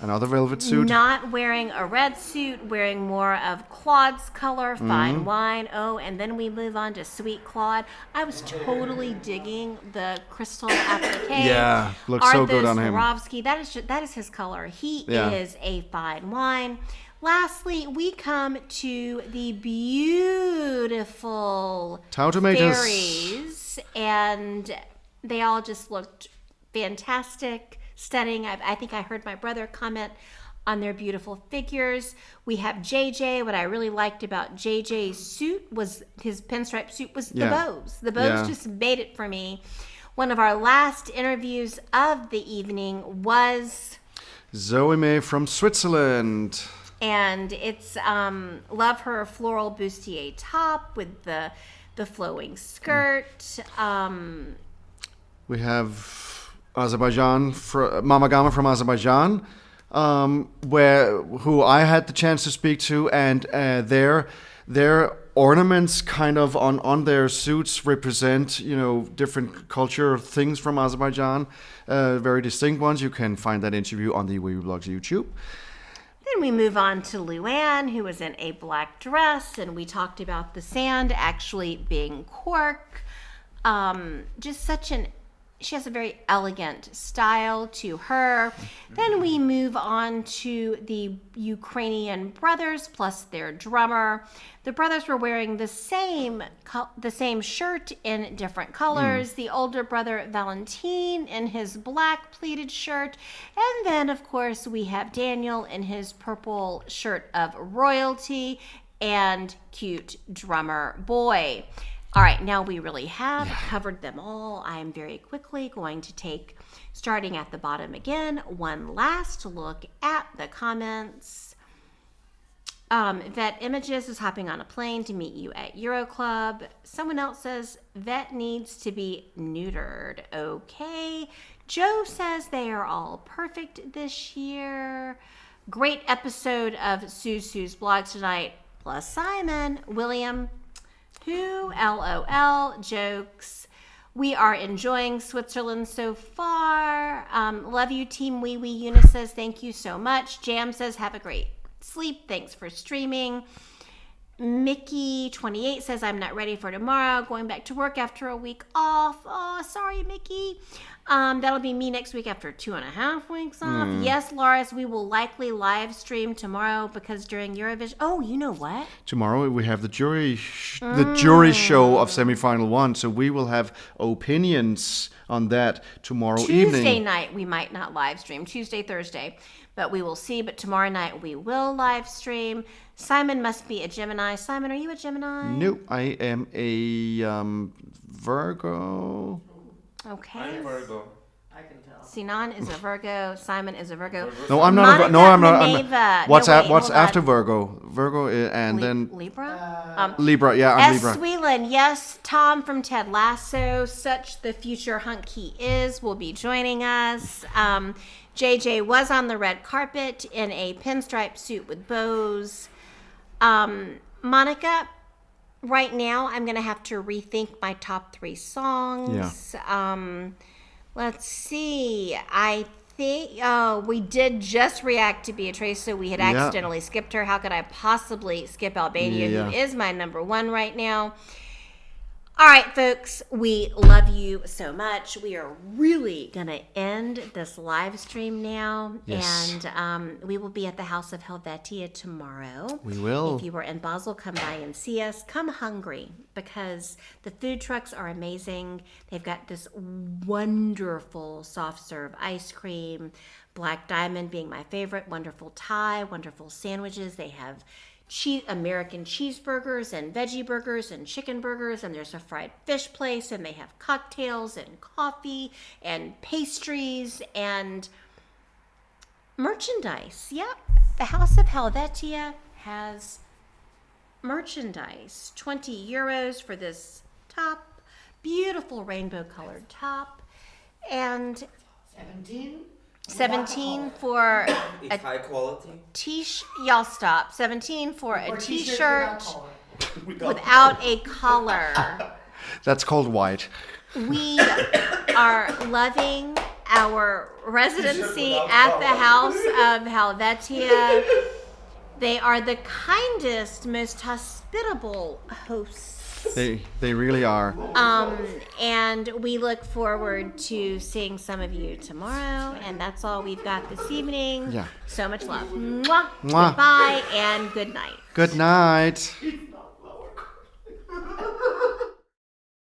Another velvet suit. Not wearing a red suit, wearing more of Claude's color, fine wine. Oh, and then we move on to Sweet Claude. I was totally digging the crystal applique. Yeah, looks so good on him. Swarovski, that is his color. He is a fine wine. Lastly, we come to the beautiful fairies, and they all just looked fantastic, stunning. I think I heard my brother comment on their beautiful figures. We have JJ. What I really liked about JJ's suit was his pinstripe suit was the bows. The bows just made it for me. One of our last interviews of the evening was Zoe May from Switzerland. And it's love her floral bustier top with the flowing skirt. We have Azerbaijan, Mama Gama from Azerbaijan, who I had the chance to speak to, and they're ornaments kind of on their suits represent, different culture things from Azerbaijan, very distinct ones. You can find that interview on the Weeblogs YouTube. Then we move on to Luann, who was in a black dress, and we talked about the sand actually being cork. She has a very elegant style to her. Then we move on to the Ukrainian brothers plus their drummer. The brothers were wearing the same shirt in different colors. The older brother, Valentin, in his black pleated shirt. And then, of course, we have Daniel in his purple shirt of royalty and cute drummer boy. All right, now we really have covered them all. I am very quickly going to take, starting at the bottom again, one last look at the comments. Vet Images is hopping on a plane to meet you at Euroclub. Someone else says, Vet needs to be neutered. Okay. Joe says they are all perfect this year. Great episode of Sue's blogs tonight. Plus Simon. William, who LOL jokes. We are enjoying Switzerland so far. Love you, Team Wee Wee. Eunice says thank you so much. Jam says have a great sleep. Thanks for streaming. Mickey 28 says I'm not ready for tomorrow. Going back to work after a week off. Oh, sorry, Mickey. That'll be me next week after 2.5 weeks off. Yes, Lars, we will likely live stream tomorrow because during Eurovision. Oh, you know what? Tomorrow we have the jury show of semifinal 1, so we will have opinions on that tomorrow evening. Tuesday night we might not live stream. Tuesday, Thursday, but we will see. But tomorrow night we will live stream. Simon must be a Gemini. Simon, are you a Gemini? No, I am a Virgo. Okay. I'm Virgo. I can tell. Sinan is a Virgo. Simon is a Virgo. No, I'm not. Monica No, I'm not. Maneva. What's No, wait, what's hold after on. Virgo? Virgo and then Libra? Libra. Yeah, I'm S. Libra. Sweelan, yes, Tom from Ted Lasso, such the future hunk he is, will be joining us. JJ was on the red carpet in a pinstripe suit with bows. Monica, right now I'm going to have to rethink my top 3 songs. Let's see. I think, we did just react to Beatrice, so we had accidentally skipped her. How could I possibly skip Albania, who is my number 1 right now? All right, folks, we love you so much. We are really going to end this live stream now. Yes. And we will be at the House of Helvetia tomorrow. We will. If you were in Basel, come by and see us. Come hungry because the food trucks are amazing. They've got this wonderful soft serve ice cream, Black Diamond being my favorite, wonderful Thai, wonderful sandwiches. They have American cheeseburgers and veggie burgers and chicken burgers, and there's a fried fish place, and they have cocktails and coffee and pastries and merchandise. Yep, the House of Helvetia has merchandise. 20 euros for this top, beautiful rainbow colored top, and 17 for It's high quality. y'all stop. 17 for a Or t-shirt without collar. without a collar. That's called white. We are loving our residency at the House of Helvetia. They are the kindest, most hospitable hosts. They really are. And we look forward to seeing some of you tomorrow. And that's all we've got this evening. Yeah. So much love. Mwah. Mwah. Goodbye and good night. Good night.